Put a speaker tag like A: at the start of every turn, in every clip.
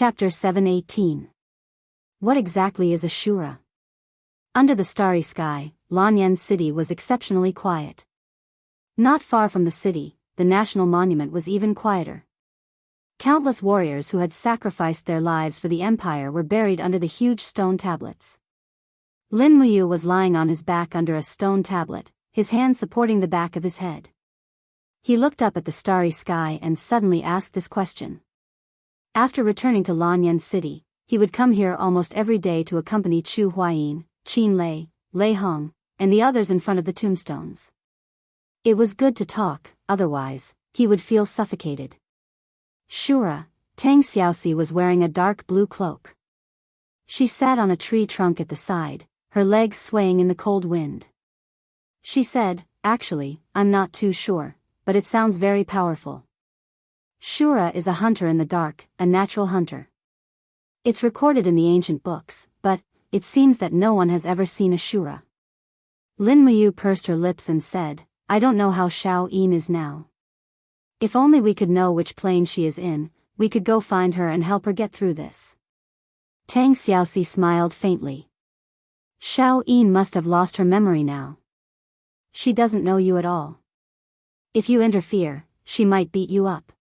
A: Chapter 718. What exactly is a shura? Under the starry sky, Lanyan City was exceptionally quiet. Not far from the city, the national monument was even quieter. Countless warriors who had sacrificed their lives for the empire were buried under the huge stone tablets. Lin Muyu was lying on his back under a stone tablet, his hand supporting the back of his head. He looked up at the starry sky and suddenly asked this question. After returning to Lanyan City, he would come here almost every day to accompany Chu Huayin, Qin Lei, Lei Hong, and the others in front of the tombstones. It was good to talk, otherwise, he would feel suffocated. Shura, Tang Xiaoxi was wearing a dark blue cloak. She sat on a tree trunk at the side, her legs swaying in the cold wind. She said, "Actually, I'm not too sure, but it sounds very powerful." Shura is a hunter in the dark, a natural hunter. It's recorded in the ancient books, but it seems that no one has ever seen a shura. Lin Muyu pursed her lips and said, "I don't know how Xiao Yin is now. If only we could know which plane she is in, we could go find her and help her get through this." Tang Xiaoxi smiled faintly. "Xiao Yin must have lost her memory now. She doesn't know you at all. If you interfere, she might beat you up.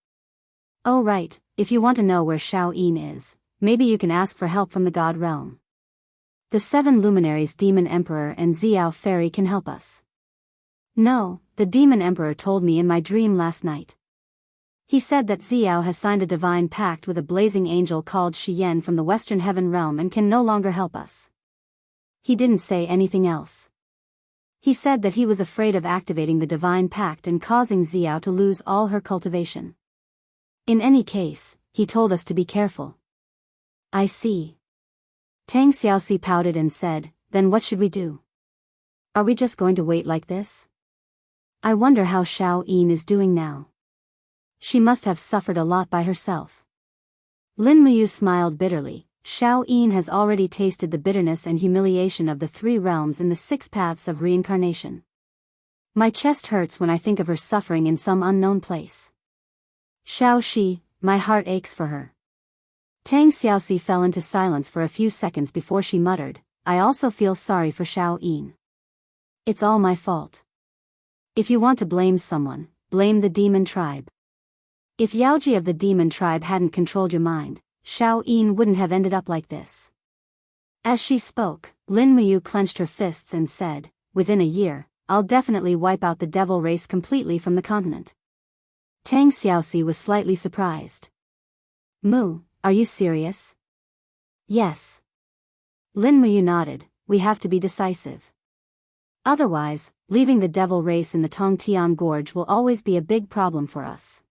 A: Oh right, if you want to know where Xiao Yin is, maybe you can ask for help from the God realm. The 7 luminaries Demon Emperor and Xiao Fairy can help us." "No, the Demon Emperor told me in my dream last night. He said that Xiao has signed a divine pact with a blazing angel called Shiyen from the Western Heaven Realm and can no longer help us. He didn't say anything else. He said that he was afraid of activating the divine pact and causing Xiao to lose all her cultivation. In any case, he told us to be careful." "I see." Tang Xiaoxi pouted and said, "Then what should we do? Are we just going to wait like this? I wonder how Xiao Yin is doing now. She must have suffered a lot by herself." Lin Muyu smiled bitterly. "Xiao Yin has already tasted the bitterness and humiliation of the 3 realms in the 6 paths of reincarnation. My chest hurts when I think of her suffering in some unknown place. Xiao Shi, my heart aches for her." Tang Xiaoxi fell into silence for a few seconds before she muttered, "I also feel sorry for Xiao Yin. It's all my fault. If you want to blame someone, blame the demon tribe. If Yaoji of the demon tribe hadn't controlled your mind, Xiao Yin wouldn't have ended up like this." As she spoke, Lin Muyu clenched her fists and said, "Within a year, I'll definitely wipe out the devil race completely from the continent." Tang Xiaoxi was slightly surprised. "Mu, are you serious?" "Yes." Lin Muyu nodded, "We have to be decisive. Otherwise, leaving the devil race in the Tongtian Gorge will always be a big problem for us.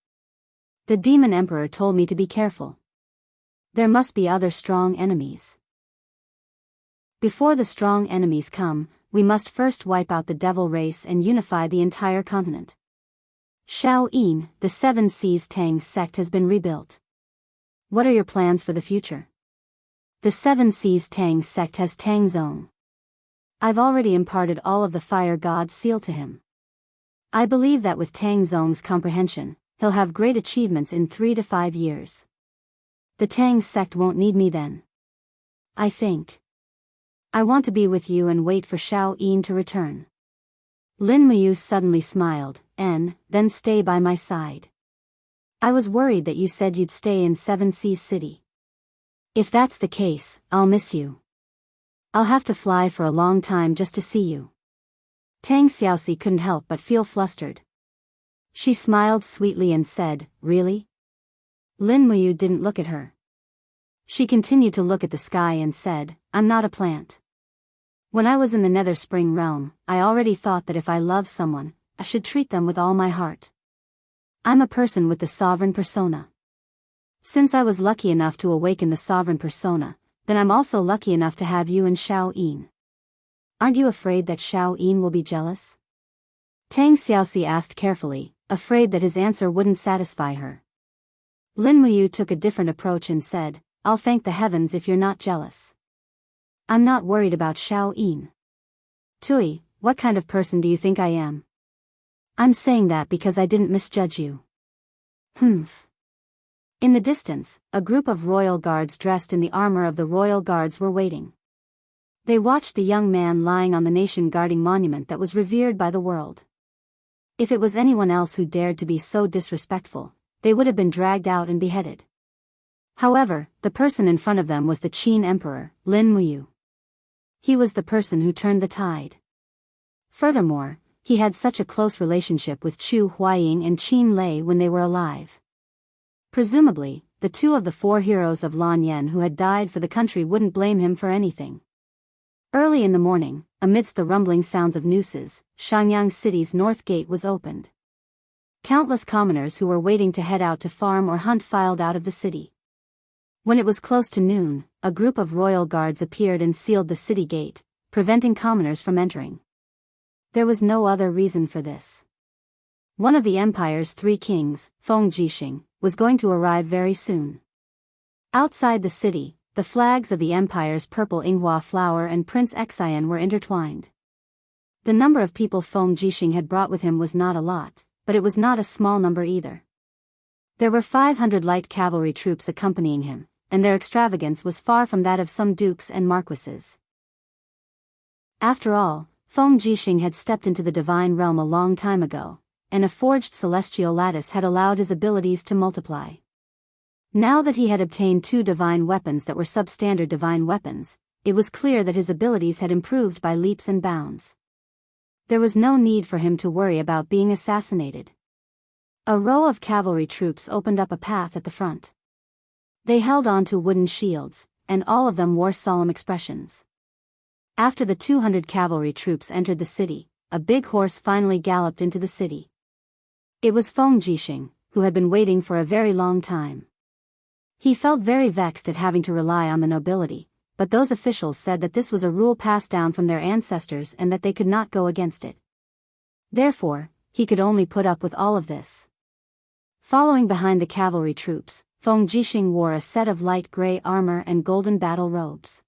A: The Demon Emperor told me to be careful. There must be other strong enemies. Before the strong enemies come, we must first wipe out the devil race and unify the entire continent. Xiao Yin, the 7 Seas Tang sect has been rebuilt. What are your plans for the future?" "The 7 Seas Tang sect has Tang Zong. I've already imparted all of the fire god's seal to him. I believe that with Tang Zong's comprehension, he'll have great achievements in 3 to 5 years. The Tang sect won't need me then. I think. I want to be with you and wait for Xiao Yin to return." Lin Muyu suddenly smiled, then stay by my side. I was worried that you said you'd stay in 7 Seas City. If that's the case, I'll miss you. I'll have to fly for a long time just to see you." Tang Xiaoxi couldn't help but feel flustered. She smiled sweetly and said, "Really?" Lin Muyu didn't look at her. She continued to look at the sky and said, "I'm not a plant. When I was in the Nether Spring realm, I already thought that if I love someone, I should treat them with all my heart. I'm a person with the sovereign persona. Since I was lucky enough to awaken the sovereign persona, then I'm also lucky enough to have you and Xiao Yin. Aren't you afraid that Xiao Yin will be jealous?" Tang Xiaoxi asked carefully, afraid that his answer wouldn't satisfy her. Lin Muyu took a different approach and said, "I'll thank the heavens if you're not jealous. I'm not worried about Xiao Yin. Tui, what kind of person do you think I am? I'm saying that because I didn't misjudge you." "Humph. In the distance, a group of royal guards dressed in the armor of the royal guards were waiting. They watched the young man lying on the nation-guarding monument that was revered by the world. If it was anyone else who dared to be so disrespectful, they would have been dragged out and beheaded. However, the person in front of them was the Qin Emperor, Lin Muyu. He was the person who turned the tide. Furthermore, he had such a close relationship with Chu Huaying and Qin Lei when they were alive. Presumably, the two of the four heroes of Lan Yan who had died for the country wouldn't blame him for anything. Early in the morning, amidst the rumbling sounds of nooses, Shenyang City's north gate was opened. Countless commoners who were waiting to head out to farm or hunt filed out of the city. When it was close to noon, a group of royal guards appeared and sealed the city gate, preventing commoners from entering. There was no other reason for this. One of the empire's three kings, Feng Jixing, was going to arrive very soon. Outside the city, the flags of the empire's purple Yinghua flower and Prince Xian were intertwined. The number of people Feng Jixing had brought with him was not a lot, but it was not a small number either. There were 500 light cavalry troops accompanying him, and their extravagance was far from that of some dukes and marquises. After all, Feng Jixing had stepped into the divine realm a long time ago, and a forged celestial lattice had allowed his abilities to multiply. Now that he had obtained 2 divine weapons that were substandard divine weapons, it was clear that his abilities had improved by leaps and bounds. There was no need for him to worry about being assassinated. A row of cavalry troops opened up a path at the front. They held on to wooden shields, and all of them wore solemn expressions. After the 200 cavalry troops entered the city, a big horse finally galloped into the city. It was Feng Jixing, who had been waiting for a very long time. He felt very vexed at having to rely on the nobility, but those officials said that this was a rule passed down from their ancestors and that they could not go against it. Therefore, he could only put up with all of this. Following behind the cavalry troops, Feng Jixing wore a set of light gray armor and golden battle robes.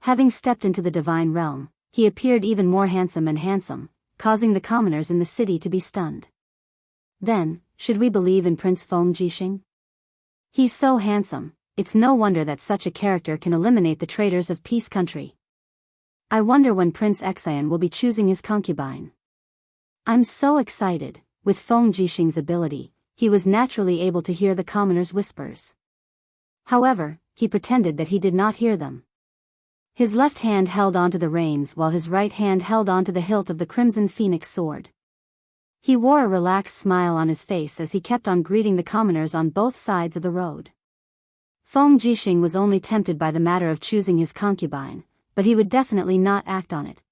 A: Having stepped into the divine realm, he appeared even more handsome, causing the commoners in the city to be stunned. Then, should we believe in Prince Feng Jixing? He's so handsome, it's no wonder that such a character can eliminate the traitors of peace country. I wonder when Prince Xian will be choosing his concubine. I'm so excited. With Feng Jixing's ability, he was naturally able to hear the commoners' whispers. However, he pretended that he did not hear them. His left hand held onto the reins while his right hand held onto the hilt of the crimson phoenix sword. He wore a relaxed smile on his face as he kept on greeting the commoners on both sides of the road. Feng Jixing was only tempted by the matter of choosing his concubine, but he would definitely not act on it.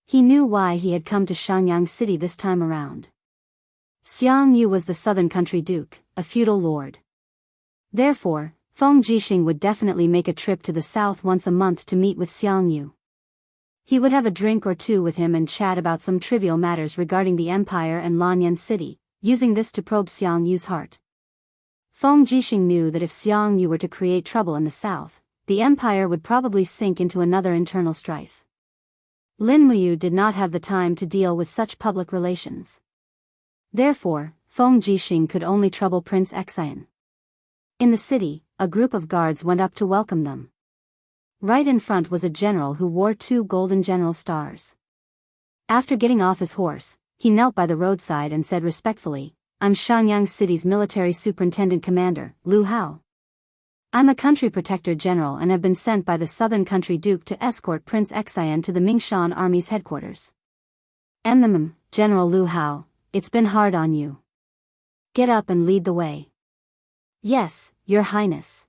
A: He knew why he had come to Shenyang City this time around. Xiang Yu was the southern country duke, a feudal lord. Therefore, Feng Jixing would definitely make a trip to the south once a month to meet with Xiang Yu. He would have a drink or two with him and chat about some trivial matters regarding the empire and Lanyan City, using this to probe Xiang Yu's heart. Feng Jixing knew that if Xiang Yu were to create trouble in the south, the empire would probably sink into another internal strife. Lin Muyu did not have the time to deal with such public relations. Therefore, Feng Jixing could only trouble Prince Xian. In the city, a group of guards went up to welcome them. Right in front was a general who wore 2 golden general stars. After getting off his horse, he knelt by the roadside and said respectfully, "I'm Shenyang City's military superintendent commander, Lu Hao. I'm a country protector general and have been sent by the southern country duke to escort Prince Xian to the Mingshan army's headquarters." General Lu Hao, it's been hard on you. Get up and lead the way." "Yes, Your Highness."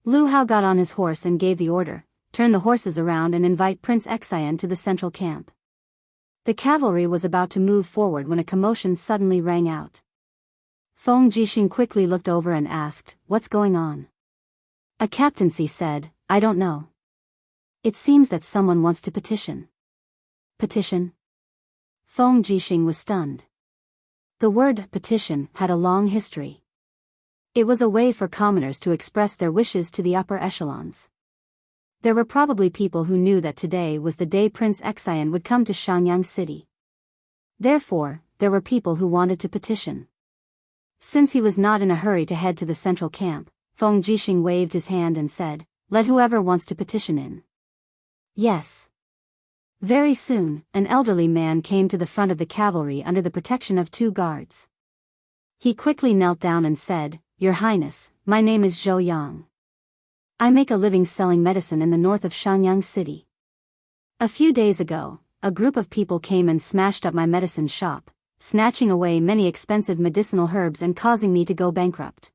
A: Lu Hao got on his horse and gave the order, "Turn the horses around and invite Prince Xian to the central camp." The cavalry was about to move forward when a commotion suddenly rang out. Feng Jixing quickly looked over and asked, "What's going on?" A captaincy said, "I don't know. It seems that someone wants to petition." Petition? Feng Jixing was stunned. The word petition had a long history. It was a way for commoners to express their wishes to the upper echelons. There were probably people who knew that today was the day Prince Xian would come to Shenyang City. Therefore, there were people who wanted to petition. Since he was not in a hurry to head to the central camp, Feng Jixing waved his hand and said, "Let whoever wants to petition in." Yes. Very soon, an elderly man came to the front of the cavalry under the protection of 2 guards. He quickly knelt down and said, "Your Highness, my name is Zhou Yang. I make a living selling medicine in the north of Shenyang City. A few days ago, a group of people came and smashed up my medicine shop, snatching away many expensive medicinal herbs and causing me to go bankrupt.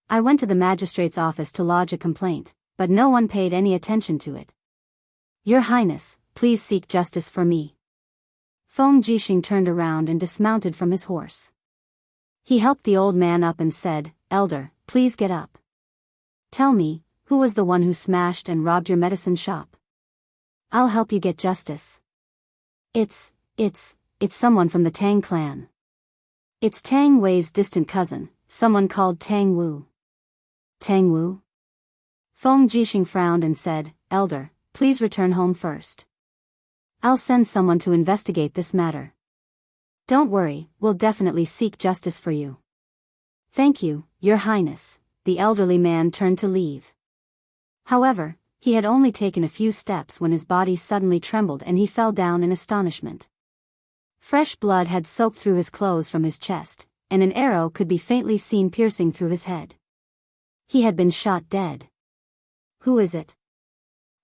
A: I went to the magistrate's office to lodge a complaint, but no one paid any attention to it. Your Highness, please seek justice for me." Feng Jixing turned around and dismounted from his horse. He helped the old man up and said, "Elder, please get up. Tell me, who was the one who smashed and robbed your medicine shop? I'll help you get justice." It's someone from the Tang clan. It's Tang Wei's distant cousin, someone called Tang Wu." "Tang Wu?" Feng Jixing frowned and said, "Elder, please return home first. I'll send someone to investigate this matter. Don't worry, we'll definitely seek justice for you." "Thank you, Your Highness." The elderly man turned to leave. However, he had only taken a few steps when his body suddenly trembled and he fell down in astonishment. Fresh blood had soaked through his clothes from his chest, and an arrow could be faintly seen piercing through his head. He had been shot dead. "Who is it?"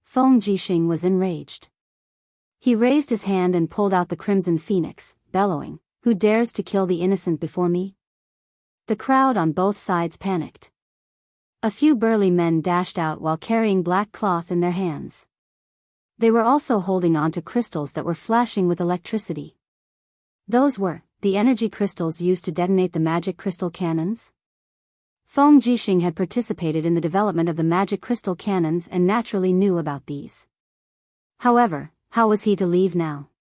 A: Feng Jixing was enraged. He raised his hand and pulled out the crimson phoenix, bellowing, "Who dares to kill the innocent before me?" The crowd on both sides panicked. A few burly men dashed out while carrying black cloth in their hands. They were also holding on to crystals that were flashing with electricity. Those were the energy crystals used to detonate the magic crystal cannons. Feng Jixing had participated in the development of the magic crystal cannons and naturally knew about these. However, how was he to leave now?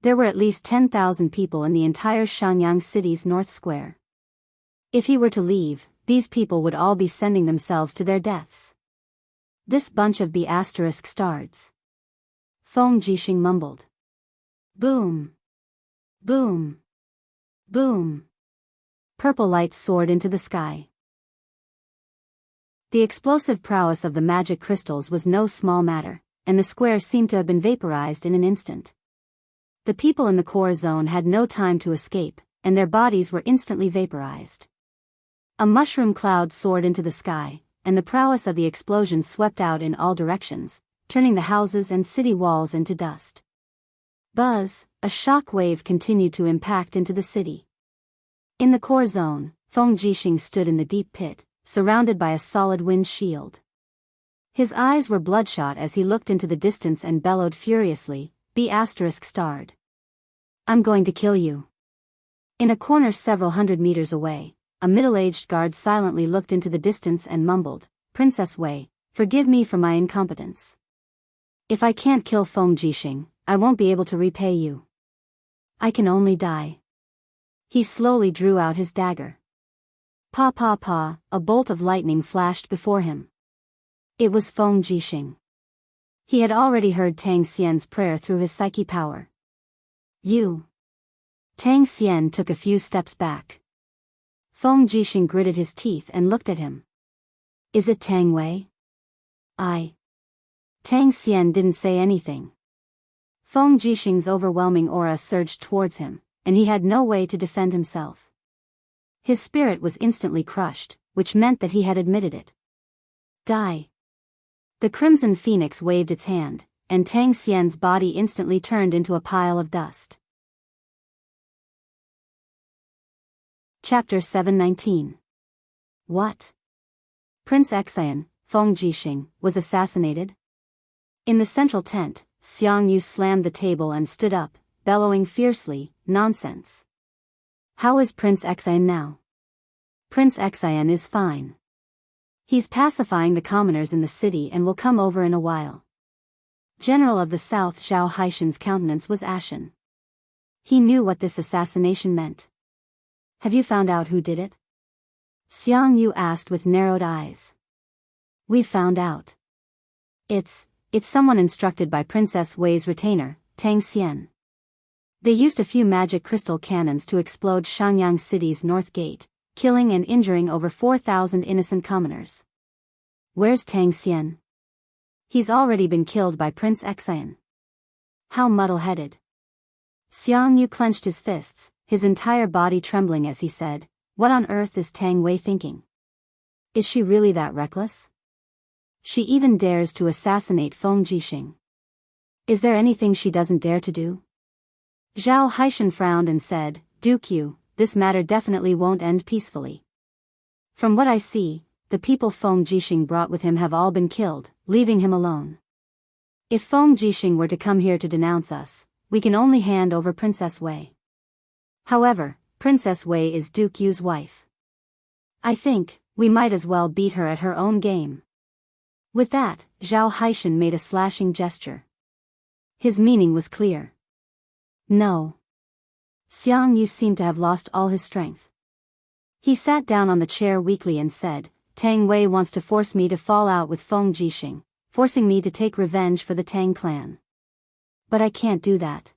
A: There were at least 10,000 people in the entire Shenyang city's North Square. If he were to leave, these people would all be sending themselves to their deaths. This bunch of B***stards. Feng Jixing mumbled. Boom. Boom. Boom. Purple lights soared into the sky. The explosive prowess of the magic crystals was no small matter, and the square seemed to have been vaporized in an instant. The people in the core zone had no time to escape, and their bodies were instantly vaporized. A mushroom cloud soared into the sky, and the prowess of the explosion swept out in all directions, turning the houses and city walls into dust. Buzz, a shock wave continued to impact into the city. In the core zone, Feng Jixing stood in the deep pit, surrounded by a solid wind shield. His eyes were bloodshot as he looked into the distance and bellowed furiously, B***starred. "I'm going to kill you." In a corner several hundred meters away, a middle-aged guard silently looked into the distance and mumbled, "Princess Wei, forgive me for my incompetence. If I can't kill Feng Jixing, I won't be able to repay you. I can only die." He slowly drew out his dagger. Pa pa pa, a bolt of lightning flashed before him. It was Feng Jixing. He had already heard Tang Xian's prayer through his psyche power. "You." Tang Xian took a few steps back. Feng Jixing gritted his teeth and looked at him. "Is it Tang Wei?" Tang Xian didn't say anything. Feng Jixing's overwhelming aura surged towards him, and he had no way to defend himself. His spirit was instantly crushed, which meant that he had admitted it. "Die." The crimson phoenix waved its hand, and Tang Xian's body instantly turned into a pile of dust. Chapter 719. What? Prince Xian, Feng Jixing, was assassinated? In the central tent, Xiang Yu slammed the table and stood up, bellowing fiercely, "Nonsense. How is Prince Xian now?" "Prince Xian is fine. He's pacifying the commoners in the city and will come over in a while." General of the South Zhao Haishan's countenance was ashen. He knew what this assassination meant. "Have you found out who did it?" Xiang Yu asked with narrowed eyes. "We've found out. It's someone instructed by Princess Wei's retainer, Tang Xian. They used a few magic crystal cannons to explode Shenyang City's north gate, killing and injuring over 4,000 innocent commoners. Where's Tang Xian? He's already been killed by Prince Xian. How muddle-headed. Xiang Yu clenched his fists, his entire body trembling as he said, what on earth is Tang Wei thinking? Is she really that reckless? She even dares to assassinate Feng Jixing. Is there anything she doesn't dare to do? Zhao Haishan frowned and said, Duke Yu, this matter definitely won't end peacefully. From what I see, the people Feng Jixing brought with him have all been killed, leaving him alone. If Feng Jixing were to come here to denounce us, we can only hand over Princess Wei. However, Princess Wei is Duke Yu's wife. I think, we might as well beat her at her own game. With that, Zhao Haishan made a slashing gesture. His meaning was clear. No. Xiang Yu seemed to have lost all his strength. He sat down on the chair weakly and said, Tang Wei wants to force me to fall out with Feng Jixing, forcing me to take revenge for the Tang clan. But I can't do that.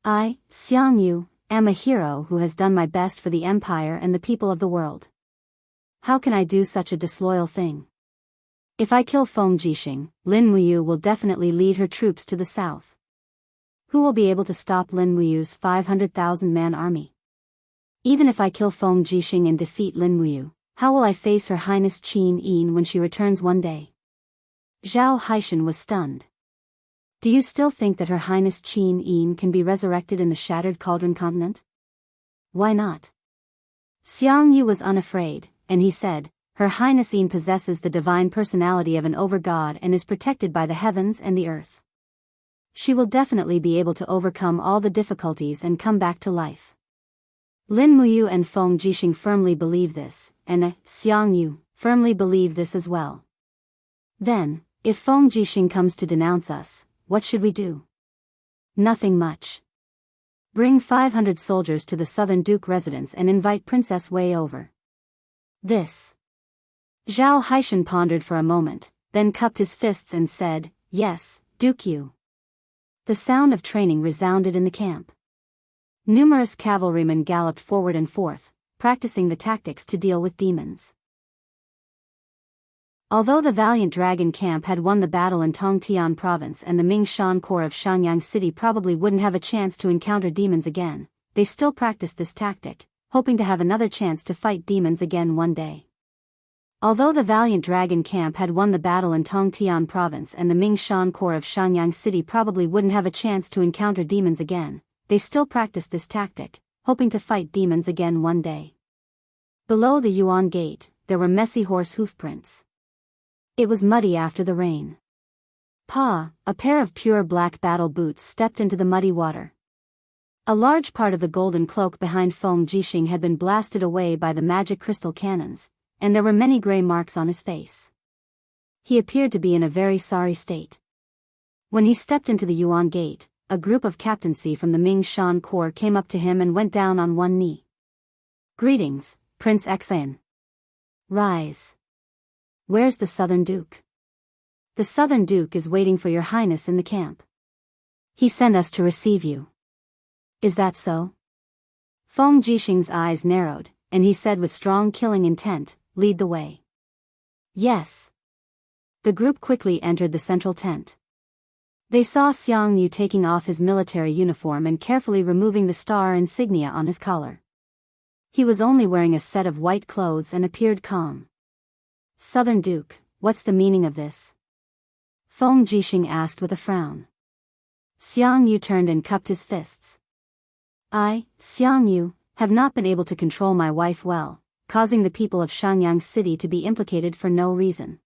A: I, Xiang Yu, am a hero who has done my best for the empire and the people of the world. How can I do such a disloyal thing? If I kill Feng Jixing, Lin Muyu will definitely lead her troops to the south. Who will be able to stop Lin Muyu's 500,000-man army? Even if I kill Feng Jixing and defeat Lin Muyu, how will I face Her Highness Qin Yin when she returns one day? Zhao Haishan was stunned. Do you still think that Her Highness Qin Yin can be resurrected in the Shattered Cauldron continent? Why not? Xiang Yu was unafraid, and he said, Her Highness Yin possesses the divine personality of an overgod and is protected by the heavens and the earth. She will definitely be able to overcome all the difficulties and come back to life. Lin Muyu and Feng Jixing firmly believe this, and Xiang Yu firmly believe this as well. Then, if Feng Jixing comes to denounce us, what should we do? Nothing much. Bring 500 soldiers to the Southern Duke residence and invite Princess Wei over. This. Zhao Haishan pondered for a moment, then cupped his fists and said, Yes, Duke Yu. The sound of training resounded in the camp. Numerous cavalrymen galloped forward and forth, practicing the tactics to deal with demons. Although the valiant dragon camp had won the battle in Tongtian province and the Ming Shan Corps of Shenyang City probably wouldn't have a chance to encounter demons again, they still practiced this tactic, hoping to have another chance to fight demons again one day. Although the valiant dragon camp had won the battle in Tongtian province and the Ming Shan Corps of Shenyang City probably wouldn't have a chance to encounter demons again, they still practiced this tactic, hoping to fight demons again one day. Below the Yuan Gate, there were messy horse hoofprints. It was muddy after the rain. Pa, a pair of pure black battle boots stepped into the muddy water. A large part of the golden cloak behind Feng Jixing had been blasted away by the magic crystal cannons, and there were many gray marks on his face. He appeared to be in a very sorry state. When he stepped into the Yuan Gate, a group of captaincy from the Ming Shan Corps came up to him and went down on one knee. Greetings, Prince Xian. Rise. Where's the Southern Duke? The Southern Duke is waiting for your highness in the camp. He sent us to receive you. Is that so? Feng Jixing's eyes narrowed, and he said with strong killing intent, lead the way. Yes. The group quickly entered the central tent. They saw Xiang Yu taking off his military uniform and carefully removing the star insignia on his collar. He was only wearing a set of white clothes and appeared calm. Southern Duke, what's the meaning of this? Feng Jixing asked with a frown. Xiang Yu turned and cupped his fists. I, Xiang Yu, have not been able to control my wife well, causing the people of Shenyang City to be implicated for no reason.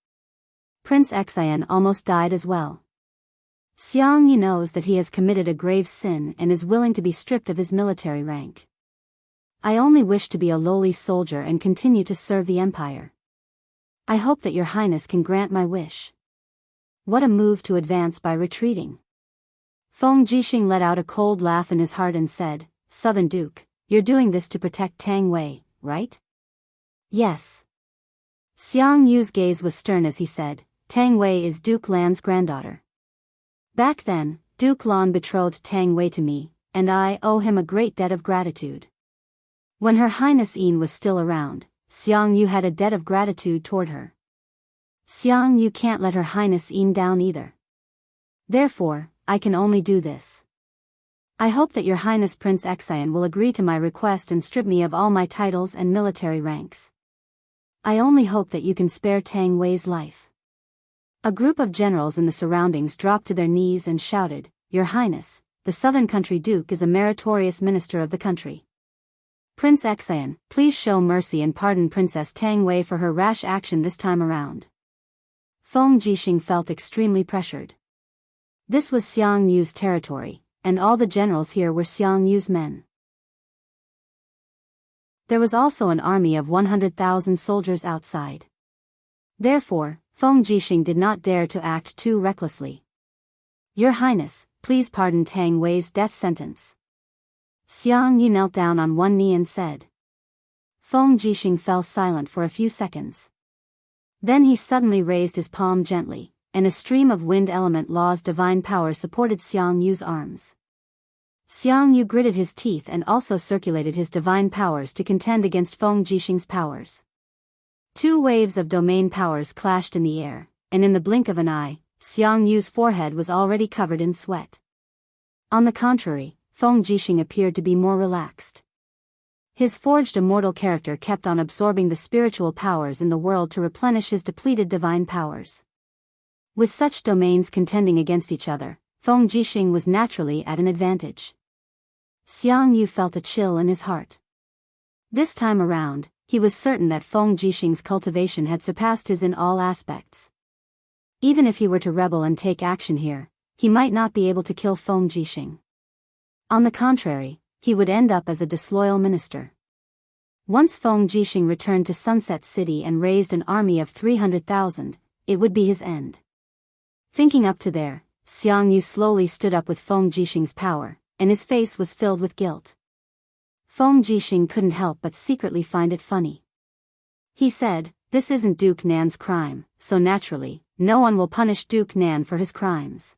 A: Prince Xian almost died as well. Xiang Yu knows that he has committed a grave sin and is willing to be stripped of his military rank. I only wish to be a lowly soldier and continue to serve the empire. I hope that your highness can grant my wish. What a move to advance by retreating. Feng Jixing let out a cold laugh in his heart and said, Southern Duke, you're doing this to protect Tang Wei, right? Yes. Xiang Yu's gaze was stern as he said, Tang Wei is Duke Lan's granddaughter. Back then, Duke Lan betrothed Tang Wei to me, and I owe him a great debt of gratitude. When Her Highness Yin was still around, Xiang Yu had a debt of gratitude toward her. Xiang Yu can't let Her Highness Yin down either. Therefore, I can only do this. I hope that Your Highness Prince Exian will agree to my request and strip me of all my titles and military ranks. I only hope that you can spare Tang Wei's life. A group of generals in the surroundings dropped to their knees and shouted, Your Highness, the Southern Country Duke is a meritorious minister of the country. Prince Exian, please show mercy and pardon Princess Tang Wei for her rash action this time around. Feng Jixing felt extremely pressured. This was Xiang Yu's territory, and all the generals here were Xiang Yu's men. There was also an army of 100,000 soldiers outside. Therefore, Feng Jixing did not dare to act too recklessly. Your Highness, please pardon Tang Wei's death sentence. Xiang Yu knelt down on one knee and said. Feng Jixing fell silent for a few seconds. Then he suddenly raised his palm gently, and a stream of wind element law's divine power supported Xiang Yu's arms. Xiang Yu gritted his teeth and also circulated his divine powers to contend against Feng Jixing's powers. Two waves of domain powers clashed in the air, and in the blink of an eye, Xiang Yu's forehead was already covered in sweat. On the contrary, Feng Jixing appeared to be more relaxed. His forged immortal character kept on absorbing the spiritual powers in the world to replenish his depleted divine powers. With such domains contending against each other, Feng Jixing was naturally at an advantage. Xiang Yu felt a chill in his heart. This time around, he was certain that Feng Jixing's cultivation had surpassed his in all aspects. Even if he were to rebel and take action here, he might not be able to kill Feng Jixing. On the contrary, he would end up as a disloyal minister. Once Feng Jixing returned to Sunset City and raised an army of 300,000, it would be his end. Thinking up to there, Xiang Yu slowly stood up with Feng Jixing's power, and his face was filled with guilt. Feng Jixing couldn't help but secretly find it funny. He said, this isn't Duke Nan's crime, so naturally, no one will punish Duke Nan for his crimes.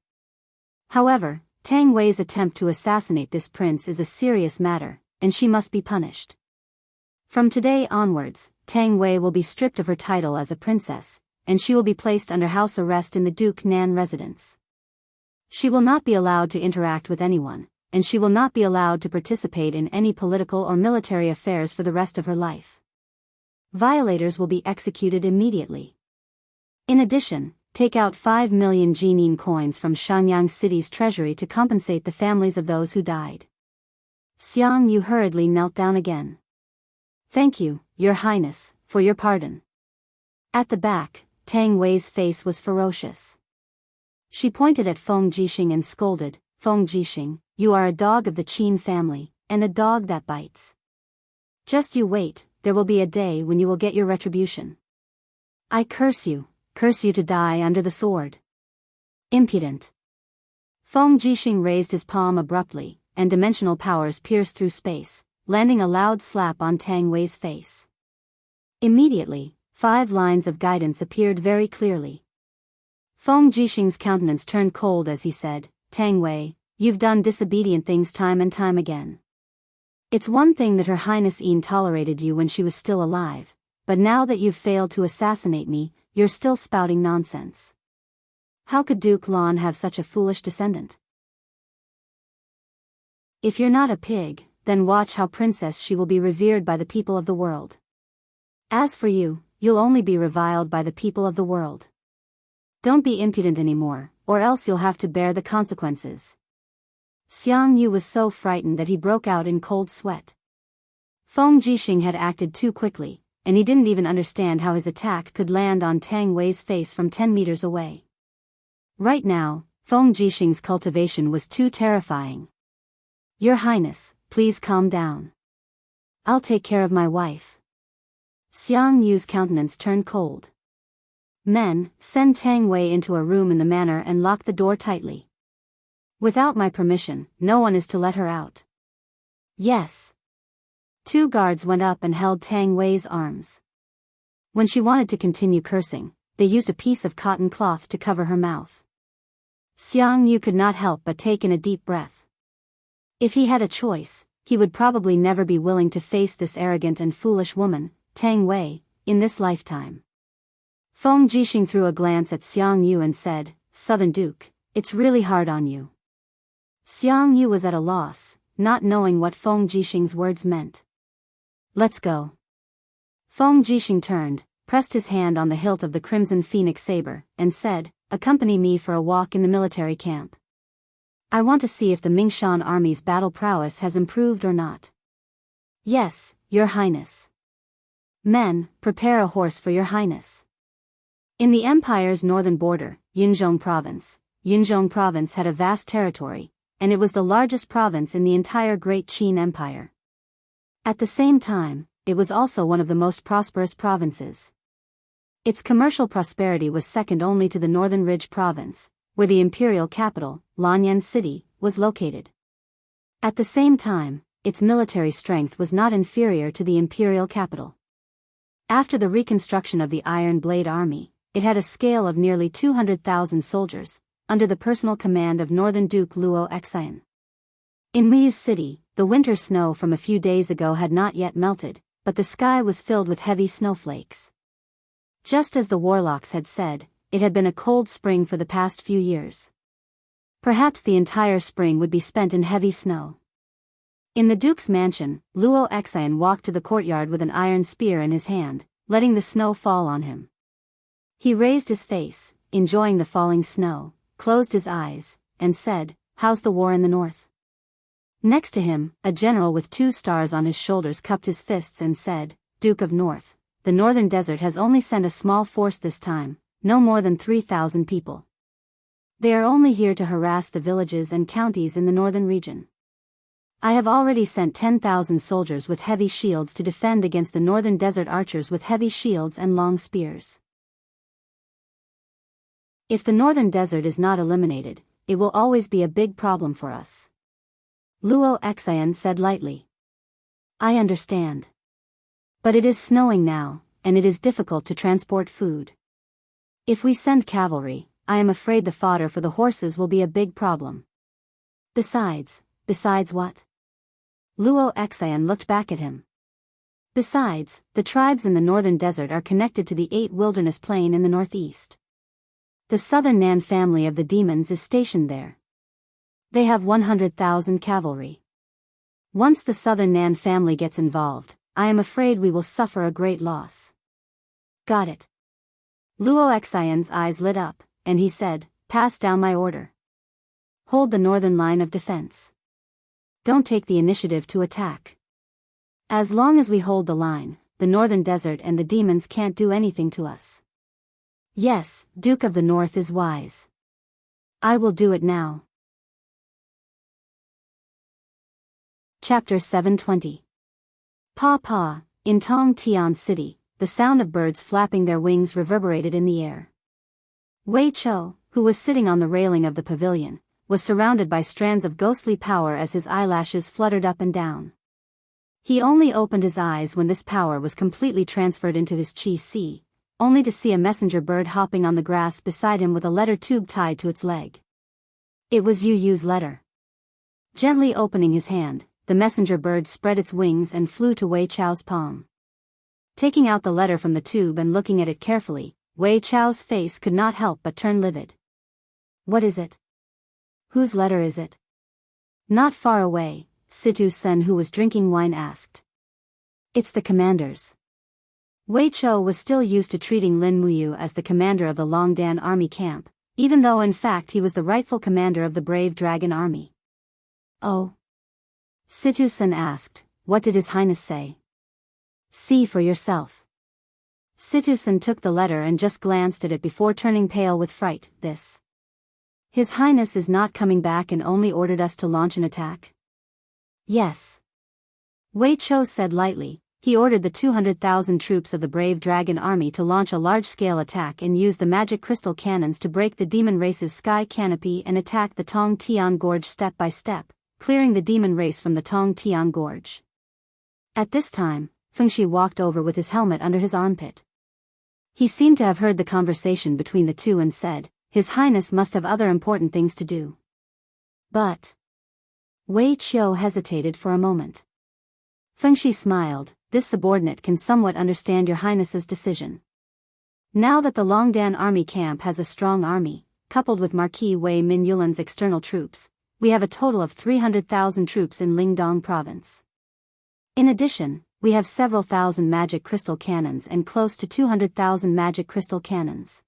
A: However, Tang Wei's attempt to assassinate this prince is a serious matter, and she must be punished. From today onwards, Tang Wei will be stripped of her title as a princess, and she will be placed under house arrest in the Duke Nan residence. She will not be allowed to interact with anyone, and she will not be allowed to participate in any political or military affairs for the rest of her life. Violators will be executed immediately. In addition, take out 5 million Jinin coins from Shenyang City's treasury to compensate the families of those who died. Xiang Yu hurriedly knelt down again. Thank you, Your Highness, for your pardon. At the back, Tang Wei's face was ferocious. She pointed at Feng Jixing and scolded, Feng Jixing, you are a dog of the Qin family, and a dog that bites. Just you wait, there will be a day when you will get your retribution. I curse you to die under the sword. Impudent. Feng Jixing raised his palm abruptly, and dimensional powers pierced through space, landing a loud slap on Tang Wei's face. Immediately, 5 lines of guidance appeared very clearly. Feng Jixing's countenance turned cold as he said, Tang Wei, you've done disobedient things time and time again. It's one thing that Her Highness Yin tolerated you when she was still alive, but now that you've failed to assassinate me, you're still spouting nonsense. How could Duke Lan have such a foolish descendant? If you're not a pig, then watch how princess she will be revered by the people of the world. As for you, you'll only be reviled by the people of the world. Don't be impudent anymore, or else you'll have to bear the consequences. Xiang Yu was so frightened that he broke out in cold sweat. Feng Jixing had acted too quickly, and he didn't even understand how his attack could land on Tang Wei's face from 10 meters away. Right now, Feng Jixing's cultivation was too terrifying. Your Highness, please calm down. I'll take care of my wife. Xiang Yu's countenance turned cold. Men, send Tang Wei into a room in the manor and lock the door tightly. Without my permission, no one is to let her out. Yes. 2 guards went up and held Tang Wei's arms. When she wanted to continue cursing, they used a piece of cotton cloth to cover her mouth. Xiang Yu could not help but take in a deep breath. If he had a choice, he would probably never be willing to face this arrogant and foolish woman, Tang Wei, in this lifetime. Feng Jixing threw a glance at Xiang Yu and said, "Southern Duke, it's really hard on you." Xiang Yu was at a loss, not knowing what Feng Jixing's words meant. "Let's go." Feng Jixing turned, pressed his hand on the hilt of the crimson phoenix saber, and said, "Accompany me for a walk in the military camp. I want to see if the Mingshan army's battle prowess has improved or not." "Yes, Your Highness." "Men, prepare a horse for Your Highness." In the empire's northern border, Yunzhong province had a vast territory, and it was the largest province in the entire Great Qin Empire. At the same time, it was also one of the most prosperous provinces. Its commercial prosperity was second only to the Northern Ridge province, where the imperial capital, Lanyan City, was located. At the same time, its military strength was not inferior to the imperial capital. After the reconstruction of the Iron Blade Army, it had a scale of nearly 200,000 soldiers, under the personal command of Northern Duke Luo Xian. In Miyu City, the winter snow from a few days ago had not yet melted, but the sky was filled with heavy snowflakes. Just as the warlocks had said, it had been a cold spring for the past few years. Perhaps the entire spring would be spent in heavy snow. In the Duke's mansion, Luo Xian walked to the courtyard with an iron spear in his hand, letting the snow fall on him. He raised his face, enjoying the falling snow, closed his eyes, and said, "How's the war in the north?" Next to him, a general with 2 stars on his shoulders cupped his fists and said, "Duke of North, the northern desert has only sent a small force this time, no more than 3,000 people. They are only here to harass the villages and counties in the northern region. I have already sent 10,000 soldiers with heavy shields to defend against the northern desert archers with heavy shields and long spears. If the northern desert is not eliminated, it will always be a big problem for us." Luo Xian said lightly. "I understand. But it is snowing now, and it is difficult to transport food. If we send cavalry, I am afraid the fodder for the horses will be a big problem. Besides what?" Luo Xian looked back at him. "Besides, the tribes in the northern desert are connected to the 8 wilderness plain in the northeast. The southern Nan family of the demons is stationed there. They have 100,000 cavalry. Once the southern Nan family gets involved, I am afraid we will suffer a great loss." "Got it." Luo Xian's eyes lit up, and he said, "Pass down my order. Hold the northern line of defense. Don't take the initiative to attack. As long as we hold the line, the northern desert and the demons can't do anything to us." "Yes, Duke of the North is wise. I will do it now." Chapter 720. Pa, in Tong Tian City, the sound of birds flapping their wings reverberated in the air. Wei Chou, who was sitting on the railing of the pavilion, was surrounded by strands of ghostly power as his eyelashes fluttered up and down. He only opened his eyes when this power was completely transferred into his qi, only to see a messenger bird hopping on the grass beside him with a letter tube tied to its leg. It was Yu Yu's letter. Gently opening his hand, the messenger bird spread its wings and flew to Wei Chou's palm. Taking out the letter from the tube and looking at it carefully, Wei Chou's face could not help but turn livid. "What is it? Whose letter is it?" Not far away, Situ Sen, who was drinking wine, asked. "It's the commander's." Wei Chou was still used to treating Lin Muyu as the commander of the Longdan army camp, even though in fact he was the rightful commander of the Brave Dragon army. "Oh?" Situ Sen asked, "What did His Highness say?" "See for yourself." Situ Sen took the letter and just glanced at it before turning pale with fright. "This. His Highness is not coming back and only ordered us to launch an attack?" "Yes." Wei Chou said lightly. He ordered the 200,000 troops of the Brave Dragon army to launch a large-scale attack and use the magic crystal cannons to break the demon race's sky canopy and attack the Tong Tian Gorge step by step, clearing the demon race from the Tong Tian Gorge. At this time, Fengxi walked over with his helmet under his armpit. He seemed to have heard the conversation between the two and said, "His Highness must have other important things to do." But Wei Qiu hesitated for a moment. Fengshi smiled. This subordinate can somewhat understand your highness's decision. Now that the Longdan army camp has a strong army, coupled with Marquis Wei Minyulan's external troops, we have a total of 300,000 troops in Lingdong province. In addition, we have several thousand magic crystal cannons and close to 200,000 magic crystal cannons.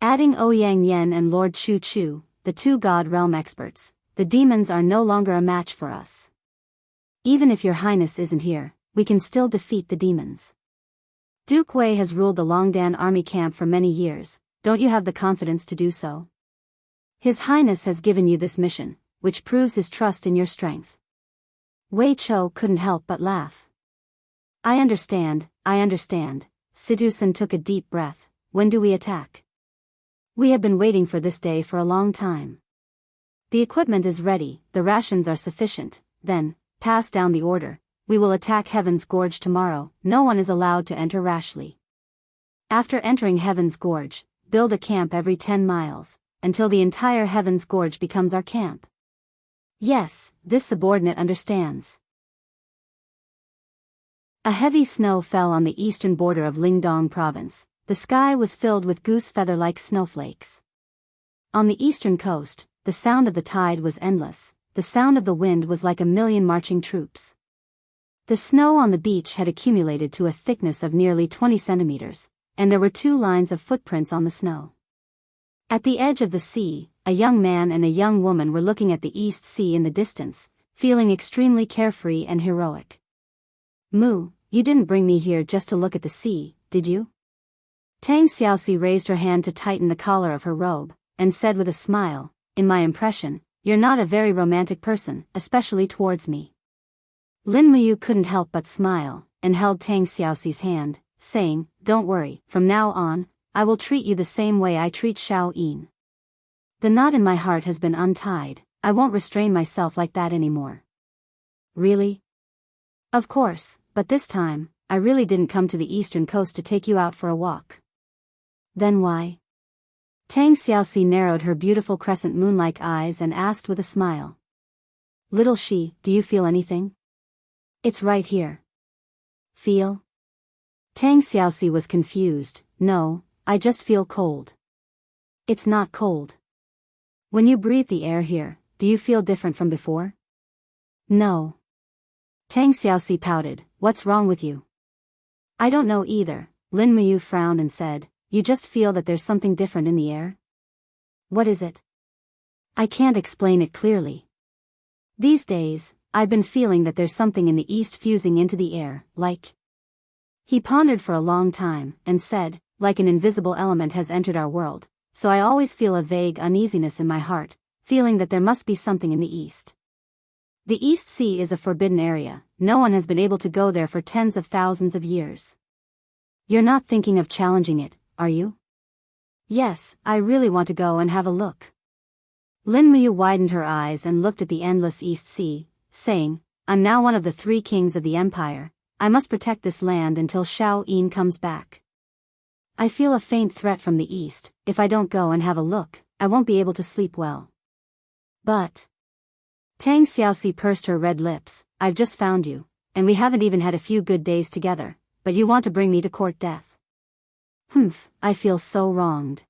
A: Adding Ouyang Yen and Lord Chu Chu, the two God Realm experts, the demons are no longer a match for us. Even if your highness isn't here, we can still defeat the demons. Duke Wei has ruled the Longdan army camp for many years, don't you have the confidence to do so? His highness has given you this mission, which proves his trust in your strength. Wei Qiu couldn't help but laugh. I understand. Sidusan took a deep breath. When do we attack? We have been waiting for this day for a long time. The equipment is ready, the rations are sufficient, then, pass down the order. We will attack Heaven's Gorge tomorrow. No one is allowed to enter rashly. After entering Heaven's Gorge, build a camp every 10 miles, until the entire Heaven's Gorge becomes our camp. Yes, this subordinate understands. A heavy snow fell on the eastern border of Lingdong province. The sky was filled with goose feather-like snowflakes. On the eastern coast, the sound of the tide was endless. The sound of the wind was like a million marching troops. The snow on the beach had accumulated to a thickness of nearly 20 centimeters, and there were 2 lines of footprints on the snow. At the edge of the sea, a young man and a young woman were looking at the East Sea in the distance, feeling extremely carefree and heroic. Mu, you didn't bring me here just to look at the sea, did you? Tang Xiaoxi raised her hand to tighten the collar of her robe, and said with a smile, in my impression, you're not a very romantic person, especially towards me. Lin Muyu couldn't help but smile, and held Tang Xiaoxi's hand, saying, don't worry, from now on, I will treat you the same way I treat Xiao Yin. The knot in my heart has been untied, I won't restrain myself like that anymore. Really? Of course, but this time, I really didn't come to the eastern coast to take you out for a walk. Then why? Tang Xiaoxi narrowed her beautiful crescent moon-like eyes and asked with a smile. Little Shi, do you feel anything? It's right here. Feel? Tang Xiaoxi was confused. No, I just feel cold. It's not cold. When you breathe the air here, do you feel different from before? No. Tang Xiaoxi pouted. What's wrong with you? I don't know either. Lin Muyu frowned and said, you just feel that there's something different in the air? What is it? I can't explain it clearly. These days, I've been feeling that there's something in the east fusing into the air, like... He pondered for a long time, and said, like an invisible element has entered our world, so I always feel a vague uneasiness in my heart, feeling that there must be something in the east. The East Sea is a forbidden area, no one has been able to go there for tens of thousands of years. You're not thinking of challenging it, are you? Yes, I really want to go and have a look. Lin Muyu widened her eyes and looked at the endless East Sea, saying, I'm now one of the 3 kings of the empire, I must protect this land until Xiao Yin comes back. I feel a faint threat from the east, if I don't go and have a look, I won't be able to sleep well. But... Tang Xiaoxi pursed her red lips, I've just found you, and we haven't even had a few good days together, but you want to bring me to court death. Humph, I feel so wronged.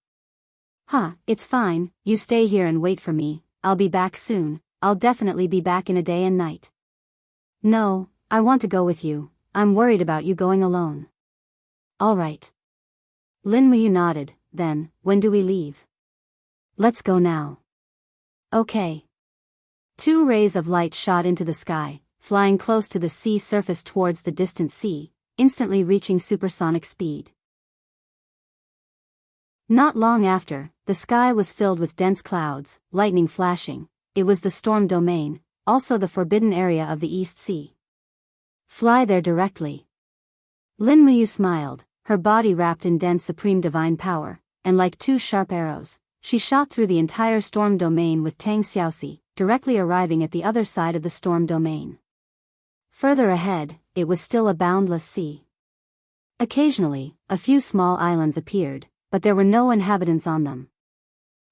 A: It's fine, you stay here and wait for me, I'll be back soon, I'll definitely be back in a day and night. No, I want to go with you, I'm worried about you going alone. All right. Lin Muyu nodded, then, when do we leave? Let's go now. Okay. 2 rays of light shot into the sky, flying close to the sea surface towards the distant sea, instantly reaching supersonic speed. Not long after, the sky was filled with dense clouds, lightning flashing. It was the storm domain, also the forbidden area of the East Sea. Fly there directly. Lin Muyu smiled, her body wrapped in dense supreme divine power, and like 2 sharp arrows, she shot through the entire storm domain with Tang Xiaoxi, directly arriving at the other side of the storm domain. Further ahead, it was still a boundless sea. Occasionally, a few small islands appeared, but there were no inhabitants on them.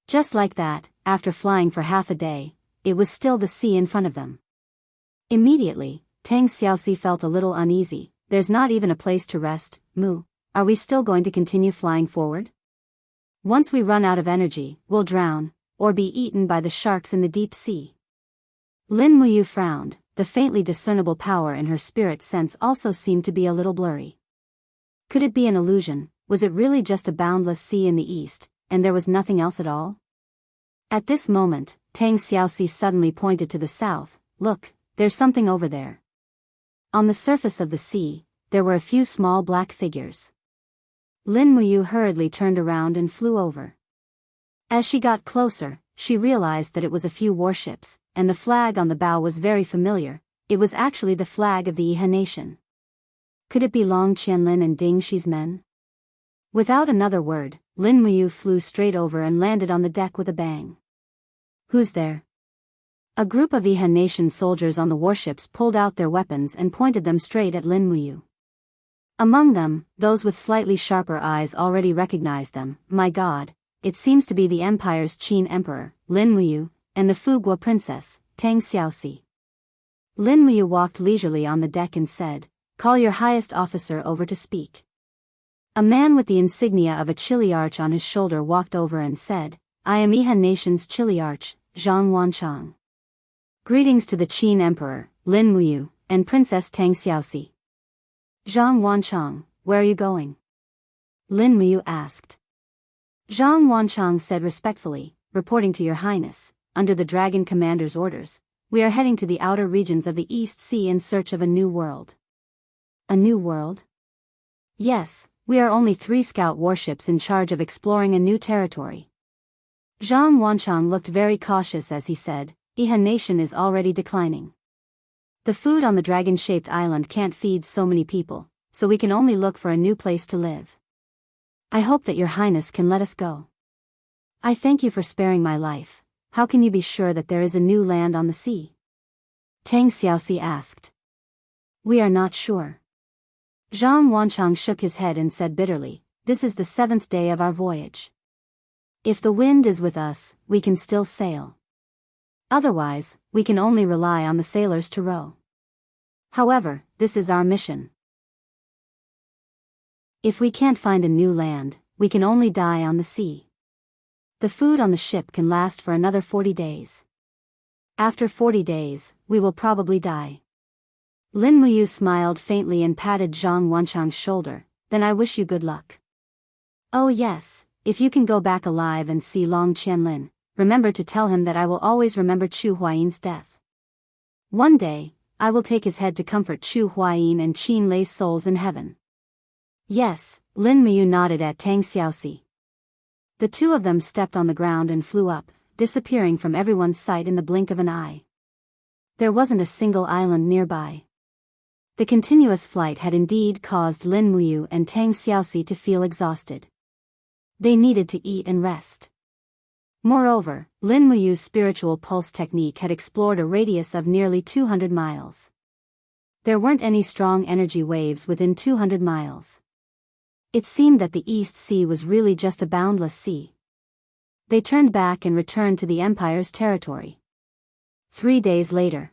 A: Just like that, after flying for half a day, it was still the sea in front of them. Immediately, Tang Xiaoxi felt a little uneasy. There's not even a place to rest. Mu, are we still going to continue flying forward? Once we run out of energy, we'll drown, or be eaten by the sharks in the deep sea. Lin Muyu frowned. The faintly discernible power in her spirit sense also seemed to be a little blurry. Could it be an illusion? Was it really just a boundless sea in the east, and there was nothing else at all? At this moment, Tang Xiaoxi suddenly pointed to the south. Look, there's something over there. On the surface of the sea, there were a few small black figures. Lin Muyu hurriedly turned around and flew over. As she got closer, she realized that it was a few warships, and the flag on the bow was very familiar. It was actually the flag of the Iha nation. Could it be Long Qianlin and Ding Shi's men? Without another word, Lin Muyu flew straight over and landed on the deck with a bang. Who's there? A group of Iha nation soldiers on the warships pulled out their weapons and pointed them straight at Lin Muyu. Among them, those with slightly sharper eyes already recognized them. My God, it seems to be the Empire's Qin Emperor, Lin Muyu, and the Fuguo Princess, Tang Xiaoxi. Lin Muyu walked leisurely on the deck and said, "Call your highest officer over to speak." A man with the insignia of a Chiliarch on his shoulder walked over and said, "I am Iha Nation's Chiliarch, Zhang Wanchang. Greetings to the Qin Emperor, Lin Muyu, and Princess Tang Xiaoxi." "Zhang Wanchang, where are you going?" Lin Muyu asked. Zhang Wanchang said respectfully, "Reporting to your highness, under the Dragon Commander's orders, we are heading to the outer regions of the East Sea in search of a new world." A new world? Yes, we are only 3 scout warships in charge of exploring a new territory. Zhang Wanchang looked very cautious as he said, "Iha nation is already declining. The food on the dragon-shaped island can't feed so many people, so we can only look for a new place to live. I hope that your highness can let us go." "I thank you for sparing my life. How can you be sure that there is a new land on the sea?" Tang Xiaoxi asked. "We are not sure." Zhang Wanchang shook his head and said bitterly, "This is the 7th day of our voyage. If the wind is with us, we can still sail. Otherwise, we can only rely on the sailors to row. However, this is our mission. If we can't find a new land, we can only die on the sea. The food on the ship can last for another 40 days. After 40 days, we will probably die." Lin Muyu smiled faintly and patted Zhang Wanchang's shoulder. "Then I wish you good luck. Oh yes, if you can go back alive and see Long Qianlin, remember to tell him that I will always remember Chu Huayin's death. One day, I will take his head to comfort Chu Huayin and Qin Lei's souls in heaven." "Yes," Lin Muyu nodded at Tang Xiaoxi. The two of them stepped on the ground and flew up, disappearing from everyone's sight in the blink of an eye. There wasn't a single island nearby. The continuous flight had indeed caused Lin Muyu and Tang Xiaoxi to feel exhausted. They needed to eat and rest. Moreover, Lin Muyu's spiritual pulse technique had explored a radius of nearly 200 miles. There weren't any strong energy waves within 200 miles. It seemed that the East Sea was really just a boundless sea. They turned back and returned to the Empire's territory. 3 days later,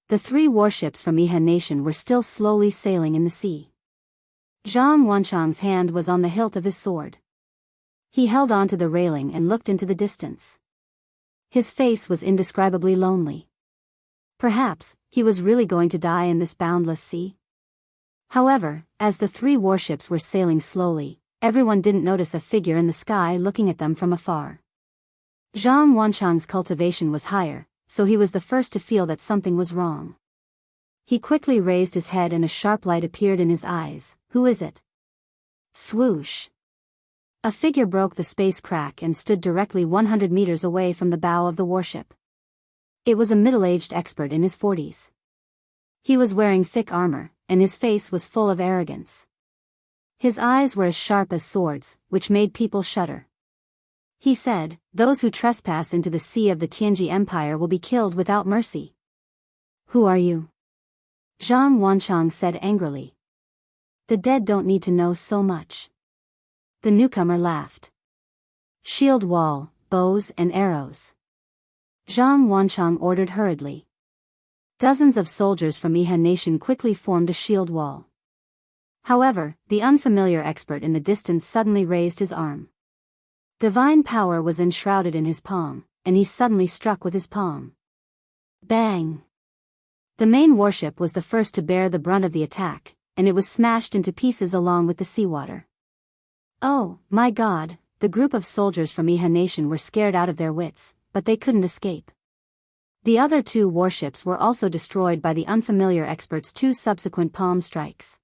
A: the 3 warships from Iha Nation were still slowly sailing in the sea. Zhang Wanchang's hand was on the hilt of his sword. He held on to the railing and looked into the distance. His face was indescribably lonely. Perhaps, he was really going to die in this boundless sea? However, as the 3 warships were sailing slowly, everyone didn't notice a figure in the sky looking at them from afar. Zhang Wanchang's cultivation was higher, so he was the first to feel that something was wrong. He quickly raised his head and a sharp light appeared in his eyes. "Who is it?" Swoosh! A figure broke the space crack and stood directly 100 meters away from the bow of the warship. It was a middle-aged expert in his 40s. He was wearing thick armor, and his face was full of arrogance. His eyes were as sharp as swords, which made people shudder. He said, "Those who trespass into the sea of the Tianji Empire will be killed without mercy." "Who are you?" Zhang Wanchang said angrily. "The dead don't need to know so much." The newcomer laughed. "Shield wall, bows and arrows." Zhang Wanchang ordered hurriedly. Dozens of soldiers from Yihan Nation quickly formed a shield wall. However, the unfamiliar expert in the distance suddenly raised his arm. Divine power was enshrouded in his palm, and he suddenly struck with his palm. Bang! The main warship was the first to bear the brunt of the attack, and it was smashed into pieces along with the seawater. Oh, my God, the group of soldiers from Yihan Nation were scared out of their wits, but they couldn't escape. The other two warships were also destroyed by the unfamiliar expert's two subsequent palm strikes.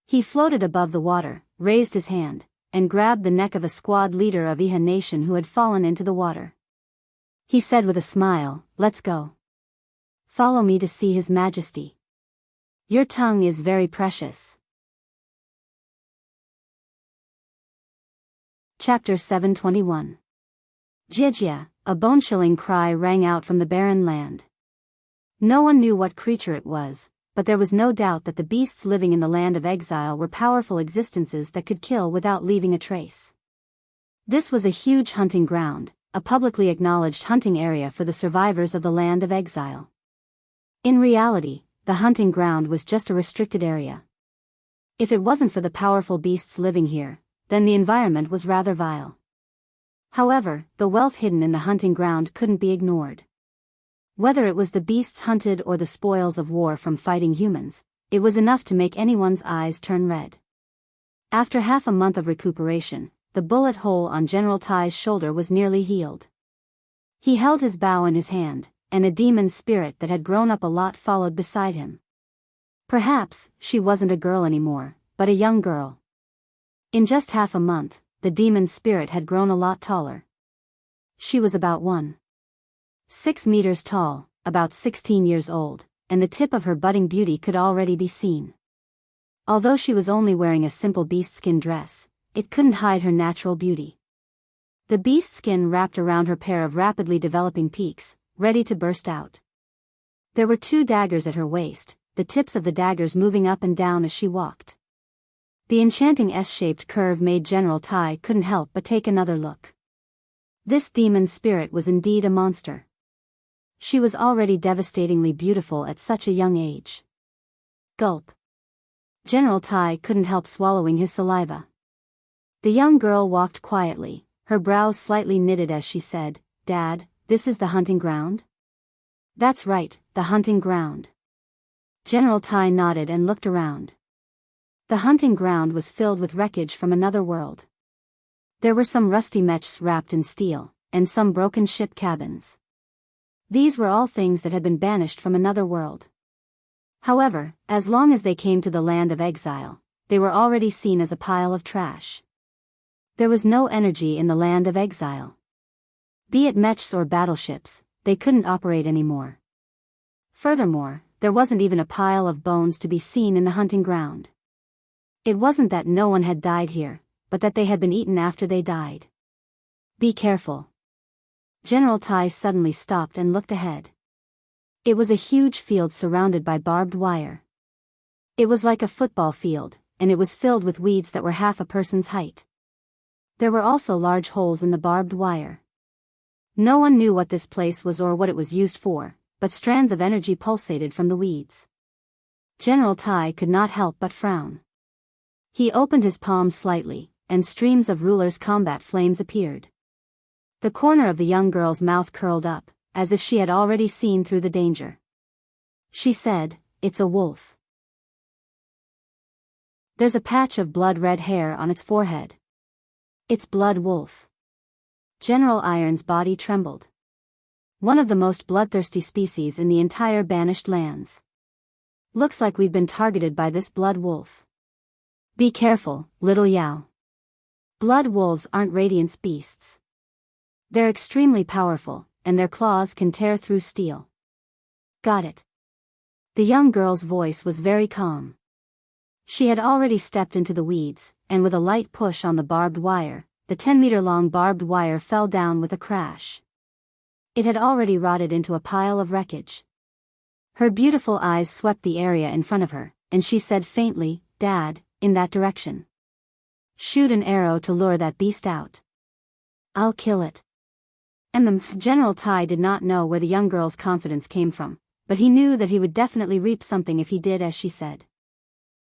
A: He floated above the water, raised his hand, and grabbed the neck of a squad leader of Yihan Nation who had fallen into the water. He said with a smile, "Let's go. Follow me to see His Majesty. Your tongue is very precious." Chapter 721. Jijia, a bone-chilling cry rang out from the barren land. No one knew what creature it was, but there was no doubt that the beasts living in the land of exile were powerful existences that could kill without leaving a trace. This was a huge hunting ground, a publicly acknowledged hunting area for the survivors of the land of exile. In reality, the hunting ground was just a restricted area. If it wasn't for the powerful beasts living here, then the environment was rather vile. However, the wealth hidden in the hunting ground couldn't be ignored. Whether it was the beasts hunted or the spoils of war from fighting humans, it was enough to make anyone's eyes turn red. After half a month of recuperation, the bullet hole on General Tai's shoulder was nearly healed. He held his bow in his hand, and a demon spirit that had grown up a lot followed beside him. Perhaps, she wasn't a girl anymore, but a young girl. In just half a month, the demon spirit had grown a lot taller. She was about 1.6 meters tall, about 16 years old, and the tip of her budding beauty could already be seen. Although she was only wearing a simple beast-skin dress, it couldn't hide her natural beauty. The beast skin wrapped around her pair of rapidly developing peaks, ready to burst out. There were 2 daggers at her waist, the tips of the daggers moving up and down as she walked. The enchanting S-shaped curve made General Tai couldn't help but take another look. This demon spirit was indeed a monster. She was already devastatingly beautiful at such a young age. Gulp. General Tai couldn't help swallowing his saliva. The young girl walked quietly, her brows slightly knitted as she said, "Dad, this is the hunting ground?" "That's right, the hunting ground." General Tai nodded and looked around. The hunting ground was filled with wreckage from another world. There were some rusty mechs wrapped in steel, and some broken ship cabins. These were all things that had been banished from another world. However, as long as they came to the land of exile, they were already seen as a pile of trash. There was no energy in the land of exile. Be it mechs or battleships, they couldn't operate anymore. Furthermore, there wasn't even a pile of bones to be seen in the hunting ground. It wasn't that no one had died here, but that they had been eaten after they died. "Be careful." General Tai suddenly stopped and looked ahead. It was a huge field surrounded by barbed wire. It was like a football field, and it was filled with weeds that were half a person's height. There were also large holes in the barbed wire. No one knew what this place was or what it was used for, but strands of energy pulsated from the weeds. General Tai could not help but frown. He opened his palm slightly, and streams of ruler's combat flames appeared. The corner of the young girl's mouth curled up, as if she had already seen through the danger. She said, "It's a wolf. There's a patch of blood-red hair on its forehead. It's blood wolf." General Iron's body trembled. One of the most bloodthirsty species in the entire banished lands. Looks like we've been targeted by this blood wolf. Be careful, little Yao. Blood wolves aren't radiance beasts. They're extremely powerful, and their claws can tear through steel. Got it. The young girl's voice was very calm. She had already stepped into the weeds, and with a light push on the barbed wire, the 10-meter-long barbed wire fell down with a crash. It had already rotted into a pile of wreckage. Her beautiful eyes swept the area in front of her, and she said faintly, "Dad, in that direction. Shoot an arrow to lure that beast out." "I'll kill it." General Tai did not know where the young girl's confidence came from, but he knew that he would definitely reap something if he did as she said.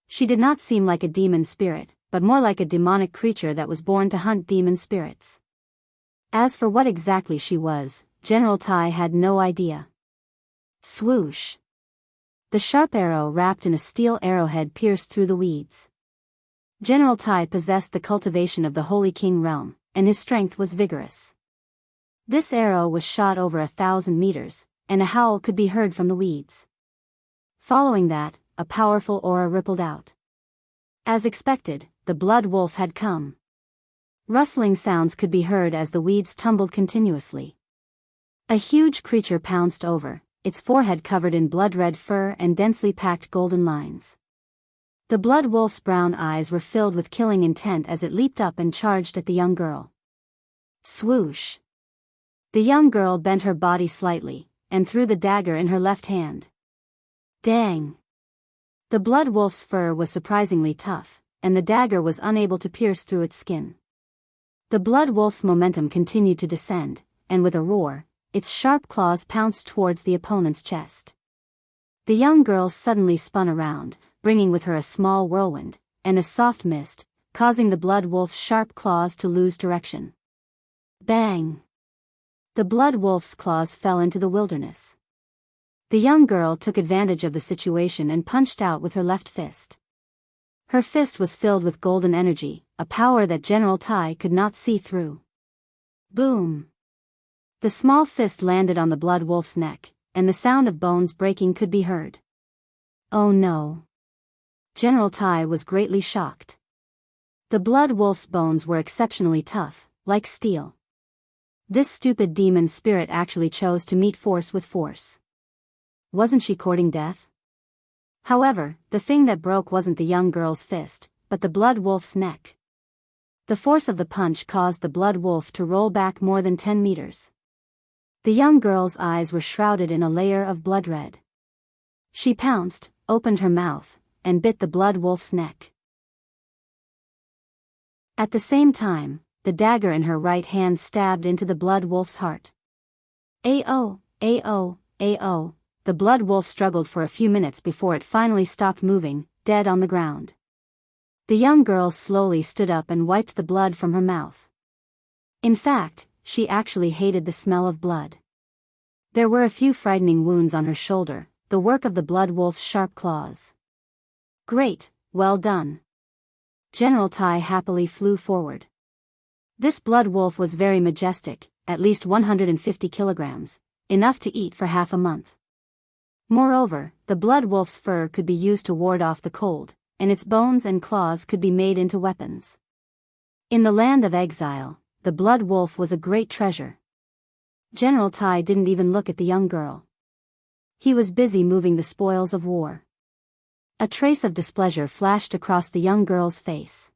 A: She did not seem like a demon spirit, but more like a demonic creature that was born to hunt demon spirits. As for what exactly she was, General Tai had no idea. Swoosh! The sharp arrow wrapped in a steel arrowhead pierced through the weeds. General Tai possessed the cultivation of the Holy King realm, and his strength was vigorous. This arrow was shot over 1,000 meters, and a howl could be heard from the weeds. Following that, a powerful aura rippled out. As expected, the blood wolf had come. Rustling sounds could be heard as the weeds tumbled continuously. A huge creature pounced over, its forehead covered in blood-red fur and densely packed golden lines. The blood wolf's brown eyes were filled with killing intent as it leaped up and charged at the young girl. Swoosh! The young girl bent her body slightly, and threw the dagger in her left hand. Dang! The blood wolf's fur was surprisingly tough, and the dagger was unable to pierce through its skin. The blood wolf's momentum continued to descend, and with a roar, its sharp claws pounced towards the opponent's chest. The young girl suddenly spun around, bringing with her a small whirlwind, and a soft mist, causing the blood wolf's sharp claws to lose direction. Bang! The blood wolf's claws fell into the wilderness. The young girl took advantage of the situation and punched out with her left fist. Her fist was filled with golden energy, a power that General Tai could not see through. Boom! The small fist landed on the blood wolf's neck, and the sound of bones breaking could be heard. Oh no! General Tai was greatly shocked. The blood wolf's bones were exceptionally tough, like steel. This stupid demon spirit actually chose to meet force with force. Wasn't she courting death? However, the thing that broke wasn't the young girl's fist, but the blood wolf's neck. The force of the punch caused the blood wolf to roll back more than 10 meters. The young girl's eyes were shrouded in a layer of blood red. She pounced, opened her mouth, and bit the blood wolf's neck. At the same time, the dagger in her right hand stabbed into the blood wolf's heart. Ao, ao, ao. The blood wolf struggled for a few minutes before it finally stopped moving, dead on the ground. The young girl slowly stood up and wiped the blood from her mouth. In fact, she actually hated the smell of blood. There were a few frightening wounds on her shoulder, the work of the blood wolf's sharp claws. Great, well done. General Tai happily flew forward. This blood wolf was very majestic, at least 150 kilograms, enough to eat for half a month. Moreover, the blood wolf's fur could be used to ward off the cold, and its bones and claws could be made into weapons. In the land of exile, the blood wolf was a great treasure. General Tai didn't even look at the young girl. He was busy moving the spoils of war. A trace of displeasure flashed across the young girl's face.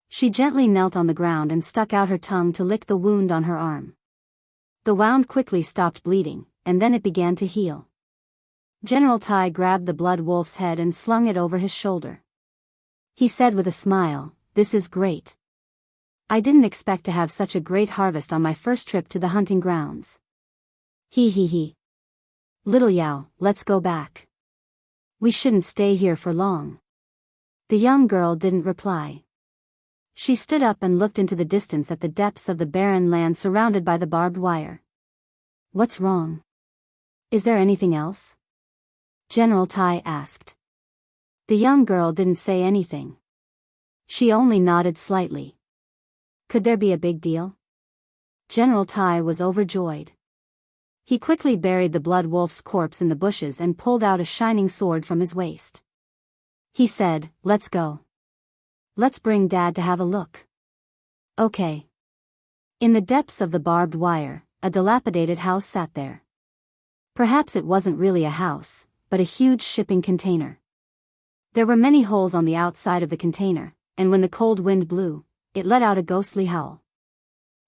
A: She gently knelt on the ground and stuck out her tongue to lick the wound on her arm. The wound quickly stopped bleeding, and then it began to heal. General Tai grabbed the blood wolf's head and slung it over his shoulder. He said with a smile, "This is great. I didn't expect to have such a great harvest on my first trip to the hunting grounds. He. Little Yao, let's go back. We shouldn't stay here for long." The young girl didn't reply. She stood up and looked into the distance at the depths of the barren land surrounded by the barbed wire. What's wrong? Is there anything else? General Tai asked. The young girl didn't say anything. She only nodded slightly. Could there be a big deal? General Tai was overjoyed. He quickly buried the blood wolf's corpse in the bushes and pulled out a shining sword from his waist. He said, "Let's go. Let's bring Dad to have a look." Okay. In the depths of the barbed wire, a dilapidated house sat there. Perhaps it wasn't really a house, but a huge shipping container. There were many holes on the outside of the container, and when the cold wind blew, it let out a ghostly howl.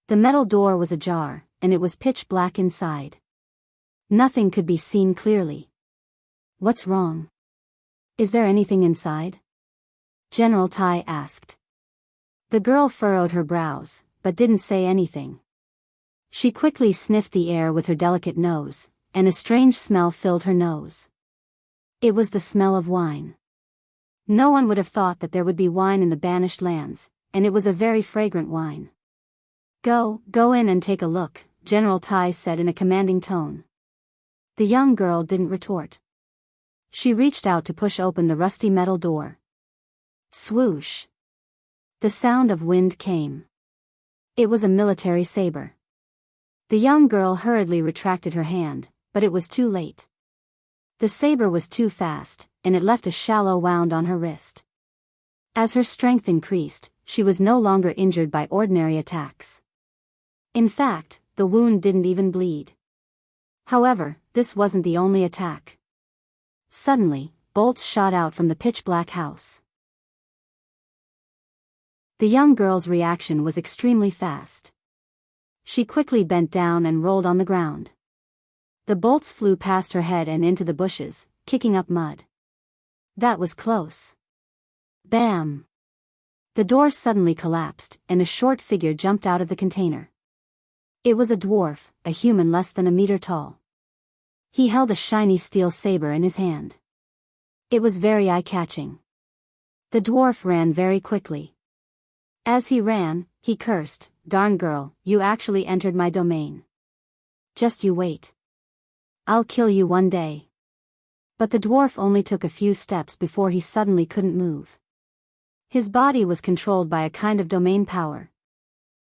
A: The metal door was ajar, and it was pitch black inside. Nothing could be seen clearly. What's wrong? Is there anything inside? General Tai asked. The girl furrowed her brows, but didn't say anything. She quickly sniffed the air with her delicate nose, and a strange smell filled her nose. It was the smell of wine. No one would have thought that there would be wine in the banished lands, and it was a very fragrant wine. Go in and take a look," General Tai said in a commanding tone. The young girl didn't retort. She reached out to push open the rusty metal door. Swoosh! The sound of wind came. It was a military saber. The young girl hurriedly retracted her hand, but it was too late. The saber was too fast, and it left a shallow wound on her wrist. As her strength increased, she was no longer injured by ordinary attacks. In fact, the wound didn't even bleed. However, this wasn't the only attack. Suddenly, bolts shot out from the pitch-black house. The young girl's reaction was extremely fast. She quickly bent down and rolled on the ground. The bolts flew past her head and into the bushes, kicking up mud. That was close. Bam! The door suddenly collapsed, and a short figure jumped out of the container. It was a dwarf, a human less than a meter tall. He held a shiny steel saber in his hand. It was very eye-catching. The dwarf ran very quickly. As he ran, he cursed, "Darn girl, you actually entered my domain. Just you wait. I'll kill you one day." But the dwarf only took a few steps before he suddenly couldn't move. His body was controlled by a kind of domain power.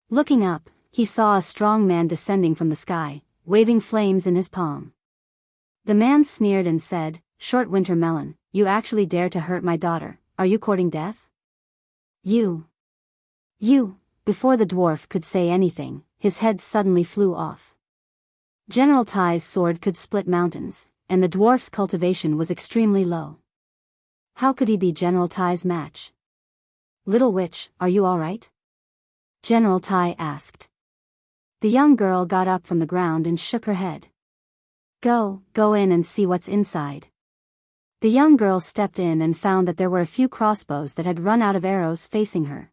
A: Looking up, he saw a strong man descending from the sky, waving flames in his palm. The man sneered and said, "Short winter melon, you actually dare to hurt my daughter, are you courting death? You. Before the dwarf could say anything, his head suddenly flew off. General Tai's sword could split mountains, and the dwarf's cultivation was extremely low. How could he be General Tai's match? "Little witch, are you all right?" General Tai asked. The young girl got up from the ground and shook her head. Go in and see what's inside." The young girl stepped in and found that there were a few crossbows that had run out of arrows facing her.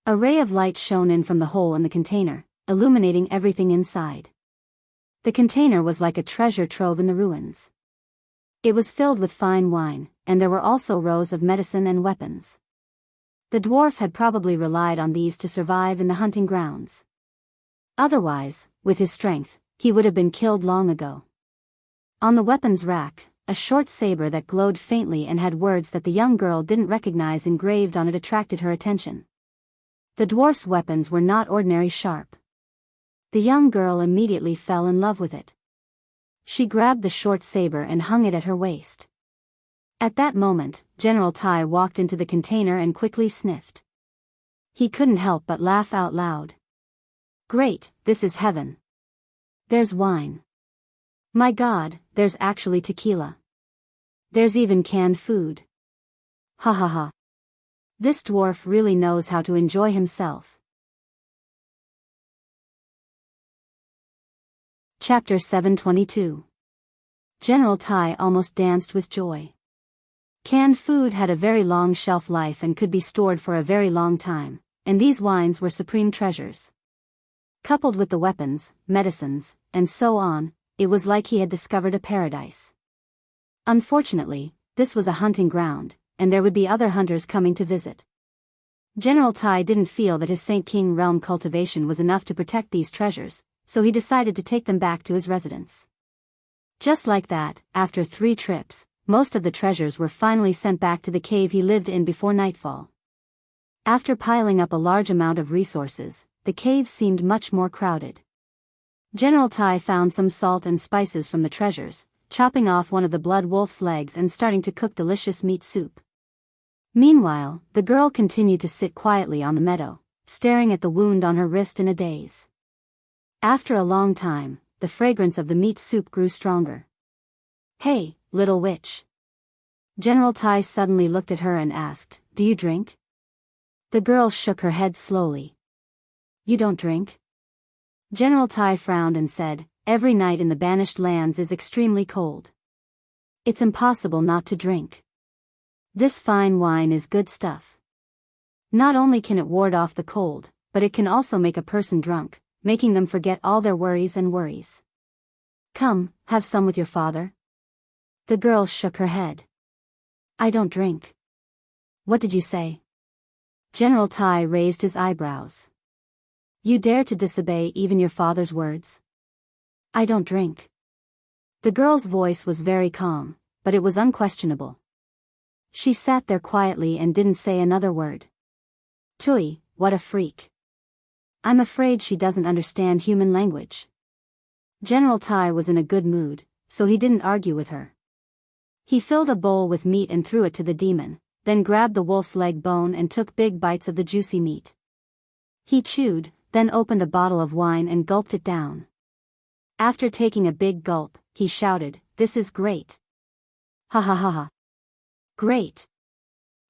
A: A ray of light shone in from the hole in the container, illuminating everything inside. The container was like a treasure trove in the ruins. It was filled with fine wine, and there were also rows of medicine and weapons. The dwarf had probably relied on these to survive in the hunting grounds. Otherwise, with his strength, he would have been killed long ago. On the weapons rack, a short saber that glowed faintly and had words that the young girl didn't recognize engraved on it attracted her attention. The dwarf's weapons were not ordinary sharp. The young girl immediately fell in love with it. She grabbed the short saber and hung it at her waist. At that moment, General Tai walked into the container and quickly sniffed. He couldn't help but laugh out loud. "Great, this is heaven. There's wine. My God, there's actually tequila. There's even canned food. Ha ha ha. This dwarf really knows how to enjoy himself." Chapter 722. General Tai almost danced with joy. Canned food had a very long shelf life and could be stored for a very long time, and these wines were supreme treasures. Coupled with the weapons, medicines, and so on, it was like he had discovered a paradise. Unfortunately, this was a hunting ground, and there would be other hunters coming to visit. General Tai didn't feel that his Saint King realm cultivation was enough to protect these treasures, so he decided to take them back to his residence. Just like that, after 3 trips, most of the treasures were finally sent back to the cave he lived in before nightfall. After piling up a large amount of resources, the cave seemed much more crowded. General Tai found some salt and spices from the treasures, chopping off one of the blood wolf's legs and starting to cook delicious meat soup. Meanwhile, the girl continued to sit quietly on the meadow, staring at the wound on her wrist in a daze. After a long time, the fragrance of the meat soup grew stronger. "Hey, little witch." General Tai suddenly looked at her and asked, "Do you drink?" The girl shook her head slowly. "You don't drink?" General Tai frowned and said, "Every night in the banished lands is extremely cold. It's impossible not to drink. This fine wine is good stuff. Not only can it ward off the cold, but it can also make a person drunk, making them forget all their worries. Come, have some with your father? The girl shook her head. I don't drink. What did you say? General Tai raised his eyebrows. You dare to disobey even your father's words? I don't drink. The girl's voice was very calm, but it was unquestionable. She sat there quietly and didn't say another word. Tui, what a freak. I'm afraid she doesn't understand human language. General Tai was in a good mood, so he didn't argue with her. He filled a bowl with meat and threw it to the demon, then grabbed the wolf's leg bone and took big bites of the juicy meat. He chewed, then opened a bottle of wine and gulped it down. After taking a big gulp, he shouted, "This is great. Ha ha ha ha. Great."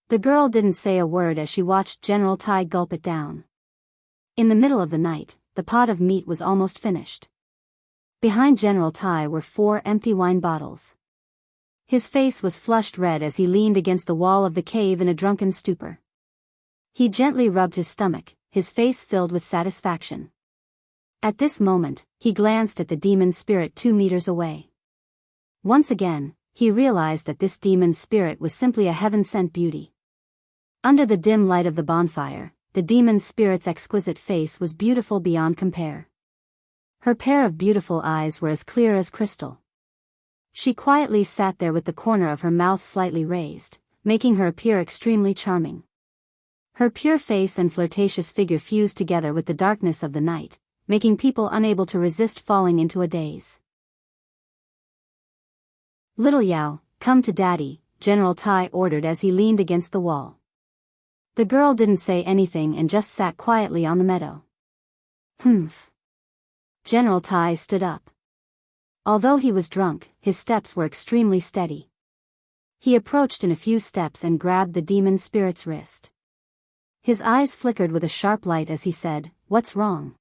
A: The girl didn't say a word as she watched General Tai gulp it down. In the middle of the night, the pot of meat was almost finished. Behind General Tai were 4 empty wine bottles. His face was flushed red as he leaned against the wall of the cave in a drunken stupor. He gently rubbed his stomach, his face filled with satisfaction. At this moment, he glanced at the demon spirit 2 meters away. Once again, he realized that this demon spirit was simply a heaven-sent beauty. Under the dim light of the bonfire, the demon spirit's exquisite face was beautiful beyond compare. Her pair of beautiful eyes were as clear as crystal. She quietly sat there with the corner of her mouth slightly raised, making her appear extremely charming. Her pure face and flirtatious figure fused together with the darkness of the night, making people unable to resist falling into a daze. Little Yao, come to Daddy, General Tai ordered as he leaned against the wall. The girl didn't say anything and just sat quietly on the meadow. Humph. General Tai stood up. Although he was drunk, his steps were extremely steady. He approached in a few steps and grabbed the demon spirit's wrist. His eyes flickered with a sharp light as he said, "What's wrong?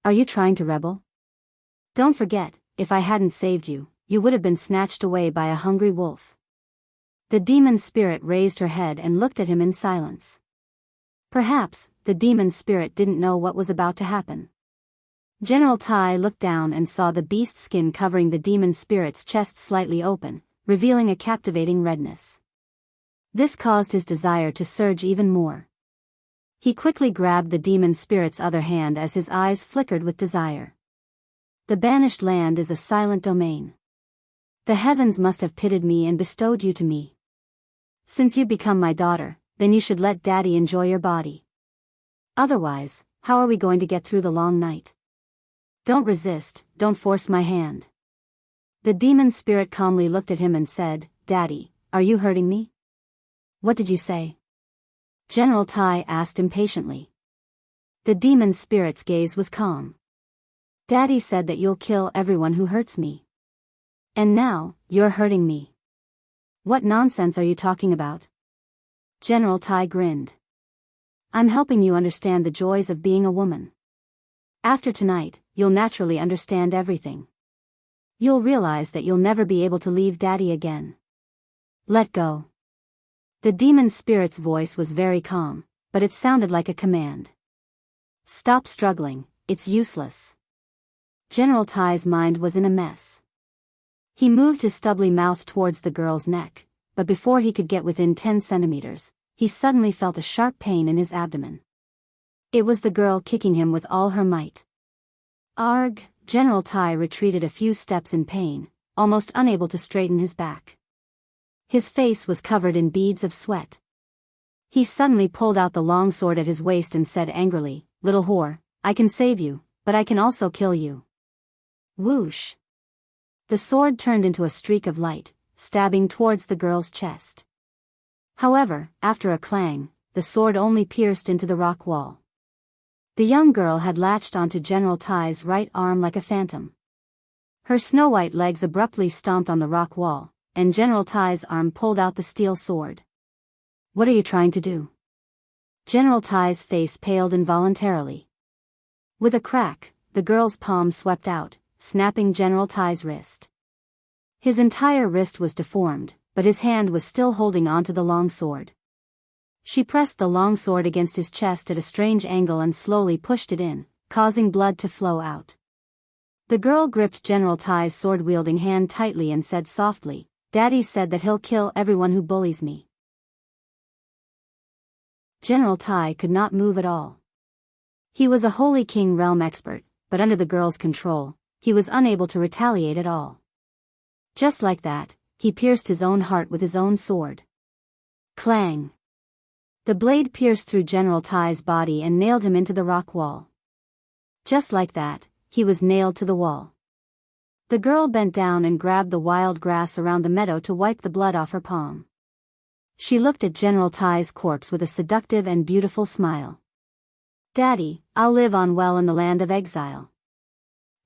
A: Are you trying to rebel? Don't forget, if I hadn't saved you, you would have been snatched away by a hungry wolf." The demon spirit raised her head and looked at him in silence. Perhaps, the demon spirit didn't know what was about to happen. General Tai looked down and saw the beast skin covering the demon spirit's chest slightly open, revealing a captivating redness. This caused his desire to surge even more. He quickly grabbed the demon spirit's other hand as his eyes flickered with desire. The banished land is a silent domain. The heavens must have pitied me and bestowed you to me. Since you become my daughter, then you should let Daddy enjoy your body. Otherwise, how are we going to get through the long night? Don't resist, don't force my hand. The demon spirit calmly looked at him and said, "Daddy, are you hurting me?" "What did you say?" General Tai asked impatiently. The demon spirit's gaze was calm. "Daddy said that you'll kill everyone who hurts me. And now, you're hurting me. What nonsense are you talking about?" General Tai grinned. "I'm helping you understand the joys of being a woman. After tonight, you'll naturally understand everything. You'll realize that you'll never be able to leave Daddy again. Let go." The demon spirit's voice was very calm, but it sounded like a command. "Stop struggling, it's useless." General Tai's mind was in a mess. He moved his stubbly mouth towards the girl's neck, but before he could get within 10 centimeters, he suddenly felt a sharp pain in his abdomen. It was the girl kicking him with all her might. Arg! General Tai retreated a few steps in pain, almost unable to straighten his back. His face was covered in beads of sweat. He suddenly pulled out the long sword at his waist and said angrily, "Little whore, I can save you, but I can also kill you." Whoosh! The sword turned into a streak of light, stabbing towards the girl's chest. However, after a clang, the sword only pierced into the rock wall. The young girl had latched onto General Tai's right arm like a phantom. Her snow-white legs abruptly stomped on the rock wall, and General Tai's arm pulled out the steel sword. "What are you trying to do?" General Tai's face paled involuntarily. With a crack, the girl's palm swept out, snapping General Tai's wrist. His entire wrist was deformed, but his hand was still holding onto the long sword. She pressed the long sword against his chest at a strange angle and slowly pushed it in, causing blood to flow out. The girl gripped General Tai's sword-wielding hand tightly and said softly, "Daddy said that he'll kill everyone who bullies me." General Tai could not move at all. He was a Holy King realm expert, but under the girl's control, he was unable to retaliate at all. Just like that, he pierced his own heart with his own sword. Clang! The blade pierced through General Tai's body and nailed him into the rock wall. Just like that, he was nailed to the wall. The girl bent down and grabbed the wild grass around the meadow to wipe the blood off her palm. She looked at General Tai's corpse with a seductive and beautiful smile. "Daddy, I'll live on well in the land of exile.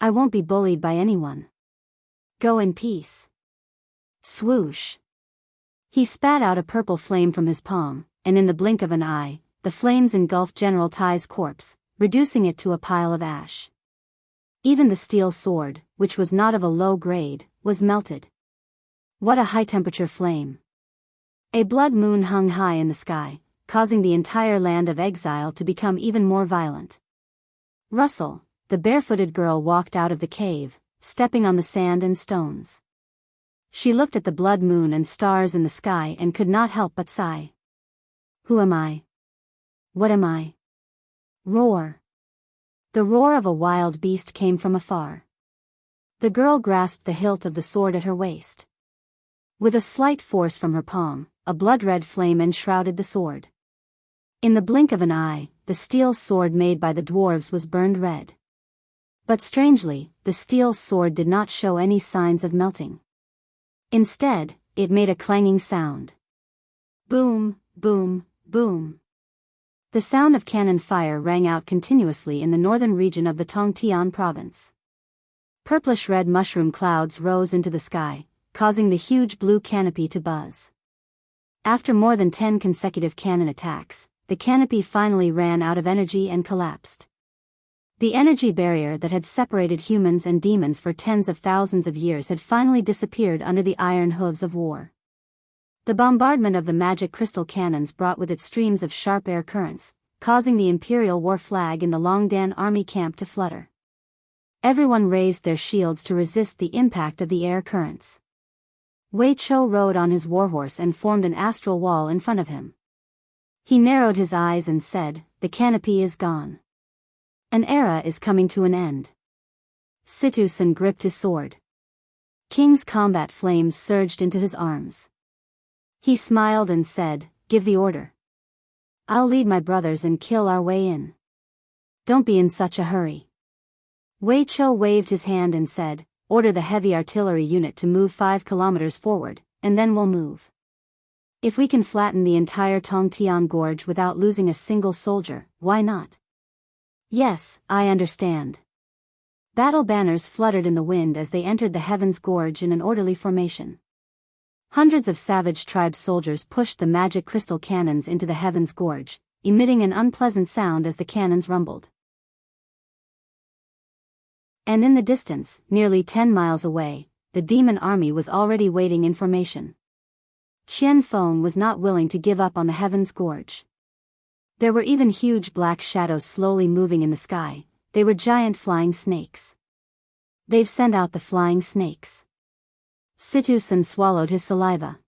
A: I won't be bullied by anyone. Go in peace." Swoosh! He spat out a purple flame from his palm, and in the blink of an eye, the flames engulfed General Tai's corpse, reducing it to a pile of ash. Even the steel sword, which was not of a low grade, was melted. What a high-temperature flame! A blood moon hung high in the sky, causing the entire land of exile to become even more violent. Russell, the barefooted girl, walked out of the cave, stepping on the sand and stones. She looked at the blood moon and stars in the sky and could not help but sigh. "Who am I? What am I?" Roar! The roar of a wild beast came from afar. The girl grasped the hilt of the sword at her waist. With a slight force from her palm, a blood-red flame enshrouded the sword. In the blink of an eye, the steel sword made by the dwarves was burned red. But strangely, the steel sword did not show any signs of melting. Instead, it made a clanging sound. Boom, boom, boom. The sound of cannon fire rang out continuously in the northern region of the Tongtian province. Purplish-red mushroom clouds rose into the sky, causing the huge blue canopy to buzz. After more than 10 consecutive cannon attacks, the canopy finally ran out of energy and collapsed. The energy barrier that had separated humans and demons for tens of thousands of years had finally disappeared under the iron hooves of war. The bombardment of the magic crystal cannons brought with it streams of sharp air currents, causing the Imperial war flag in the Longdan army camp to flutter. Everyone raised their shields to resist the impact of the air currents. Wei Cho rode on his warhorse and formed an astral wall in front of him. He narrowed his eyes and said, "The canopy is gone. An era is coming to an end." Situ Sun gripped his sword. King's combat flames surged into his arms. He smiled and said, "Give the order. I'll lead my brothers and kill our way in. Don't be in such a hurry." Wei Cho waved his hand and said, "Order the heavy artillery unit to move 5 kilometers forward, and then we'll move. If we can flatten the entire Tongtian Gorge without losing a single soldier, why not?" "Yes, I understand." Battle banners fluttered in the wind as they entered the Heaven's Gorge in an orderly formation. Hundreds of savage tribe soldiers pushed the magic crystal cannons into the Heaven's Gorge, emitting an unpleasant sound as the cannons rumbled. And in the distance, nearly 10 miles away, the demon army was already waiting in formation. Qian Feng was not willing to give up on the Heaven's Gorge. There were even huge black shadows slowly moving in the sky. They were giant flying snakes. "They've sent out the flying snakes." Situ Sun swallowed his saliva.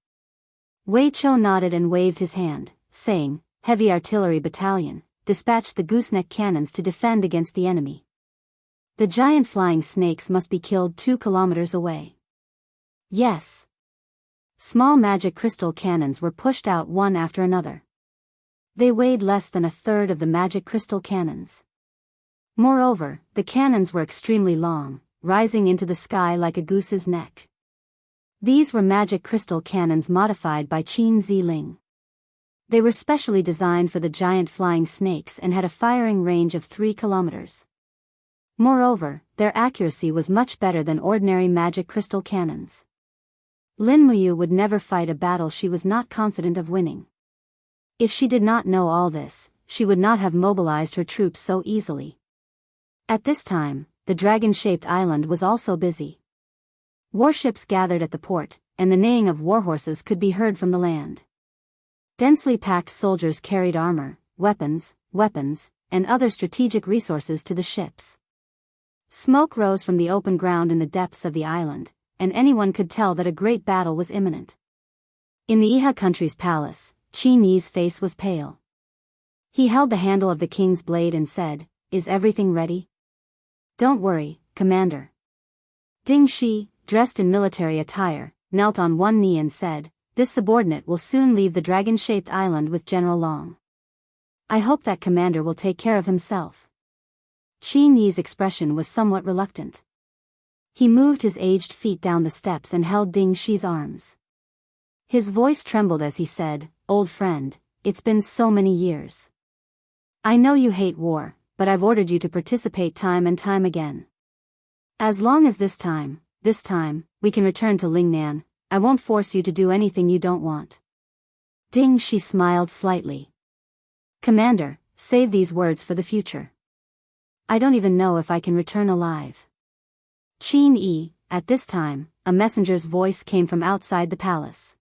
A: Wei Cho nodded and waved his hand, saying, "Heavy artillery battalion, dispatch the gooseneck cannons to defend against the enemy. The giant flying snakes must be killed 2 kilometers away." "Yes." Small magic crystal cannons were pushed out one after another. They weighed less than a third of the magic crystal cannons. Moreover, the cannons were extremely long, rising into the sky like a goose's neck. These were magic crystal cannons modified by Qin Ziling. They were specially designed for the giant flying snakes and had a firing range of 3 kilometers. Moreover, their accuracy was much better than ordinary magic crystal cannons. Lin Muyu would never fight a battle she was not confident of winning. If she did not know all this, she would not have mobilized her troops so easily. At this time, the dragon-shaped island was also busy. Warships gathered at the port, and the neighing of warhorses could be heard from the land. Densely packed soldiers carried armor, weapons, and other strategic resources to the ships. Smoke rose from the open ground in the depths of the island, and anyone could tell that a great battle was imminent. In the Iha country's palace, Qin Yi's face was pale. He held the handle of the king's blade and said, "Is everything ready?" "Don't worry, Commander." Ding Shi, dressed in military attire, knelt on one knee and said, "This subordinate will soon leave the dragon-shaped island with General Long. I hope that commander will take care of himself." Qin Yi's expression was somewhat reluctant. He moved his aged feet down the steps and held Ding Shi's arms. His voice trembled as he said, "Old friend, it's been so many years. I know you hate war, but I've ordered you to participate time and time again. As long as this time, we can return to Lingnan, I won't force you to do anything you don't want." Ding Shi smiled slightly. "Commander, save these words for the future. I don't even know if I can return alive." Qin Yi, at this time, a messenger's voice came from outside the palace.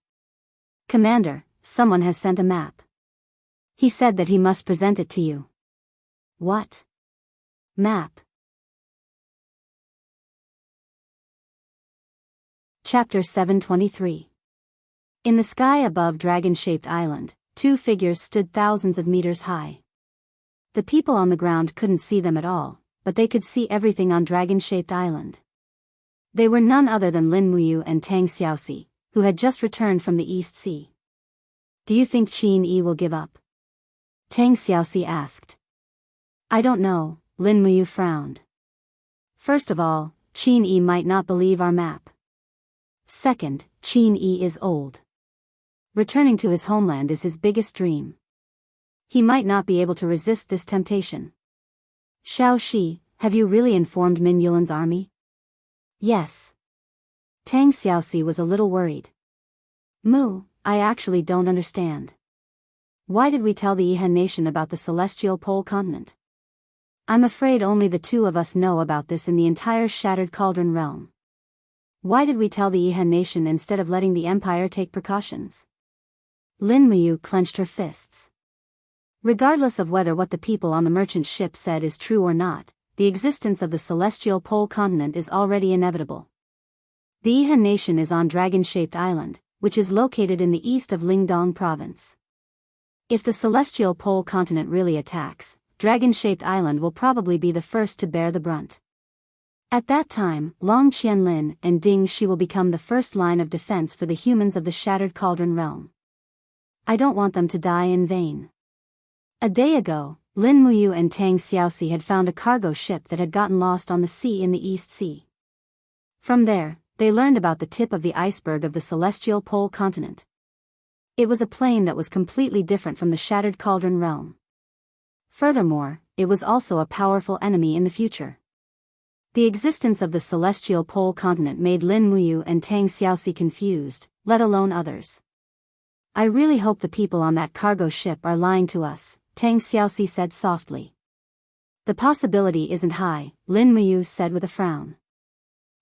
A: "Commander, someone has sent a map. He said that he must present it to you." "What? Map?" Chapter 723. In the sky above dragon-shaped island, two figures stood thousands of meters high. The people on the ground couldn't see them at all, but they could see everything on dragon-shaped island. They were none other than Lin Muyu and Tang Xiaoxi, who had just returned from the East Sea. "Do you think Qin Yi will give up?" Tang Xiaoxi asked. "I don't know," Lin Muyu frowned. "First of all, Qin Yi might not believe our map. Second, Qin Yi is old. Returning to his homeland is his biggest dream. He might not be able to resist this temptation." "Xiao Shi, have you really informed Min Yulin's army?" "Yes." Tang Xiaoxi was a little worried. "Mu, I actually don't understand. Why did we tell the Iha nation about the celestial pole continent? I'm afraid only the two of us know about this in the entire Shattered Cauldron realm. Why did we tell the Iha nation instead of letting the Empire take precautions?" Lin Muyu clenched her fists. Regardless of whether what the people on the merchant ship said is true or not, the existence of the celestial pole continent is already inevitable. The Iha nation is on dragon-shaped island, which is located in the east of Lingdong province. If the celestial pole continent really attacks, dragon-shaped island will probably be the first to bear the brunt. At that time, Long Qianlin and Ding Shi will become the first line of defense for the humans of the Shattered Cauldron realm. I don't want them to die in vain. A day ago, Lin Muyu and Tang Xiaoxi had found a cargo ship that had gotten lost on the sea in the East Sea. From there, they learned about the tip of the iceberg of the celestial pole continent. It was a plane that was completely different from the Shattered Cauldron realm. Furthermore, it was also a powerful enemy in the future. The existence of the celestial pole continent made Lin Muyu and Tang Xiaoxi confused, let alone others. "I really hope the people on that cargo ship are lying to us," Tang Xiaoxi said softly. "The possibility isn't high," Lin Muyu said with a frown.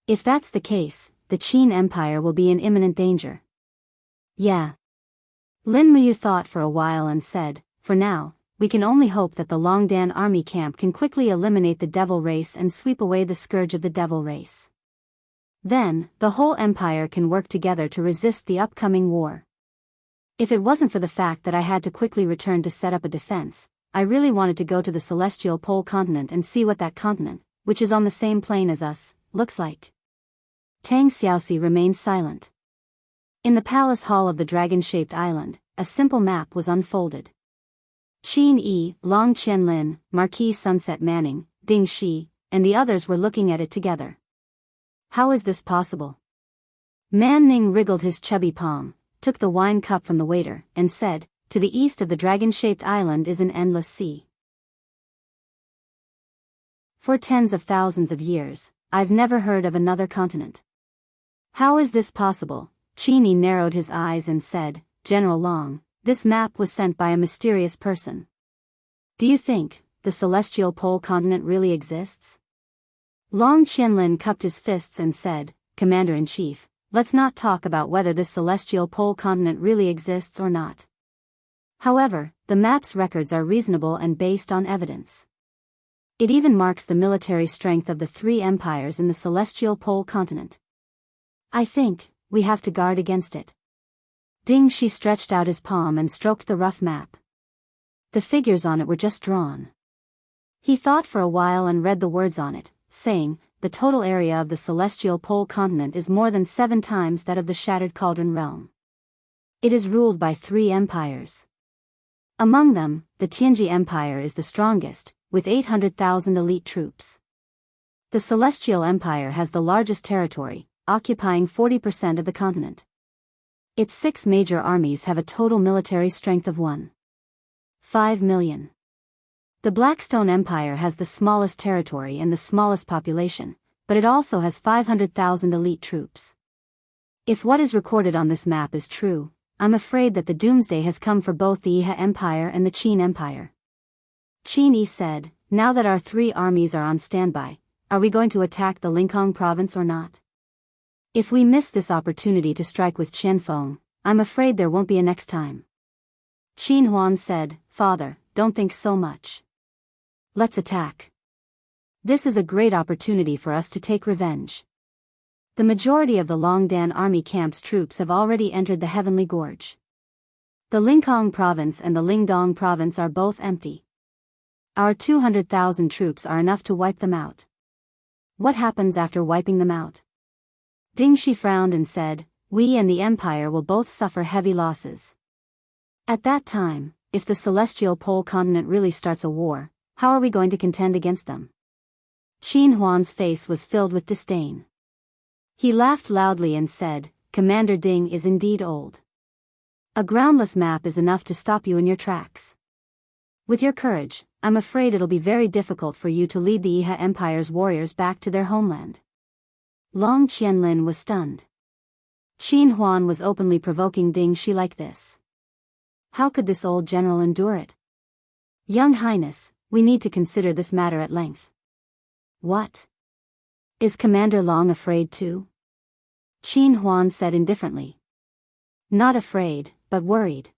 A: "If that's the case, the Qin Empire will be in imminent danger." "Yeah." Lin Muyu thought for a while and said, "For now, we can only hope that the Longdan army camp can quickly eliminate the devil race and sweep away the scourge of the devil race. Then, the whole empire can work together to resist the upcoming war. If it wasn't for the fact that I had to quickly return to set up a defense, I really wanted to go to the celestial pole continent and see what that continent, which is on the same plane as us, looks like." Tang Xiaoxi remained silent. In the palace hall of the dragon-shaped island, a simple map was unfolded. Qin Yi, Long Qianlin, Marquis Sunset Manning, Ding Shi, and the others were looking at it together. "How is this possible?" Man Ning wriggled his chubby palm, took the wine cup from the waiter, and said, "To the east of the dragon-shaped island is an endless sea. For tens of thousands of years, I've never heard of another continent. How is this possible?" Qin Yi narrowed his eyes and said, "General Long, this map was sent by a mysterious person. Do you think the celestial pole continent really exists?" Long Qianlin cupped his fists and said, "Commander-in-Chief, let's not talk about whether this celestial pole continent really exists or not. However, the map's records are reasonable and based on evidence. It even marks the military strength of the three empires in the celestial pole continent. I think we have to guard against it. Ding Shi stretched out his palm and stroked the rough map. The figures on it were just drawn. He thought for a while and read the words on it, saying, the total area of the celestial pole continent is more than 7 times that of the Shattered Cauldron realm. It is ruled by 3 empires. Among them, the Tianji Empire is the strongest, with 800,000 elite troops. The Celestial Empire has the largest territory, occupying 40% of the continent. Its 6 major armies have a total military strength of 1.5 million. The Blackstone Empire has the smallest territory and the smallest population, but it also has 500,000 elite troops. If what is recorded on this map is true, I'm afraid that the doomsday has come for both the Iha Empire and the Qin Empire. Qin Yi said, now that our 3 armies are on standby, are we going to attack the Lincoln province or not? If we miss this opportunity to strike with Qianfeng, I'm afraid there won't be a next time. Qin Huan said, Father, don't think so much. Let's attack. This is a great opportunity for us to take revenge. The majority of the Longdan army camp's troops have already entered the Heavenly Gorge. The Lincoln province and the Lingdong province are both empty. Our 200,000 troops are enough to wipe them out. What happens after wiping them out? Ding Shi frowned and said, we and the Empire will both suffer heavy losses. At that time, if the Celestial Pole continent really starts a war, how are we going to contend against them? Qin Huan's face was filled with disdain. He laughed loudly and said, Commander Ding is indeed old. A groundless map is enough to stop you in your tracks. With your courage, I'm afraid it'll be very difficult for you to lead the Iha Empire's warriors back to their homeland. Long Qianlin was stunned. Qin Huan was openly provoking Ding Shi like this. How could this old general endure it? Young Highness, we need to consider this matter at length. What? Is Commander Long afraid too? Qin Huan said indifferently. Not afraid, but worried.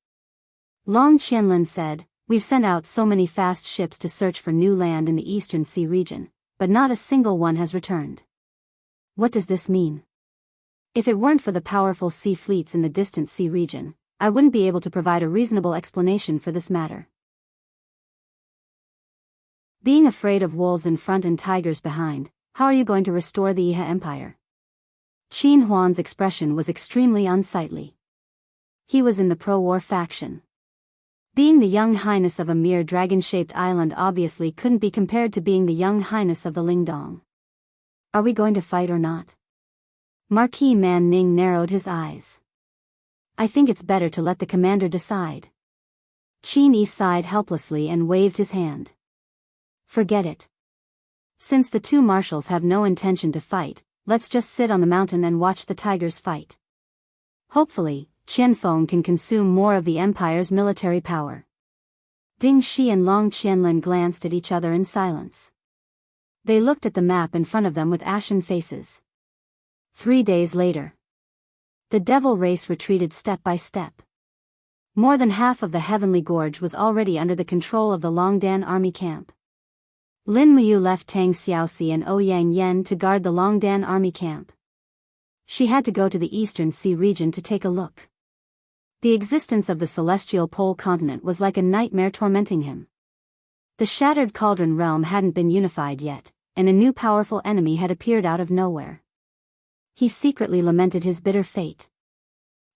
A: Long Qianlin said, we've sent out so many fast ships to search for new land in the Eastern Sea region, but not a single one has returned. What does this mean? If it weren't for the powerful sea fleets in the distant sea region, I wouldn't be able to provide a reasonable explanation for this matter. Being afraid of wolves in front and tigers behind, how are you going to restore the Iha Empire? Qin Huan's expression was extremely unsightly. He was in the pro-war faction. Being the young highness of a mere dragon-shaped island obviously couldn't be compared to being the young highness of the Lingdong. Are we going to fight or not? Marquis Man Ning narrowed his eyes. I think it's better to let the commander decide. Qin Yi sighed helplessly and waved his hand. Forget it. Since the 2 marshals have no intention to fight, let's just sit on the mountain and watch the tigers fight. Hopefully, Qianfeng can consume more of the Empire's military power. Ding Shi and Long Qianlin glanced at each other in silence. They looked at the map in front of them with ashen faces. 3 days later. The devil race retreated step by step. More than half of the Heavenly Gorge was already under the control of the Longdan army camp. Lin Muyu left Tang Xiaoxi and Ouyang Yan to guard the Longdan army camp. She had to go to the Eastern Sea region to take a look. The existence of the Celestial Pole continent was like a nightmare tormenting him. The Shattered Cauldron realm hadn't been unified yet, and a new powerful enemy had appeared out of nowhere. He secretly lamented his bitter fate.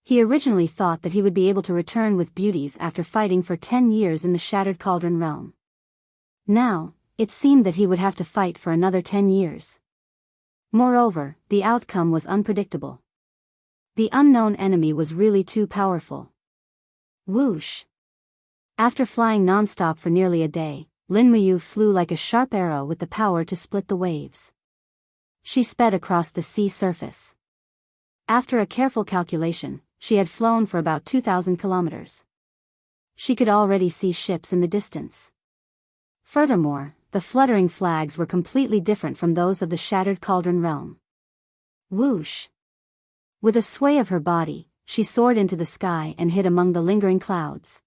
A: He originally thought that he would be able to return with beauties after fighting for 10 years in the Shattered Cauldron realm. Now, it seemed that he would have to fight for another 10 years. Moreover, the outcome was unpredictable. The unknown enemy was really too powerful. Whoosh! After flying non-stop for nearly a day, Lin Muyu flew like a sharp arrow with the power to split the waves. She sped across the sea surface. After a careful calculation, she had flown for about 2,000 kilometers. She could already see ships in the distance. Furthermore, the fluttering flags were completely different from those of the Shattered Cauldron realm. Whoosh! With a sway of her body, she soared into the sky and hid among the lingering clouds.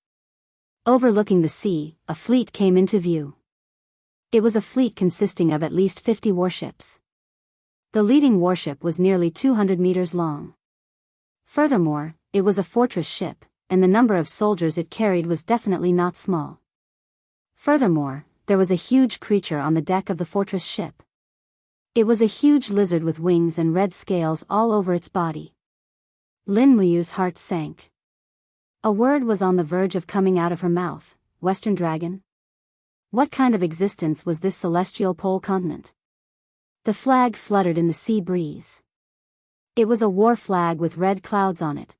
A: Overlooking the sea, a fleet came into view. It was a fleet consisting of at least 50 warships. The leading warship was nearly 200 meters long. Furthermore, it was a fortress ship, and the number of soldiers it carried was definitely not small. Furthermore, there was a huge creature on the deck of the fortress ship. It was a huge lizard with wings and red scales all over its body. Lin Muyu's heart sank. A word was on the verge of coming out of her mouth. Western dragon? What kind of existence was this celestial pole continent? The flag fluttered in the sea breeze. It was a war flag with red clouds on it.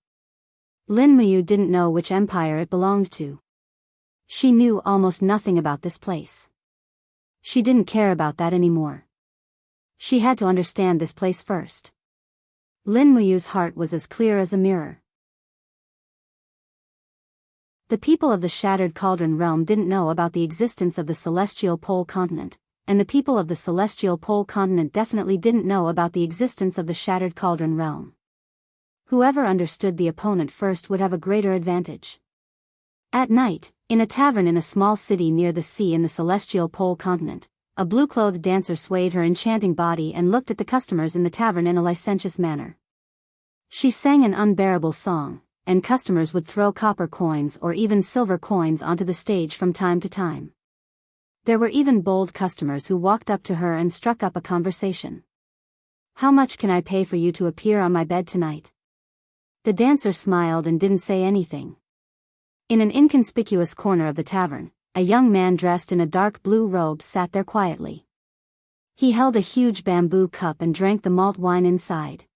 A: Lin Muyu didn't know which empire it belonged to. She knew almost nothing about this place. She didn't care about that anymore. She had to understand this place first. Lin Muyu's heart was as clear as a mirror. The people of the Shattered Cauldron realm didn't know about the existence of the Celestial Pole continent, and the people of the Celestial Pole continent definitely didn't know about the existence of the Shattered Cauldron realm. Whoever understood the opponent first would have a greater advantage. At night, in a tavern in a small city near the sea in the Celestial Pole continent, a blue-clothed dancer swayed her enchanting body and looked at the customers in the tavern in a licentious manner. She sang an unbearable song, and customers would throw copper coins or even silver coins onto the stage from time to time. There were even bold customers who walked up to her and struck up a conversation. "How much can I pay for you to appear on my bed tonight?" The dancer smiled and didn't say anything. In an inconspicuous corner of the tavern, a young man dressed in a dark blue robe sat there quietly. He held a huge bamboo cup and drank the malt wine inside.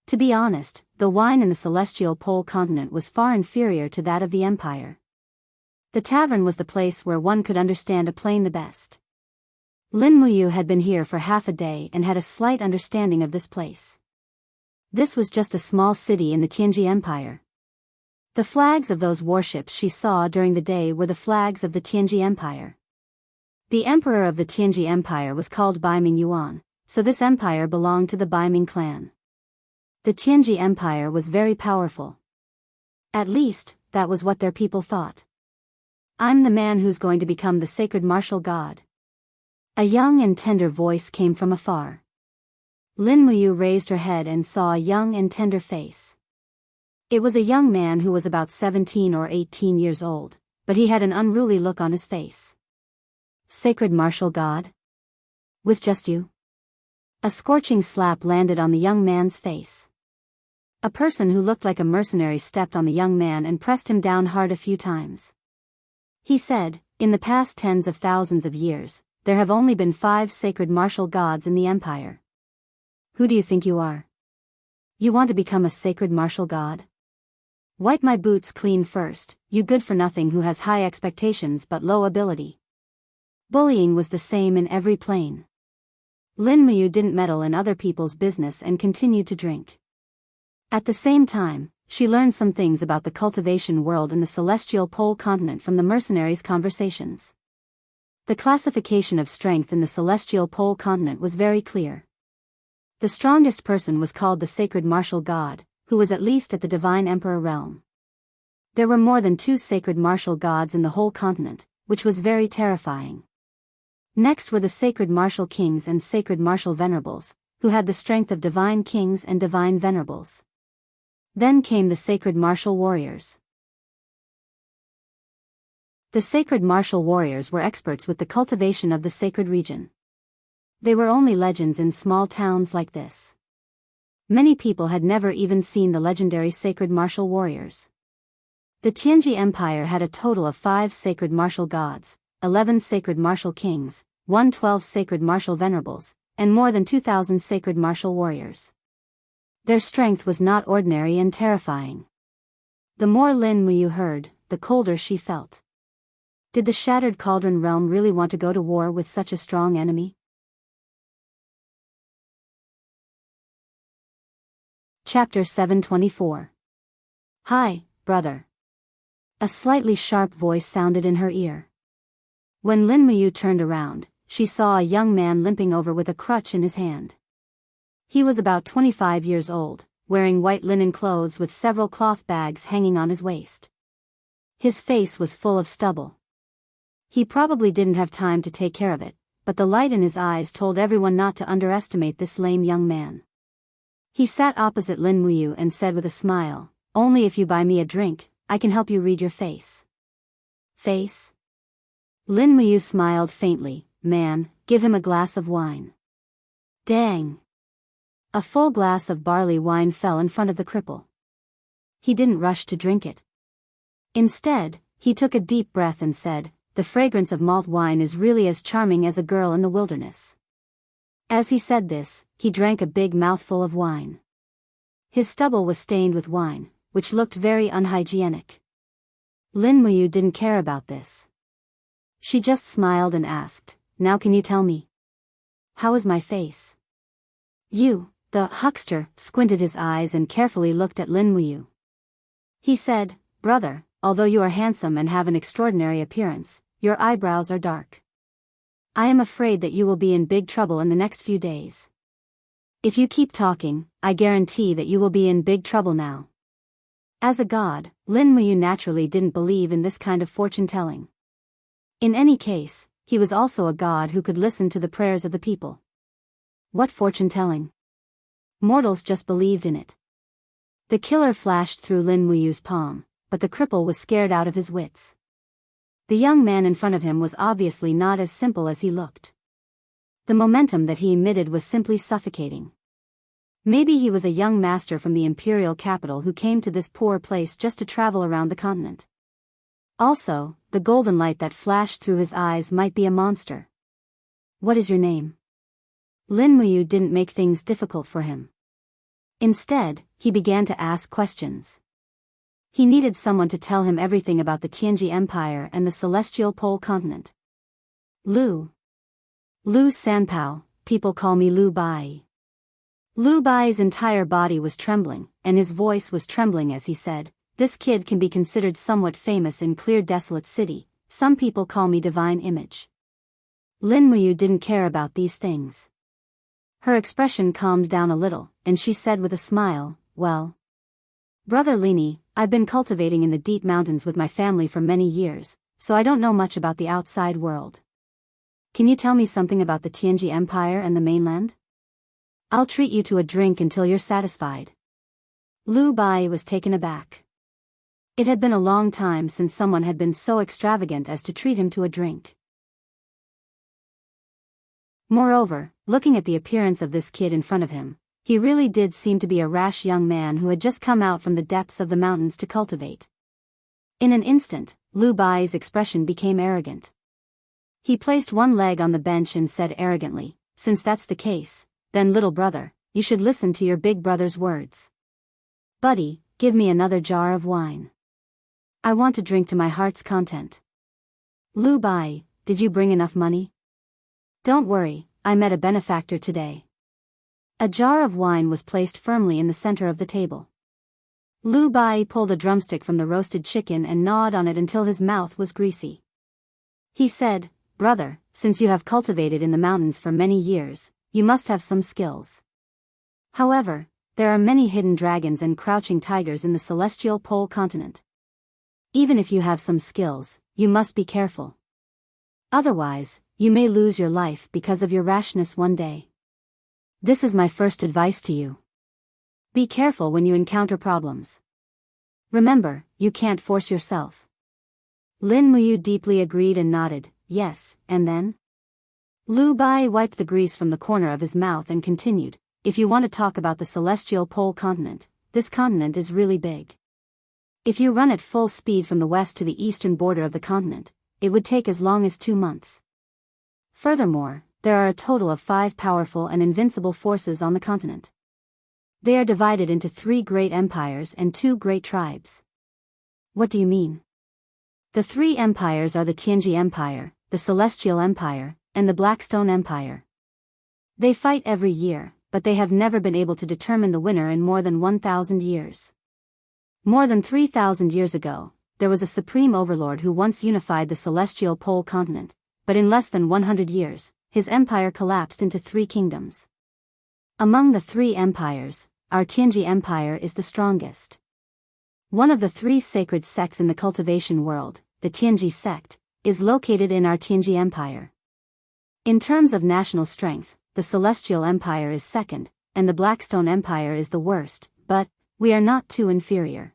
A: To be honest, the wine in the Celestial Pole continent was far inferior to that of the Empire. The tavern was the place where one could understand a plane the best. Lin Muyu had been here for half a day and had a slight understanding of this place. This was just a small city in the Tianji Empire. The flags of those warships she saw during the day were the flags of the Tianji Empire. The emperor of the Tianji Empire was called Baiming Yuan, so this empire belonged to the Baiming clan. The Tianji Empire was very powerful. At least, that was what their people thought. "I'm the man who's going to become the sacred martial god." A young and tender voice came from afar. Lin Muyu raised her head and saw a young and tender face. It was a young man who was about 17 or 18 years old, but he had an unruly look on his face. "Sacred martial god? With just you?" A scorching slap landed on the young man's face. A person who looked like a mercenary stepped on the young man and pressed him down hard a few times. He said, "In the past tens of thousands of years, there have only been 5 sacred martial gods in the empire. Who do you think you are? You want to become a sacred martial god? Wipe my boots clean first, you good-for-nothing who has high expectations but low ability." Bullying was the same in every plane. Lin Muyu didn't meddle in other people's business and continued to drink. At the same time, she learned some things about the cultivation world in the Celestial Pole continent from the mercenaries' conversations. The classification of strength in the Celestial Pole continent was very clear. The strongest person was called the Sacred Martial God, who was at least at the Divine Emperor realm. There were more than 2 sacred martial gods in the whole continent, which was very terrifying. Next were the Sacred Martial Kings and Sacred Martial Venerables, who had the strength of Divine Kings and Divine Venerables. Then came the Sacred Martial Warriors. The Sacred Martial Warriors were experts with the cultivation of the sacred region. They were only legends in small towns like this. Many people had never even seen the legendary Sacred Martial Warriors. The Tianji Empire had a total of 5 Sacred Martial Gods, 11 Sacred Martial Kings, 112 Sacred Martial Venerables, and more than 2,000 Sacred Martial Warriors. Their strength was not ordinary and terrifying. The more Lin Muyu heard, the colder she felt. Did the Shattered Cauldron realm really want to go to war with such a strong enemy? Chapter 724. "Hi, brother." A slightly sharp voice sounded in her ear. When Lin Muyu turned around, she saw a young man limping over with a crutch in his hand. He was about 25 years old, wearing white linen clothes with several cloth bags hanging on his waist. His face was full of stubble. He probably didn't have time to take care of it, but the light in his eyes told everyone not to underestimate this lame young man. He sat opposite Lin Muyu and said with a smile, "Only if you buy me a drink, I can help you read your face." Face? Lin Muyu smiled faintly. "Man, give him a glass of wine." Dang! A full glass of barley wine fell in front of the cripple. He didn't rush to drink it. Instead, he took a deep breath and said, "The fragrance of malt wine is really as charming as a girl in the wilderness." As he said this, he drank a big mouthful of wine. His stubble was stained with wine, which looked very unhygienic. Lin Muyu didn't care about this. She just smiled and asked, "Now can you tell me? How is my face?" The huckster squinted his eyes and carefully looked at Lin Muyu. He said, "Brother, although you are handsome and have an extraordinary appearance, your eyebrows are dark. I am afraid that you will be in big trouble in the next few days. If you keep talking, I guarantee that you will be in big trouble now." As a god, Lin Muyu naturally didn't believe in this kind of fortune-telling. In any case, he was also a god who could listen to the prayers of the people. What fortune-telling? Mortals just believed in it. The killer flashed through Lin Muyu's palm, but the cripple was scared out of his wits. The young man in front of him was obviously not as simple as he looked. The momentum that he emitted was simply suffocating. Maybe he was a young master from the imperial capital who came to this poor place just to travel around the continent. Also, the golden light that flashed through his eyes might be a monster. "What is your name?" Lin Muyu didn't make things difficult for him. Instead, he began to ask questions. He needed someone to tell him everything about the Tianji Empire and the Celestial Pole Continent. Lu Sanpao, people call me Lu Bai. Lu Bai's entire body was trembling, and his voice was trembling as he said, "This kid can be considered somewhat famous in Clear Desolate City. Some people call me Divine Image." Lin Muyu didn't care about these things. Her expression calmed down a little, and she said with a smile, "Well, Brother Lini, I've been cultivating in the deep mountains with my family for many years, so I don't know much about the outside world. Can you tell me something about the Tianji Empire and the mainland? I'll treat you to a drink until you're satisfied." Lu Bai was taken aback. It had been a long time since someone had been so extravagant as to treat him to a drink. Moreover, looking at the appearance of this kid in front of him, he really did seem to be a rash young man who had just come out from the depths of the mountains to cultivate. In an instant, Lu Bai's expression became arrogant. He placed one leg on the bench and said arrogantly, "Since that's the case, then little brother, you should listen to your big brother's words. Buddy, give me another jar of wine. I want to drink to my heart's content." "Lu Bai, did you bring enough money?" "Don't worry, I met a benefactor today." A jar of wine was placed firmly in the center of the table. Lu Bai pulled a drumstick from the roasted chicken and gnawed on it until his mouth was greasy. He said, "Brother, since you have cultivated in the mountains for many years, you must have some skills. However, there are many hidden dragons and crouching tigers in the Celestial Pole Continent. Even if you have some skills, you must be careful. Otherwise, you may lose your life because of your rashness one day. This is my first advice to you. Be careful when you encounter problems. Remember, you can't force yourself." Lin Muyu deeply agreed and nodded, "Yes, and then?" Lu Bai wiped the grease from the corner of his mouth and continued, "If you want to talk about the Celestial Pole Continent, this continent is really big. If you run at full speed from the west to the eastern border of the continent, it would take as long as 2 months. Furthermore, there are a total of 5 powerful and invincible forces on the continent. They are divided into 3 great empires and 2 great tribes." "What do you mean?" "The 3 empires are the Tianji Empire, the Celestial Empire, and the Blackstone Empire. They fight every year, but they have never been able to determine the winner in more than 1,000 years. More than 3,000 years ago, there was a supreme overlord who once unified the Celestial Pole Continent, but in less than 100 years, his empire collapsed into 3 kingdoms. Among the 3 empires, our Tianji Empire is the strongest. One of the three sacred sects in the cultivation world, the Tianji sect, is located in our Tianji Empire. In terms of national strength, the Celestial Empire is second, and the Blackstone Empire is the worst, but we are not too inferior.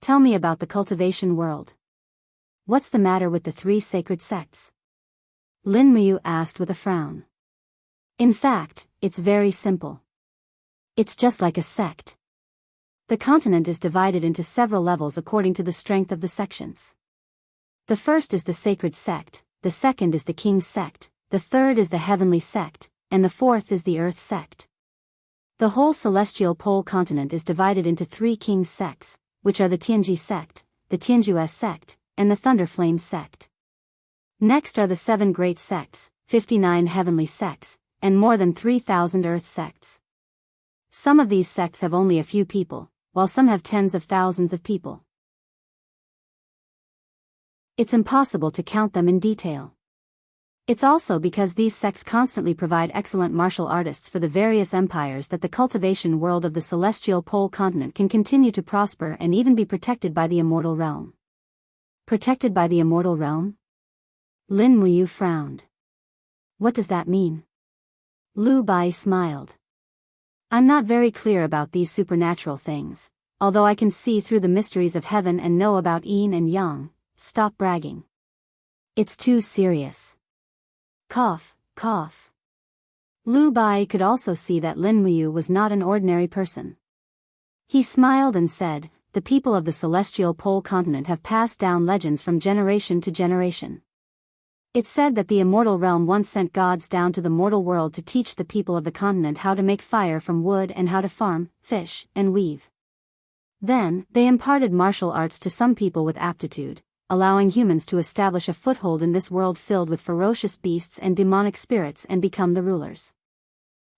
A: Tell me about the cultivation world. What's the matter with the three sacred sects? Lin Muyu asked with a frown. In fact, it's very simple. It's just like a sect. The continent is divided into several levels according to the strength of the sections. The first is the sacred sect, the second is the king's sect, the third is the heavenly sect, and the fourth is the earth sect. The whole celestial pole continent is divided into three king's sects, which are the Tianji sect, the Tianjues sect, and the Thunderflame sect. Next are the 7 great sects, 59 heavenly sects, and more than 3,000 earth sects. Some of these sects have only a few people, while some have tens of thousands of people. It's impossible to count them in detail. It's also because these sects constantly provide excellent martial artists for the various empires that the cultivation world of the celestial pole continent can continue to prosper and even be protected by the immortal realm. Protected by the immortal realm? Lin Muyu frowned. What does that mean? Lu Bai smiled. I'm not very clear about these supernatural things, although I can see through the mysteries of heaven and know about yin and yang. Stop bragging. It's too serious. Cough, cough. Lu Bai could also see that Lin Muyu was not an ordinary person. He smiled and said, the people of the celestial pole continent have passed down legends from generation to generation. It's said that the immortal realm once sent gods down to the mortal world to teach the people of the continent how to make fire from wood and how to farm, fish, and weave. Then, they imparted martial arts to some people with aptitude, allowing humans to establish a foothold in this world filled with ferocious beasts and demonic spirits and become the rulers.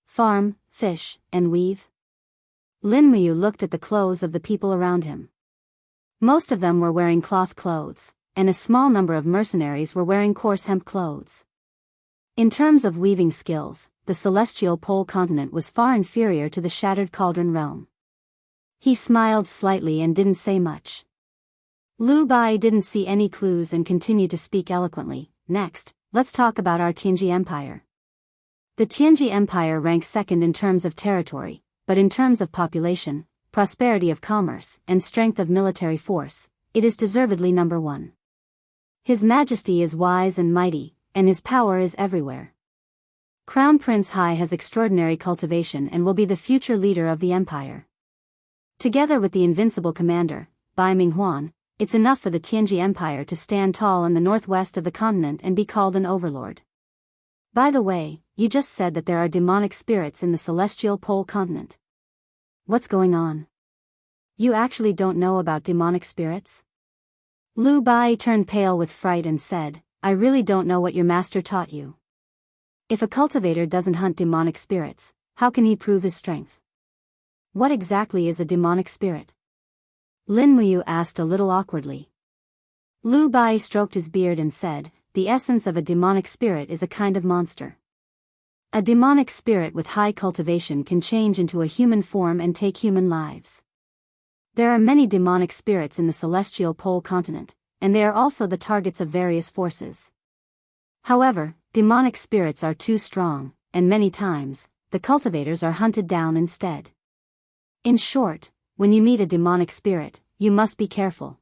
A: Farm, fish, and weave? Lin Muyu looked at the clothes of the people around him. Most of them were wearing cloth clothes, and a small number of mercenaries were wearing coarse hemp clothes. In terms of weaving skills, the celestial pole continent was far inferior to the shattered cauldron realm. He smiled slightly and didn't say much. Lu Bai didn't see any clues and continued to speak eloquently. Next, let's talk about our Tianji Empire. The Tianji Empire ranks second in terms of territory, but in terms of population, prosperity of commerce, and strength of military force, it is deservedly number 1. His Majesty is wise and mighty, and his power is everywhere. Crown Prince Hai has extraordinary cultivation and will be the future leader of the empire. Together with the invincible commander, Bai Minghuan, it's enough for the Tianji Empire to stand tall in the northwest of the continent and be called an overlord. By the way, you just said that there are demonic spirits in the celestial pole continent. What's going on? You actually don't know about demonic spirits? Lu Bai turned pale with fright and said, I really don't know what your master taught you. If a cultivator doesn't hunt demonic spirits, how can he prove his strength? What exactly is a demonic spirit? Lin Muyu asked a little awkwardly. Lu Bai stroked his beard and said, the essence of a demonic spirit is a kind of monster. A demonic spirit with high cultivation can change into a human form and take human lives. There are many demonic spirits in the celestial pole continent, and they are also the targets of various forces. However, demonic spirits are too strong, and many times, the cultivators are hunted down instead. In short, when you meet a demonic spirit, you must be careful.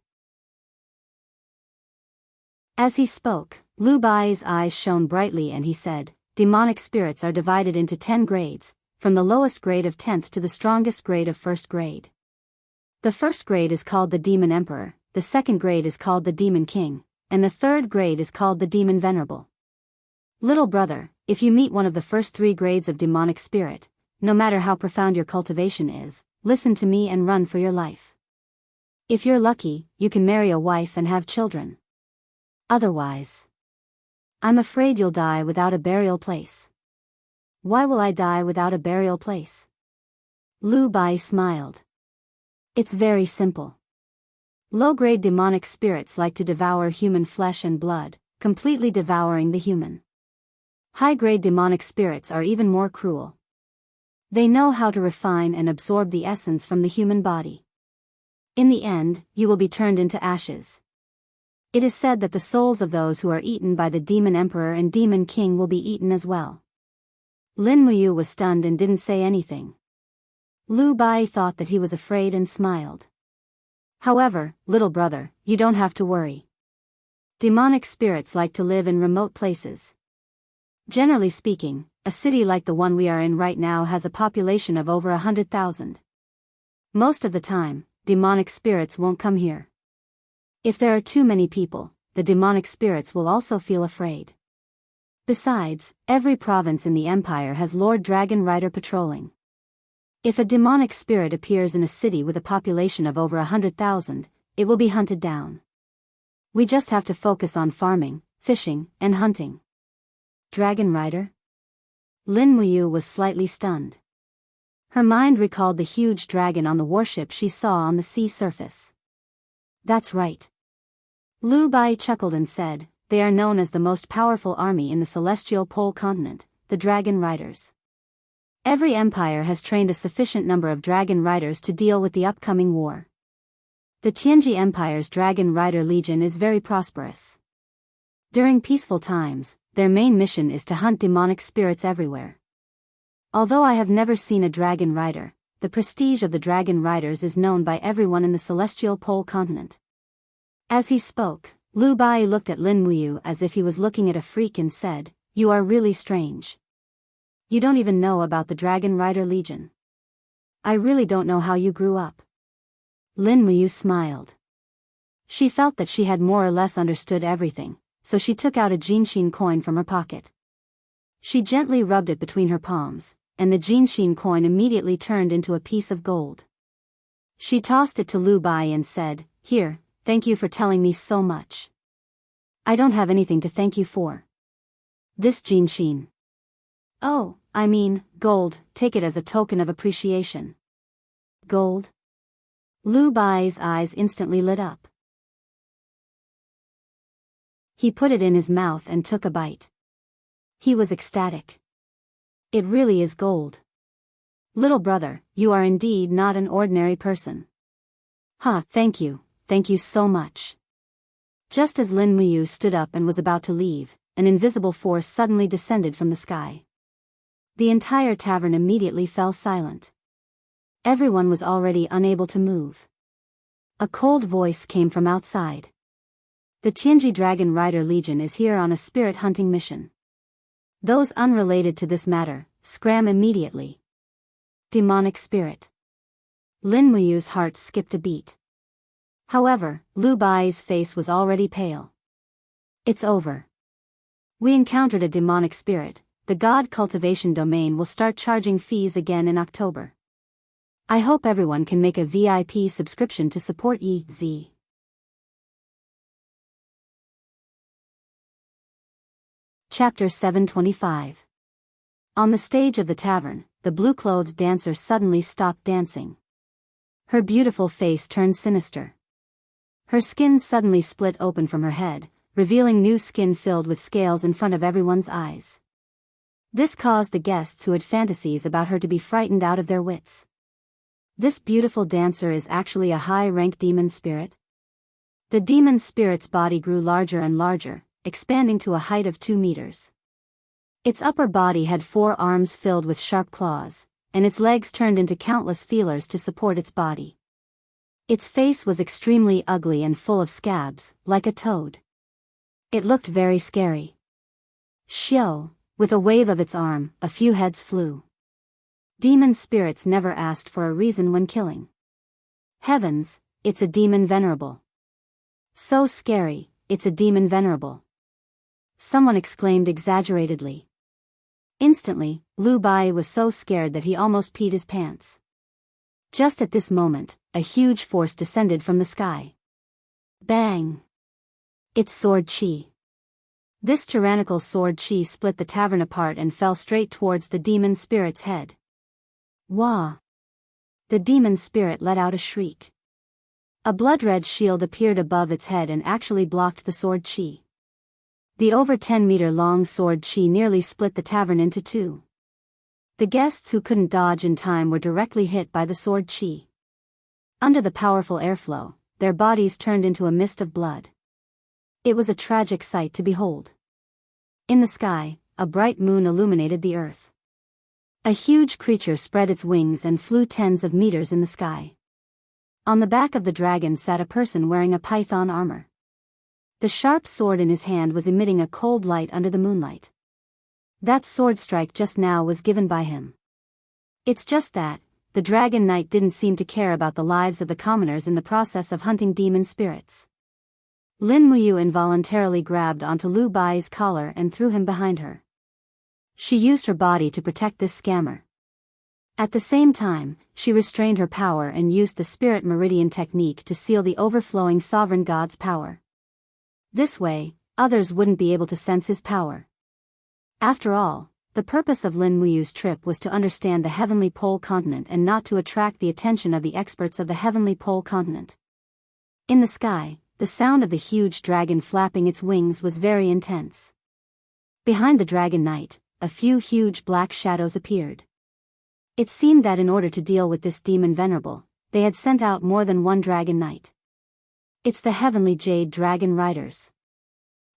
A: As he spoke, Lu Bai's eyes shone brightly and he said, demonic spirits are divided into 10 grades, from the lowest grade of 10th to the strongest grade of 1st grade. The first grade is called the Demon Emperor, the second grade is called the Demon King, and the third grade is called the Demon Venerable. Little brother, if you meet one of the first 3 grades of demonic spirit, no matter how profound your cultivation is, listen to me and run for your life. If you're lucky, you can marry a wife and have children. Otherwise, I'm afraid you'll die without a burial place. Why will I die without a burial place? Lu Bai smiled. It's very simple. Low-grade demonic spirits like to devour human flesh and blood, completely devouring the human. High-grade demonic spirits are even more cruel. They know how to refine and absorb the essence from the human body. In the end, you will be turned into ashes. It is said that the souls of those who are eaten by the Demon Emperor and Demon King will be eaten as well. Lin Muyu was stunned and didn't say anything. Lu Bai thought that he was afraid and smiled. However, little brother, you don't have to worry. Demonic spirits like to live in remote places. Generally speaking, a city like the one we are in right now has a population of over 100,000. Most of the time, demonic spirits won't come here. If there are too many people, the demonic spirits will also feel afraid. Besides, every province in the empire has Lord Dragon Rider patrolling. If a demonic spirit appears in a city with a population of over 100,000, it will be hunted down. We just have to focus on farming, fishing, and hunting. Dragon Rider? Lin Muyu was slightly stunned. Her mind recalled the huge dragon on the warship she saw on the sea surface. That's right. Lu Bai chuckled and said, they are known as the most powerful army in the celestial pole continent, the Dragon Riders. Every empire has trained a sufficient number of Dragon Riders to deal with the upcoming war. The Tianji Empire's Dragon Rider Legion is very prosperous. During peaceful times, their main mission is to hunt demonic spirits everywhere. Although I have never seen a Dragon Rider, the prestige of the Dragon Riders is known by everyone in the celestial pole continent. As he spoke, Lu Bai looked at Lin Muyu as if he was looking at a freak and said, you are really strange. You don't even know about the Dragon Rider Legion. I really don't know how you grew up. Lin Muyu smiled. She felt that she had more or less understood everything, so she took out a Jinshin coin from her pocket. She gently rubbed it between her palms, and the Jinshin coin immediately turned into a piece of gold. She tossed it to Lu Bai and said, here, thank you for telling me so much. I don't have anything to thank you for. This Jinshin. Oh, I mean, gold, take it as a token of appreciation. Gold? Lu Bai's eyes instantly lit up. He put it in his mouth and took a bite. He was ecstatic. It really is gold. Little brother, you are indeed not an ordinary person. Thank you so much. Just as Lin Muyu stood up and was about to leave, an invisible force suddenly descended from the sky. The entire tavern immediately fell silent. Everyone was already unable to move. A cold voice came from outside. The Tianji Dragon Rider Legion is here on a spirit hunting mission. Those unrelated to this matter, scram immediately. Demonic spirit. Lin Muyu's heart skipped a beat. However, Lu Bai's face was already pale. It's over. We encountered a demonic spirit. The God Cultivation Domain will start charging fees again in October. I hope everyone can make a VIP subscription to support EZ. Chapter 725. On the stage of the tavern, the blue-clothed dancer suddenly stopped dancing. Her beautiful face turned sinister. Her skin suddenly split open from her head, revealing new skin filled with scales in front of everyone's eyes. This caused the guests who had fantasies about her to be frightened out of their wits. This beautiful dancer is actually a high-rank demon spirit? The demon spirit's body grew larger and larger, expanding to a height of 2 meters. Its upper body had 4 arms filled with sharp claws, and its legs turned into countless feelers to support its body. Its face was extremely ugly and full of scabs, like a toad. It looked very scary. Xiao. With a wave of its arm, a few heads flew. Demon spirits never asked for a reason when killing. Heavens, it's a demon venerable. So scary, it's a demon venerable. Someone exclaimed exaggeratedly. Instantly, Lu Bai was so scared that he almost peed his pants. Just at this moment, a huge force descended from the sky. Bang! It's sword chi. This tyrannical sword chi split the tavern apart and fell straight towards the demon spirit's head. Wah! The demon spirit let out a shriek. A blood-red shield appeared above its head and actually blocked the sword chi. The over 10-meter-long sword chi nearly split the tavern into 2. The guests who couldn't dodge in time were directly hit by the sword chi. Under the powerful airflow, their bodies turned into a mist of blood. It was a tragic sight to behold. In the sky, a bright moon illuminated the earth. A huge creature spread its wings and flew tens of meters in the sky. On the back of the dragon sat a person wearing a python armor. The sharp sword in his hand was emitting a cold light under the moonlight. That sword strike just now was given by him. It's just that, the Dragon Knight didn't seem to care about the lives of the commoners in the process of hunting demon spirits. Lin Muyu involuntarily grabbed onto Lu Bai's collar and threw him behind her. She used her body to protect this scammer. At the same time, she restrained her power and used the Spirit Meridian technique to seal the overflowing Sovereign God's power. This way, others wouldn't be able to sense his power. After all, the purpose of Lin Muyu's trip was to understand the Heavenly Pole continent and not to attract the attention of the experts of the Heavenly Pole continent. In the sky, the sound of the huge dragon flapping its wings was very intense. Behind the Dragon Knight, a few huge black shadows appeared. It seemed that in order to deal with this demon venerable, they had sent out more than one Dragon Knight. It's the Heavenly Jade Dragon Riders.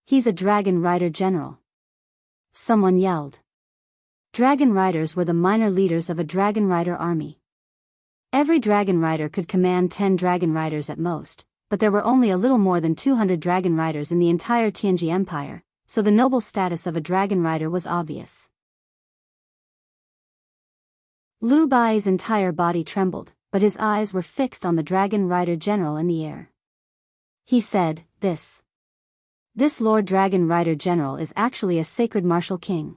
A: He's a Dragon Rider General. Someone yelled. Dragon Riders were the minor leaders of a Dragon Rider army. Every Dragon Rider could command 10 Dragon Riders at most, but there were only a little more than 200 Dragon Riders in the entire Tianji Empire, so the noble status of a Dragon Rider was obvious. Lu Bai's entire body trembled, but his eyes were fixed on the Dragon Rider General in the air. He said, This Lord Dragon Rider General is actually a sacred martial king.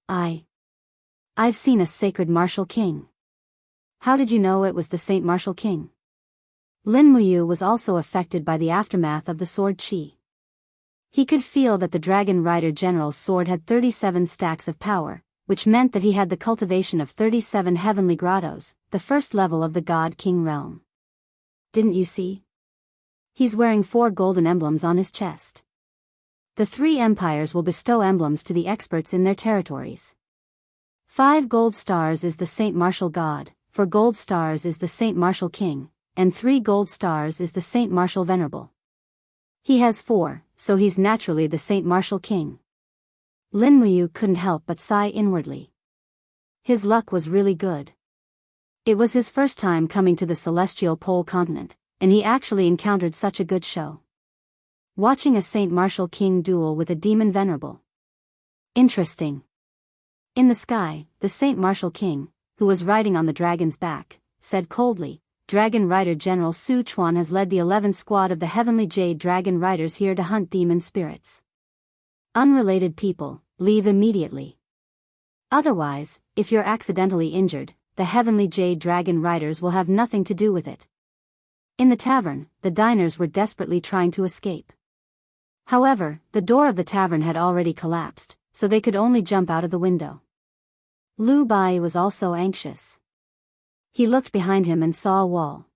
A: I've seen a sacred martial king. How did you know it was the Saint Martial King? Lin Muyu was also affected by the aftermath of the sword chi. He could feel that the Dragon Rider General's sword had 37 stacks of power, which meant that he had the cultivation of 37 heavenly grottos, the first level of the God King realm. Didn't you see? He's wearing 4 golden emblems on his chest. The 3 empires will bestow emblems to the experts in their territories. 5 gold stars is the Saint Martial God, 4 gold stars is the Saint Martial King, and 3 gold stars is the Saint Martial Venerable. He has 4, so he's naturally the Saint Martial King. Lin Muyu couldn't help but sigh inwardly. His luck was really good. It was his first time coming to the Celestial Pole continent, and he actually encountered such a good show. Watching a Saint Martial King duel with a demon venerable. Interesting. In the sky, the Saint Martial King, who was riding on the dragon's back, said coldly, Dragon Rider General Su Chuan has led the 11th squad of the Heavenly Jade Dragon Riders here to hunt demon spirits. Unrelated people, leave immediately. Otherwise, if you're accidentally injured, the Heavenly Jade Dragon Riders will have nothing to do with it. In the tavern, the diners were desperately trying to escape. However, the door of the tavern had already collapsed, so they could only jump out of the window. Lu Bai was also anxious. He looked behind him and saw a wall.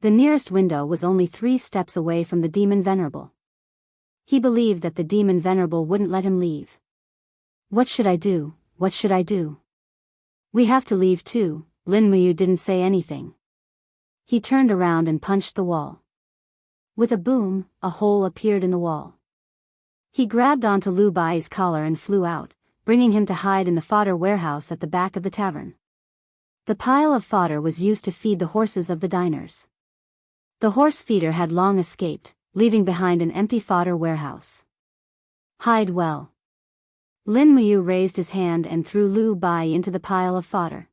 A: The nearest window was only 3 steps away from the demon venerable. He believed that the demon venerable wouldn't let him leave. What should I do? What should I do? We have to leave too. Lin Muyu didn't say anything. He turned around and punched the wall. With a boom, a hole appeared in the wall. He grabbed onto Lu Bai's collar and flew out, bringing him to hide in the fodder warehouse at the back of the tavern. The pile of fodder was used to feed the horses of the diners. The horse feeder had long escaped, leaving behind an empty fodder warehouse. Hide well. Lin Muyu raised his hand and threw Lu Bai into the pile of fodder.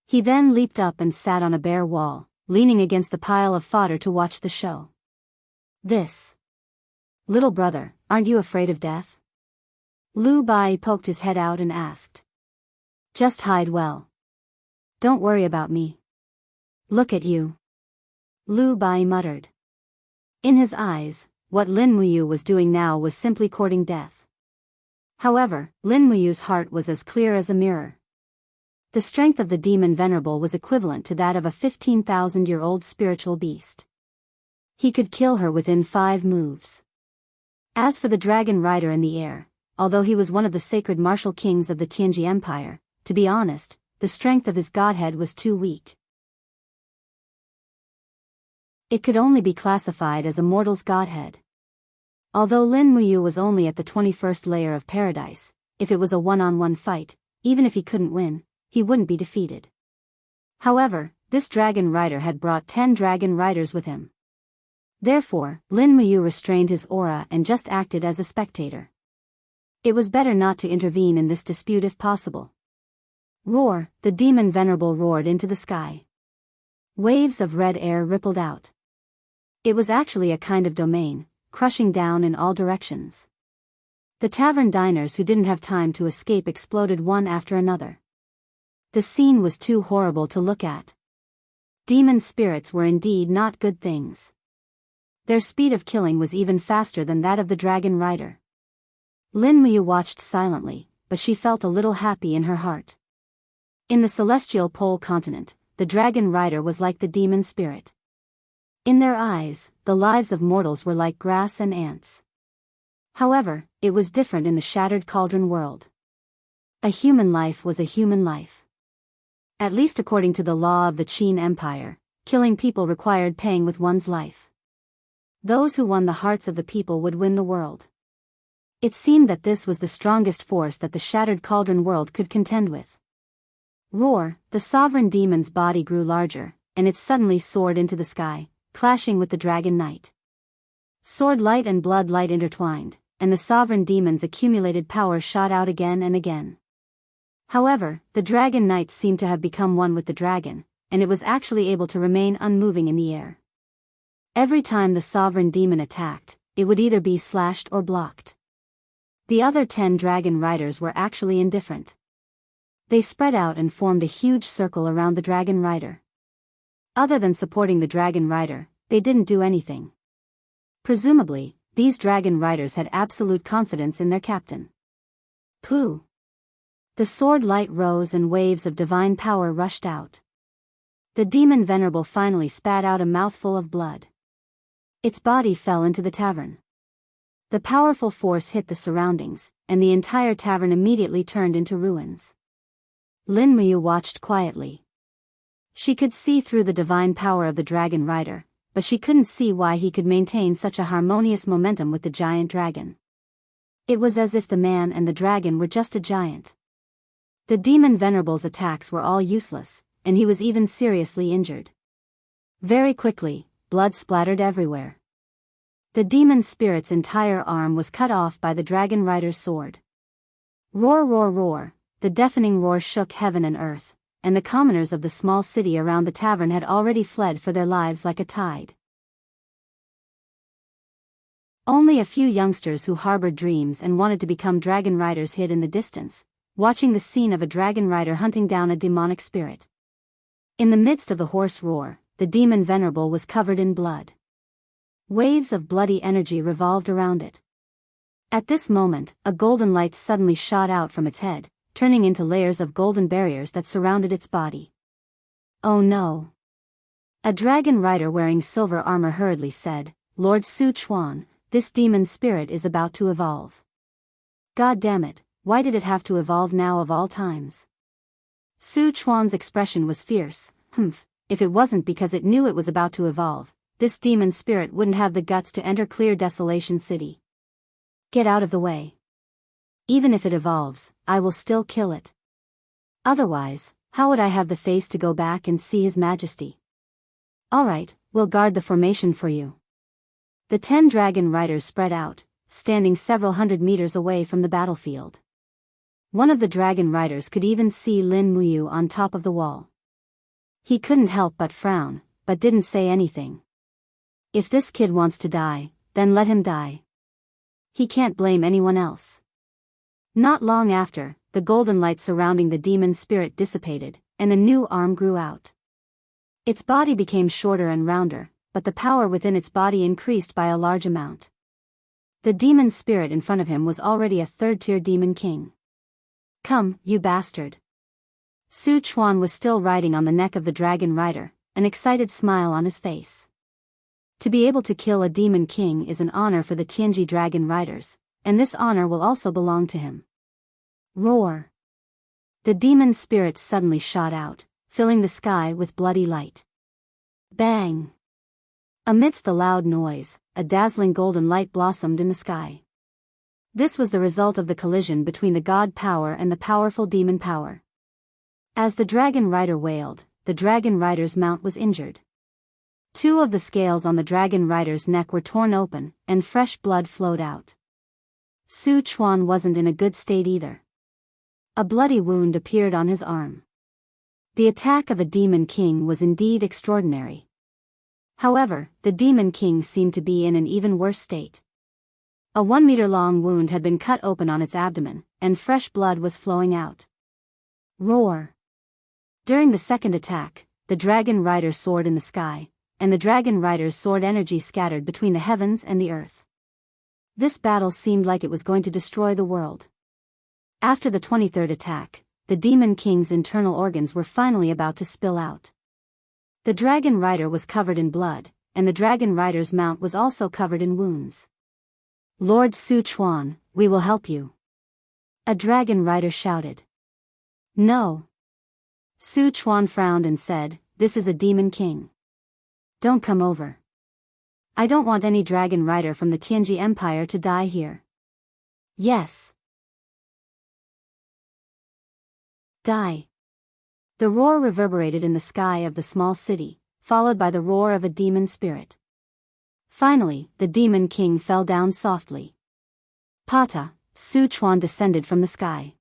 A: He then leaped up and sat on a bare wall, leaning against the pile of fodder to watch the show. Little brother, aren't you afraid of death? Lu Bai poked his head out and asked. Just hide well. Don't worry about me. Look at you. Lu Bai muttered. In his eyes, what Lin Muyu was doing now was simply courting death. However, Lin Muyu's heart was as clear as a mirror. The strength of the demon venerable was equivalent to that of a 15,000-year-old spiritual beast. He could kill her within 5 moves. As for the Dragon Rider in the air, although he was one of the sacred martial kings of the Tianji Empire, to be honest, the strength of his godhead was too weak. It could only be classified as a mortal's godhead. Although Lin Muyu was only at the 21st layer of paradise, if it was a one-on-one fight, even if he couldn't win, he wouldn't be defeated. However, this dragon rider had brought 10 dragon riders with him. Therefore, Lin Muyu restrained his aura and just acted as a spectator. It was better not to intervene in this dispute if possible. Roar, the demon venerable roared into the sky. Waves of red air rippled out. It was actually a kind of domain, crushing down in all directions. The tavern diners who didn't have time to escape exploded one after another. The scene was too horrible to look at. Demon spirits were indeed not good things. Their speed of killing was even faster than that of the dragon rider. Lin Muyu watched silently, but she felt a little happy in her heart. In the celestial pole continent, the dragon rider was like the demon spirit. In their eyes, the lives of mortals were like grass and ants. However, it was different in the shattered cauldron world. A human life was a human life. At least according to the law of the Qin Empire, killing people required paying with one's life. Those who won the hearts of the people would win the world. It seemed that this was the strongest force that the shattered cauldron world could contend with. Roar, the sovereign demon's body grew larger, and it suddenly soared into the sky, clashing with the dragon knight. Sword light and blood light intertwined, and the sovereign demon's accumulated power shot out again and again. However, the dragon knight seemed to have become one with the dragon, and it was actually able to remain unmoving in the air. Every time the sovereign demon attacked, it would either be slashed or blocked. The other 10 dragon riders were actually indifferent. They spread out and formed a huge circle around the dragon rider. Other than supporting the dragon rider, they didn't do anything. Presumably, these dragon riders had absolute confidence in their captain. Pooh! The sword light rose and waves of divine power rushed out. The demon venerable finally spat out a mouthful of blood. Its body fell into the tavern. The powerful force hit the surroundings, and the entire tavern immediately turned into ruins. Lin Muyu watched quietly. She could see through the divine power of the dragon rider, but she couldn't see why he could maintain such a harmonious momentum with the giant dragon. It was as if the man and the dragon were just a giant. The demon venerable's attacks were all useless, and he was even seriously injured. Very quickly, blood splattered everywhere. The demon spirit's entire arm was cut off by the dragon rider's sword. Roar, roar, roar, the deafening roar shook heaven and earth, and the commoners of the small city around the tavern had already fled for their lives like a tide. Only a few youngsters who harbored dreams and wanted to become dragon riders hid in the distance, watching the scene of a dragon rider hunting down a demonic spirit. In the midst of the hoarse roar, the demon venerable was covered in blood. Waves of bloody energy revolved around it. At this moment, a golden light suddenly shot out from its head, turning into layers of golden barriers that surrounded its body. Oh no! A dragon rider wearing silver armor hurriedly said, "Lord Su Chuan, this demon spirit is about to evolve." God damn it, why did it have to evolve now of all times? Su Chuan's expression was fierce. If it wasn't because it knew it was about to evolve, this demon spirit wouldn't have the guts to enter Clear Desolation City. Get out of the way. Even if it evolves, I will still kill it. Otherwise, how would I have the face to go back and see His Majesty? Alright, we'll guard the formation for you. The 10 dragon riders spread out, standing several hundred meters away from the battlefield. One of the dragon riders could even see Lin Muyu on top of the wall. He couldn't help but frown, but didn't say anything. If this kid wants to die, then let him die. He can't blame anyone else. Not long after, the golden light surrounding the demon spirit dissipated, and a new arm grew out. Its body became shorter and rounder, but the power within its body increased by a large amount. The demon spirit in front of him was already a third-tier demon king. Come, you bastard. Su Chuan was still riding on the neck of the dragon rider, an excited smile on his face. To be able to kill a demon king is an honor for the Tianji dragon riders, and this honor will also belong to him. Roar! The demon spirit suddenly shot out, filling the sky with bloody light. Bang! Amidst the loud noise, a dazzling golden light blossomed in the sky. This was the result of the collision between the god power and the powerful demon power. As the dragon rider wailed, the dragon rider's mount was injured. Two of the scales on the dragon rider's neck were torn open, and fresh blood flowed out. Su Chuan wasn't in a good state either. A bloody wound appeared on his arm. The attack of a demon king was indeed extraordinary. However, the demon king seemed to be in an even worse state. A 1-meter-long wound had been cut open on its abdomen, and fresh blood was flowing out. Roar! During the second attack, the dragon rider soared in the sky, and the dragon rider's sword energy scattered between the heavens and the earth. This battle seemed like it was going to destroy the world. After the 23rd attack, the demon king's internal organs were finally about to spill out. The dragon rider was covered in blood, and the dragon rider's mount was also covered in wounds. "Lord Su Chuan, we will help you," a dragon rider shouted. "No." Su Chuan frowned and said, "This is a demon king. Don't come over. I don't want any dragon rider from the Tianji Empire to die here." "Yes." "Die." The roar reverberated in the sky of the small city, followed by the roar of a demon spirit. Finally, the demon king fell down softly. Pata, Su Chuan descended from the sky.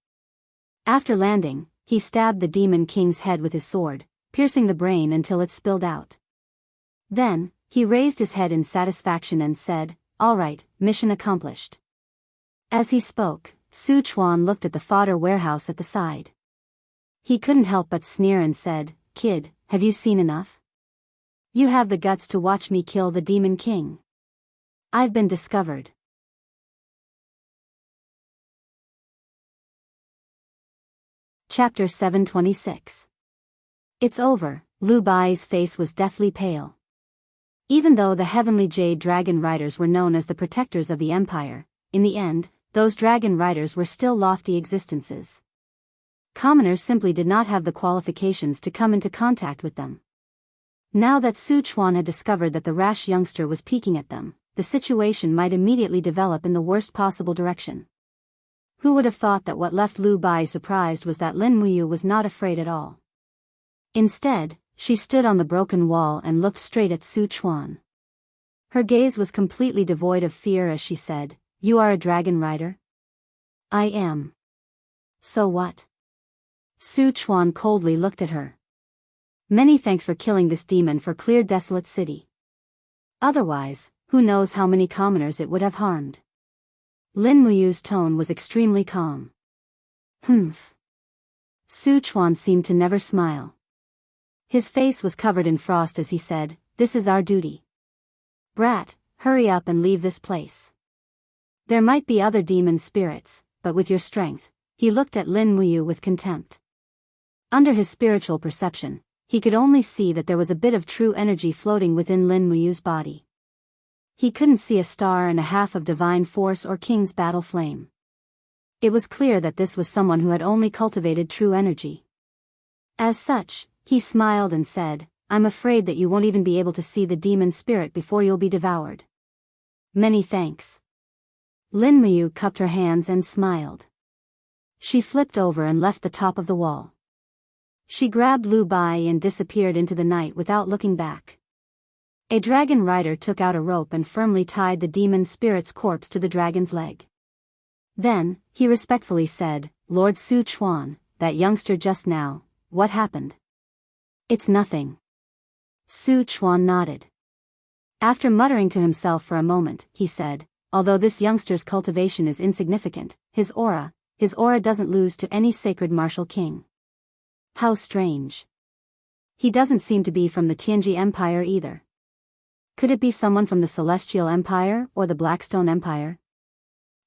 A: After landing, he stabbed the demon king's head with his sword, piercing the brain until it spilled out. Then, he raised his head in satisfaction and said, "All right, mission accomplished." As he spoke, Su Chuan looked at the fodder warehouse at the side. He couldn't help but sneer and said, "Kid, have you seen enough? You have the guts to watch me kill the demon king. I've been discovered." Chapter 726. It's over. Lu Bai's face was deathly pale. Even though the heavenly jade dragon riders were known as the protectors of the empire, in the end, those dragon riders were still lofty existences. Commoners simply did not have the qualifications to come into contact with them. Now that Su Chuan had discovered that the rash youngster was peeking at them, the situation might immediately develop in the worst possible direction. Who would have thought that what left Lu Bai surprised was that Lin Muyu was not afraid at all. Instead, she stood on the broken wall and looked straight at Su Chuan. Her gaze was completely devoid of fear as she said, "You are a dragon rider?" "I am." "So what?" Su Chuan coldly looked at her. "Many thanks for killing this demon for clear desolate city. Otherwise, who knows how many commoners it would have harmed." Lin Muyu's tone was extremely calm. "Humph." Su Chuan seemed to never smile. His face was covered in frost as he said, "This is our duty. Brat, hurry up and leave this place. There might be other demon spirits, but with your strength." He looked at Lin Muyu with contempt. Under his spiritual perception, he could only see that there was a bit of true energy floating within Lin Muyu's body. He couldn't see a star and a half of divine force or king's battle flame. It was clear that this was someone who had only cultivated true energy. As such, he smiled and said, "I'm afraid that you won't even be able to see the demon spirit before you'll be devoured." "Many thanks." Lin Muyu cupped her hands and smiled. She flipped over and left the top of the wall. She grabbed Lu Bai and disappeared into the night without looking back. A dragon rider took out a rope and firmly tied the demon spirit's corpse to the dragon's leg. Then, he respectfully said, "Lord Su Chuan, that youngster just now, what happened?" "It's nothing." Su Chuan nodded. After muttering to himself for a moment, he said, "Although this youngster's cultivation is insignificant, his aura doesn't lose to any sacred martial king. How strange. He doesn't seem to be from the Tianji Empire either. Could it be someone from the Celestial Empire or the Blackstone Empire?"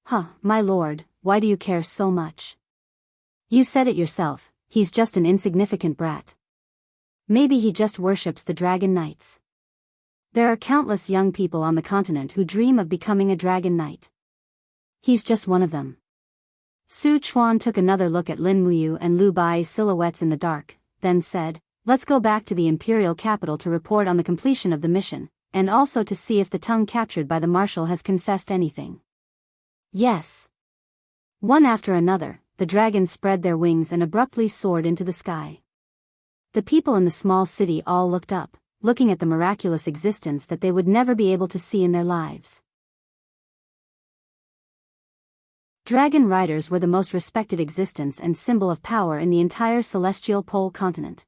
A: "Huh, my lord, why do you care so much? You said it yourself, he's just an insignificant brat. Maybe he just worships the dragon knights. There are countless young people on the continent who dream of becoming a dragon knight. He's just one of them." Su Chuan took another look at Lin Muyu and Lu Bai's silhouettes in the dark, then said, "Let's go back to the imperial capital to report on the completion of the mission, and also to see if the tongue captured by the marshal has confessed anything. Yes. One after another, the dragons spread their wings and abruptly soared into the sky. The people in the small city all looked up, looking at the miraculous existence that they would never be able to see in their lives. Dragon riders were the most respected existence and symbol of power in the entire celestial pole continent.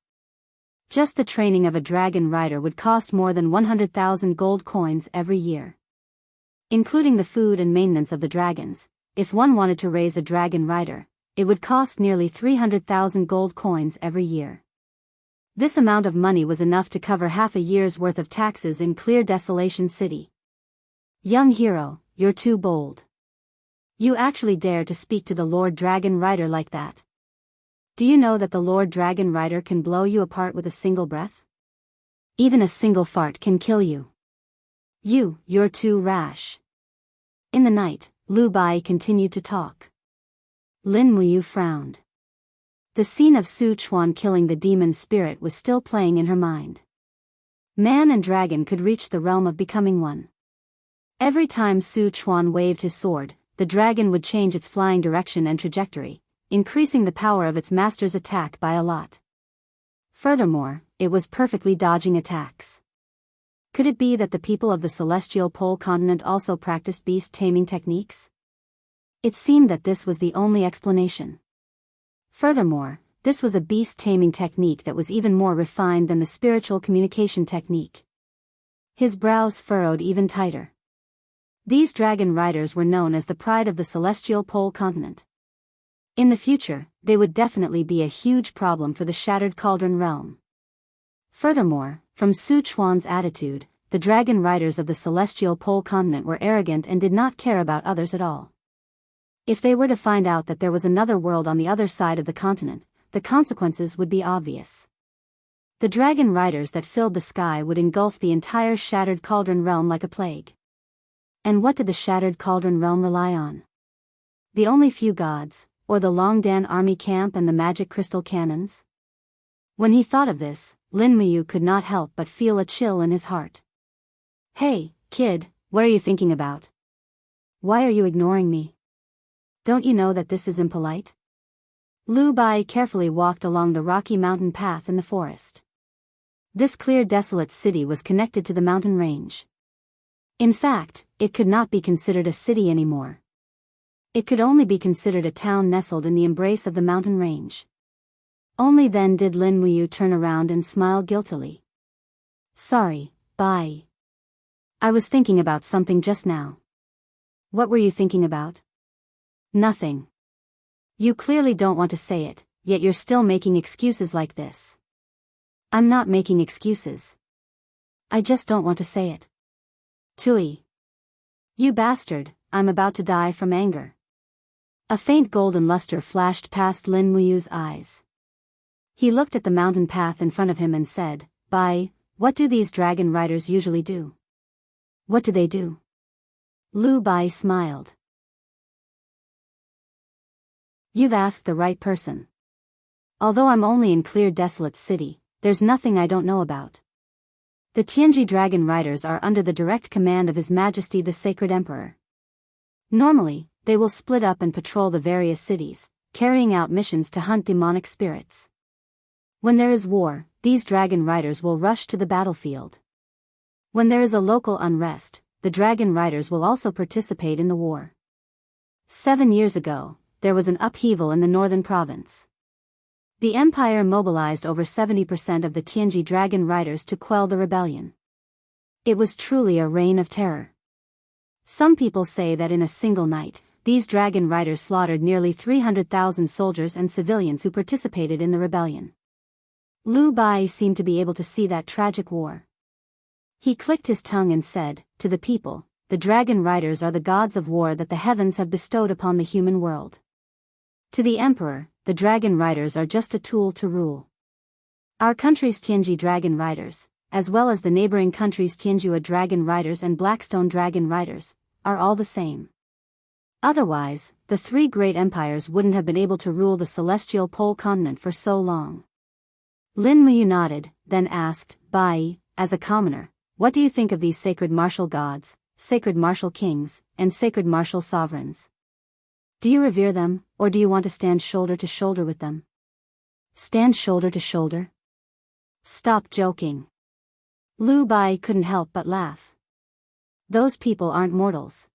A: Just the training of a dragon rider would cost more than 100,000 gold coins every year. Including the food and maintenance of the dragons, if one wanted to raise a dragon rider, it would cost nearly 300,000 gold coins every year. This amount of money was enough to cover half a year's worth of taxes in Clear Desolation City. Young hero, you're too bold. You actually dare to speak to the Lord Dragon Rider like that. Do you know that the Lord Dragon Rider can blow you apart with a single breath? Even a single fart can kill you. You're too rash. In the night, Lu Bai continued to talk. Lin Muyu frowned. The scene of Su Chuan killing the demon spirit was still playing in her mind. Man and dragon could reach the realm of becoming one. Every time Su Chuan waved his sword, the dragon would change its flying direction and trajectory, increasing the power of its master's attack by a lot. Furthermore, it was perfectly dodging attacks. Could it be that the people of the celestial pole continent also practiced beast-taming techniques? It seemed that this was the only explanation. Furthermore, this was a beast-taming technique that was even more refined than the spiritual communication technique. His brows furrowed even tighter. These dragon riders were known as the pride of the celestial pole continent. In the future, they would definitely be a huge problem for the Shattered Cauldron realm. Furthermore, from Su Chuan's attitude, the dragon riders of the celestial pole continent were arrogant and did not care about others at all. If they were to find out that there was another world on the other side of the continent, the consequences would be obvious. The dragon riders that filled the sky would engulf the entire Shattered Cauldron realm like a plague. And what did the Shattered Cauldron realm rely on? The only few gods, or the Longdan army camp and the magic crystal cannons? When he thought of this, Lin Muyu could not help but feel a chill in his heart. Hey, kid, what are you thinking about? Why are you ignoring me? Don't you know that this is impolite? Lu Bai carefully walked along the rocky mountain path in the forest. This clear desolate city was connected to the mountain range. In fact, it could not be considered a city anymore. It could only be considered a town nestled in the embrace of the mountain range. Only then did Lin Muyu turn around and smile guiltily. Sorry, Bai. I was thinking about something just now. What were you thinking about? Nothing. You clearly don't want to say it, yet you're still making excuses like this. I'm not making excuses. I just don't want to say it. Tui. You bastard, I'm about to die from anger. A faint golden luster flashed past Lin Muyu's eyes. He looked at the mountain path in front of him and said, Bai, what do these dragon riders usually do? What do they do? Lu Bai smiled. You've asked the right person. Although I'm only in Clear Desolate City, there's nothing I don't know about. The Tianji Dragon Riders are under the direct command of His Majesty the Sacred Emperor. Normally, they will split up and patrol the various cities, carrying out missions to hunt demonic spirits. When there is war, these dragon riders will rush to the battlefield. When there is a local unrest, the dragon riders will also participate in the war. 7 years ago, there was an upheaval in the northern province. The empire mobilized over 70% of the Tianji dragon riders to quell the rebellion. It was truly a reign of terror. Some people say that in a single night, these dragon riders slaughtered nearly 300,000 soldiers and civilians who participated in the rebellion. Lu Bai seemed to be able to see that tragic war. He clicked his tongue and said, to the people, the dragon riders are the gods of war that the heavens have bestowed upon the human world. To the emperor, the dragon riders are just a tool to rule. Our country's Tianji dragon riders, as well as the neighboring countries' Tianjua dragon riders and Blackstone dragon riders, are all the same. Otherwise, the three great empires wouldn't have been able to rule the celestial pole continent for so long. Lin Muyu nodded, then asked, Bai, as a commoner, what do you think of these sacred martial gods, sacred martial kings, and sacred martial sovereigns? Do you revere them, or do you want to stand shoulder to shoulder with them? Stand shoulder to shoulder? Stop joking. Lu Bai couldn't help but laugh. Those people aren't mortals.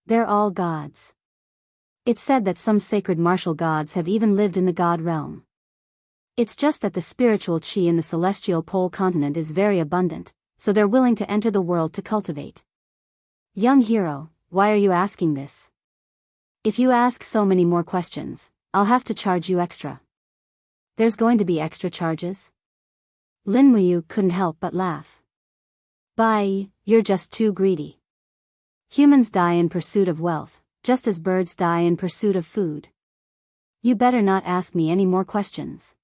A: They're all gods. It's said that some sacred martial gods have even lived in the god realm. It's just that the spiritual qi in the celestial pole continent is very abundant, so they're willing to enter the world to cultivate. Young hero, why are you asking this? If you ask so many more questions, I'll have to charge you extra. There's going to be extra charges? Lin Muyu couldn't help but laugh. Bai, you're just too greedy. Humans die in pursuit of wealth, just as birds die in pursuit of food. You better not ask me any more questions.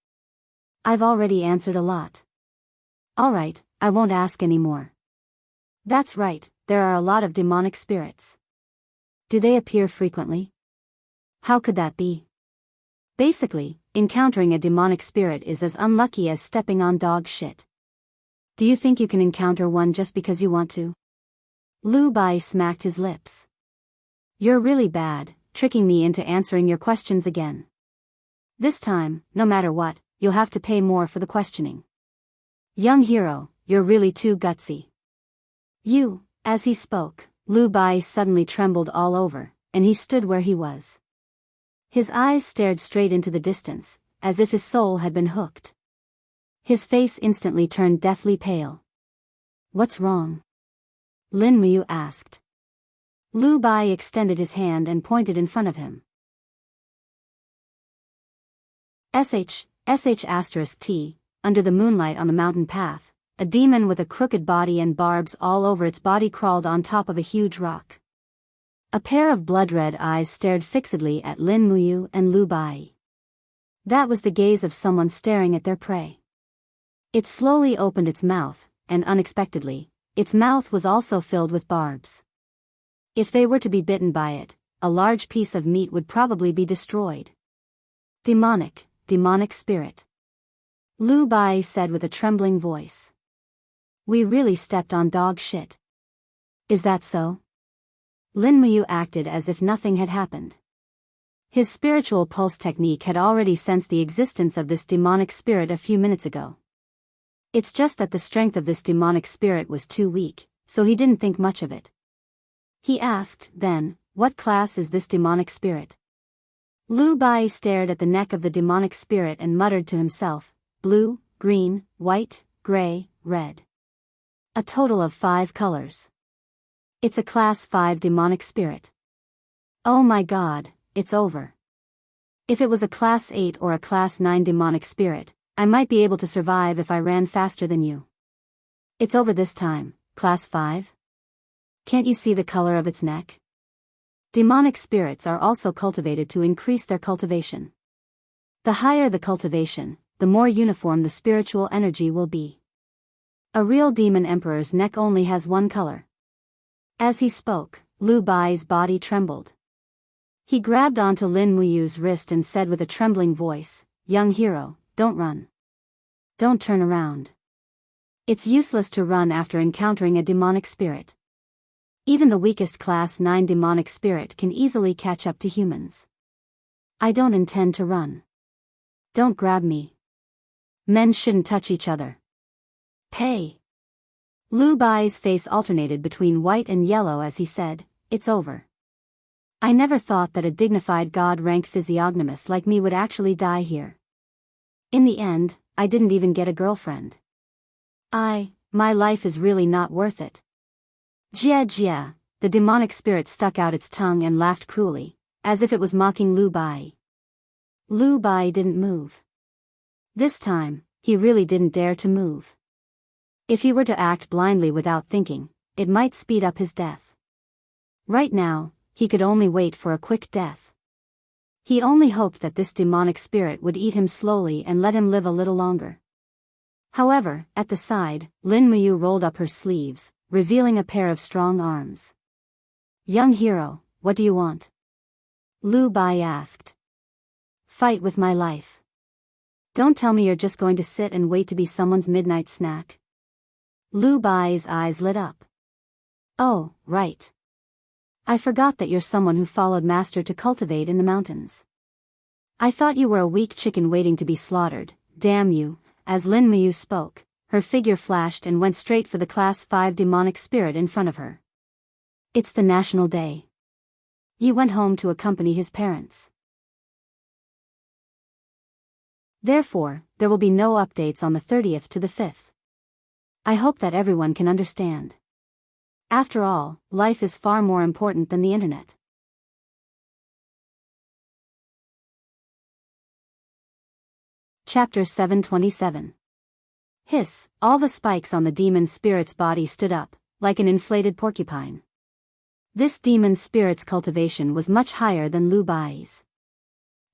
A: I've already answered a lot. Alright, I won't ask any more. That's right, there are a lot of demonic spirits. Do they appear frequently? How could that be? Basically, encountering a demonic spirit is as unlucky as stepping on dog shit. Do you think you can encounter one just because you want to? Lu Bai smacked his lips. You're really bad, tricking me into answering your questions again. This time, no matter what, you'll have to pay more for the questioning. Young hero, you're really too gutsy. As he spoke, Lu Bai suddenly trembled all over, and he stood where he was. His eyes stared straight into the distance, as if his soul had been hooked. His face instantly turned deathly pale. What's wrong? Lin Muyu asked. Lu Bai extended his hand and pointed in front of him. *T, under the moonlight on the mountain path, a demon with a crooked body and barbs all over its body crawled on top of a huge rock. A pair of blood-red eyes stared fixedly at Lin Muyu and Lu Bai. That was the gaze of someone staring at their prey. It slowly opened its mouth, and unexpectedly, its mouth was also filled with barbs. If they were to be bitten by it, a large piece of meat would probably be destroyed. Demonic spirit. Lu Bai said with a trembling voice. We really stepped on dog shit. Is that so? Lin Muyu acted as if nothing had happened. His spiritual pulse technique had already sensed the existence of this demonic spirit a few minutes ago. It's just that the strength of this demonic spirit was too weak, so he didn't think much of it. He asked, then, what class is this demonic spirit? Lu Bai stared at the neck of the demonic spirit and muttered to himself, blue, green, white, gray, red. A total of 5 colors. It's a class 5 demonic spirit. Oh my god, it's over. If it was a class 8 or a class 9 demonic spirit, I might be able to survive if I ran faster than you. It's over this time, class 5? Can't you see the color of its neck? Demonic spirits are also cultivated to increase their cultivation. The higher the cultivation, the more uniform the spiritual energy will be. A real demon emperor's neck only has 1 color. As he spoke, Lu Bai's body trembled. He grabbed onto Lin Muyu's wrist and said with a trembling voice, young hero, don't run. Don't turn around. It's useless to run after encountering a demonic spirit. Even the weakest class 9 demonic spirit can easily catch up to humans. I don't intend to run. Don't grab me. Men shouldn't touch each other. Hey! Lu Bai's face alternated between white and yellow as he said, it's over. I never thought that a dignified god-ranked physiognomist like me would actually die here. In the end, I didn't even get a girlfriend. My life is really not worth it. Jia, the demonic spirit stuck out its tongue and laughed cruelly, as if it was mocking Lu Bai. Lu Bai didn't move. This time, he really didn't dare to move. If he were to act blindly without thinking, it might speed up his death. Right now, he could only wait for a quick death. He only hoped that this demonic spirit would eat him slowly and let him live a little longer. However, at the side, Lin Muyu rolled up her sleeves, revealing a pair of strong arms. Young hero, what do you want? Lu Bai asked. Fight with my life. Don't tell me you're just going to sit and wait to be someone's midnight snack. Lu Bai's eyes lit up. Oh, right. I forgot that you're someone who followed Master to cultivate in the mountains. I thought you were a weak chicken waiting to be slaughtered, damn you. As Lin Muyu spoke, her figure flashed and went straight for the Class 5 demonic spirit in front of her. It's the national day. Yi went home to accompany his parents. Therefore, there will be no updates on the 30th to the 5th. I hope that everyone can understand. After all, life is far more important than the internet. Chapter 727. Hiss, all the spikes on the demon spirit's body stood up, like an inflated porcupine. This demon spirit's cultivation was much higher than Lu Bai's.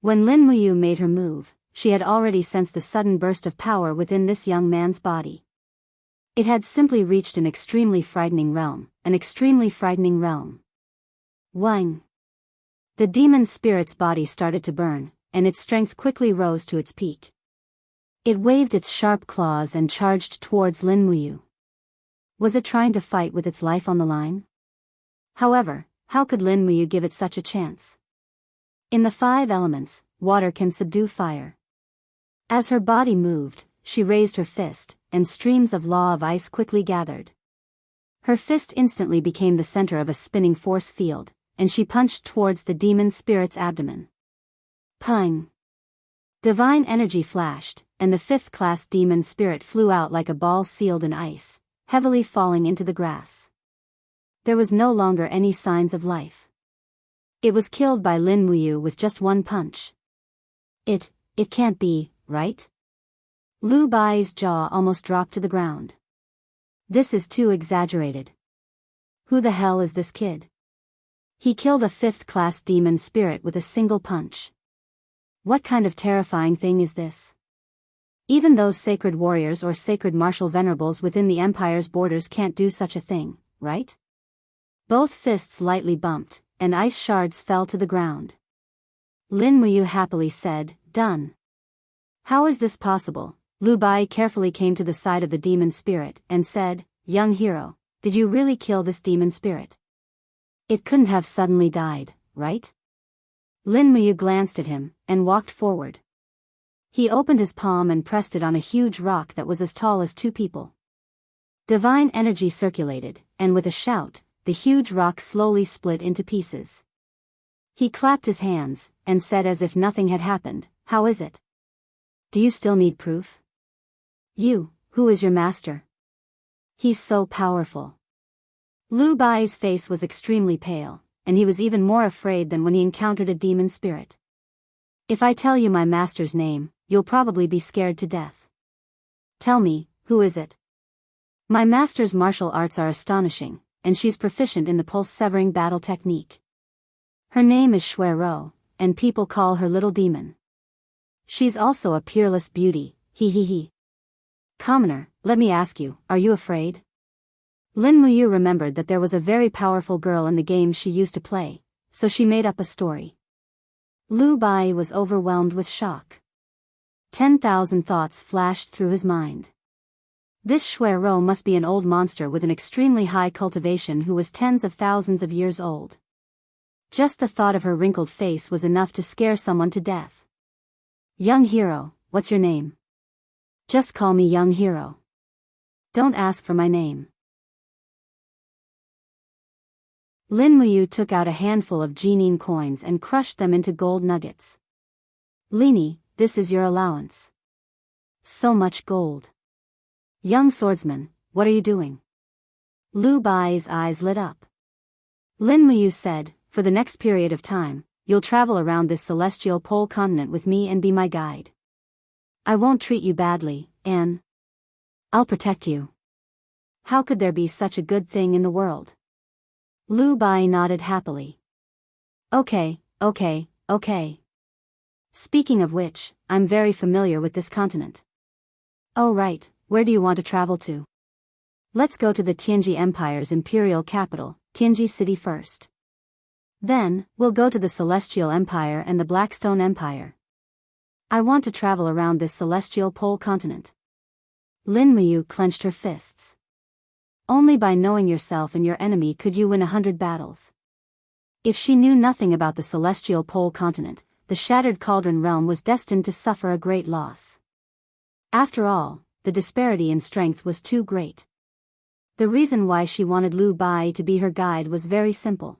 A: When Lin Muyu made her move, she had already sensed the sudden burst of power within this young man's body. It had simply reached an extremely frightening realm, Wang. The demon spirit's body started to burn, and its strength quickly rose to its peak. It waved its sharp claws and charged towards Lin Muyu. Was it trying to fight with its life on the line? However, how could Lin Muyu give it such a chance? In the 5 elements, water can subdue fire. As her body moved, she raised her fist, and streams of law of ice quickly gathered. Her fist instantly became the center of a spinning force field, and she punched towards the demon spirit's abdomen. Pung! Divine energy flashed, and the 5th class demon spirit flew out like a ball sealed in ice, heavily falling into the grass. There was no longer any signs of life. It was killed by Lin Muyu with just one punch. It can't be, right? Lu Bai's jaw almost dropped to the ground. This is too exaggerated. Who the hell is this kid? He killed a 5th class demon spirit with a single punch. What kind of terrifying thing is this? Even those sacred warriors or sacred martial venerables within the Empire's borders can't do such a thing, right? Both fists lightly bumped, and ice shards fell to the ground. Lin Muyu happily said, "Done." How is this possible? Lu Bai carefully came to the side of the demon spirit and said, "Young hero, did you really kill this demon spirit? It couldn't have suddenly died, right?" Lin Muyu glanced at him, and walked forward. He opened his palm and pressed it on a huge rock that was as tall as 2 people. Divine energy circulated, and with a shout, the huge rock slowly split into pieces. He clapped his hands, and said as if nothing had happened, "How is it? Do you still need proof? Who is your master? He's so powerful." Lu Bai's face was extremely pale, and he was even more afraid than when he encountered a demon spirit. "If I tell you my master's name, you'll probably be scared to death. Tell me, who is it?" "My master's martial arts are astonishing, and she's proficient in the pulse-severing battle technique. Her name is Shui Ro, and people call her Little Demon. She's also a peerless beauty, he. Commoner, let me ask you, are you afraid?" Lin Muyu remembered that there was a very powerful girl in the game she used to play, so she made up a story. Lu Bai was overwhelmed with shock. 10,000 thoughts flashed through his mind. This Shui Ro must be an old monster with an extremely high cultivation who was tens of thousands of years old. Just the thought of her wrinkled face was enough to scare someone to death. "Young hero, what's your name?" "Just call me young hero. Don't ask for my name." Lin Muyu took out a handful of Jinyin coins and crushed them into gold nuggets. "Lini, this is your allowance." "So much gold. Young swordsman, what are you doing?" Lu Bai's eyes lit up. Lin Muyu said, "For the next period of time, you'll travel around this celestial pole continent with me and be my guide. I won't treat you badly, and I'll protect you." How could there be such a good thing in the world? Lu Bai nodded happily. Okay. Speaking of which, I'm very familiar with this continent." "Oh right, where do you want to travel to?" "Let's go to the Tianji Empire's imperial capital, Tianji City first. Then, we'll go to the Celestial Empire and the Blackstone Empire. I want to travel around this celestial pole continent." Lin Muyu clenched her fists. Only by knowing yourself and your enemy could you win 100 battles. If she knew nothing about the celestial pole continent, the shattered cauldron realm was destined to suffer a great loss. After all, the disparity in strength was too great. The reason why she wanted Lu Bai to be her guide was very simple.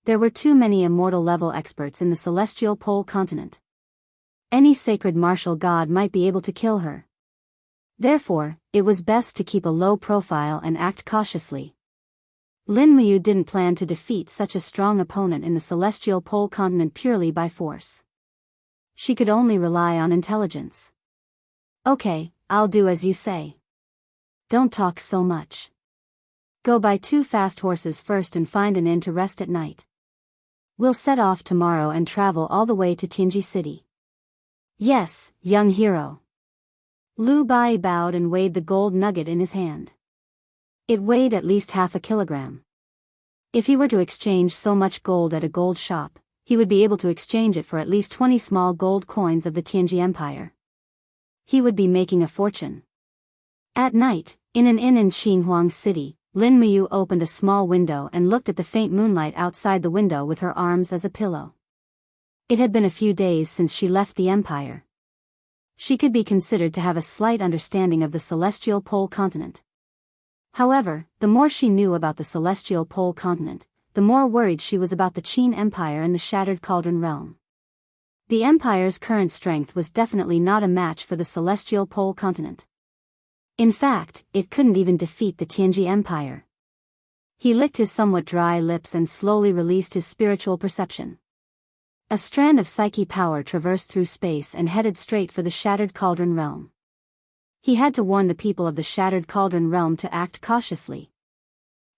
A: There were too many immortal level experts in the celestial pole continent. Any sacred martial god might be able to kill her. Therefore, it was best to keep a low profile and act cautiously. Lin Muyu didn't plan to defeat such a strong opponent in the celestial pole continent purely by force. She could only rely on intelligence. Okay, I'll do as you say. Don't talk so much. Go buy 2 fast horses first and find an inn to rest at night. We'll set off tomorrow and travel all the way to Tianji City. Yes, young hero. Lu Bai bowed and weighed the gold nugget in his hand. It weighed at least half a kilogram. If he were to exchange so much gold at a gold shop, he would be able to exchange it for at least 20 small gold coins of the Tianji Empire. He would be making a fortune. At night, in an inn in Xinhuang City, Lin Muyu opened a small window and looked at the faint moonlight outside the window with her arms as a pillow. It had been a few days since she left the empire. She could be considered to have a slight understanding of the celestial pole continent. However, the more she knew about the celestial pole continent, the more worried she was about the Qin Empire and the shattered cauldron realm. The empire's current strength was definitely not a match for the celestial pole continent. In fact, it couldn't even defeat the Tianji Empire. He licked his somewhat dry lips and slowly released his spiritual perception. A strand of psyche power traversed through space and headed straight for the shattered cauldron realm. He had to warn the people of the shattered cauldron realm to act cautiously.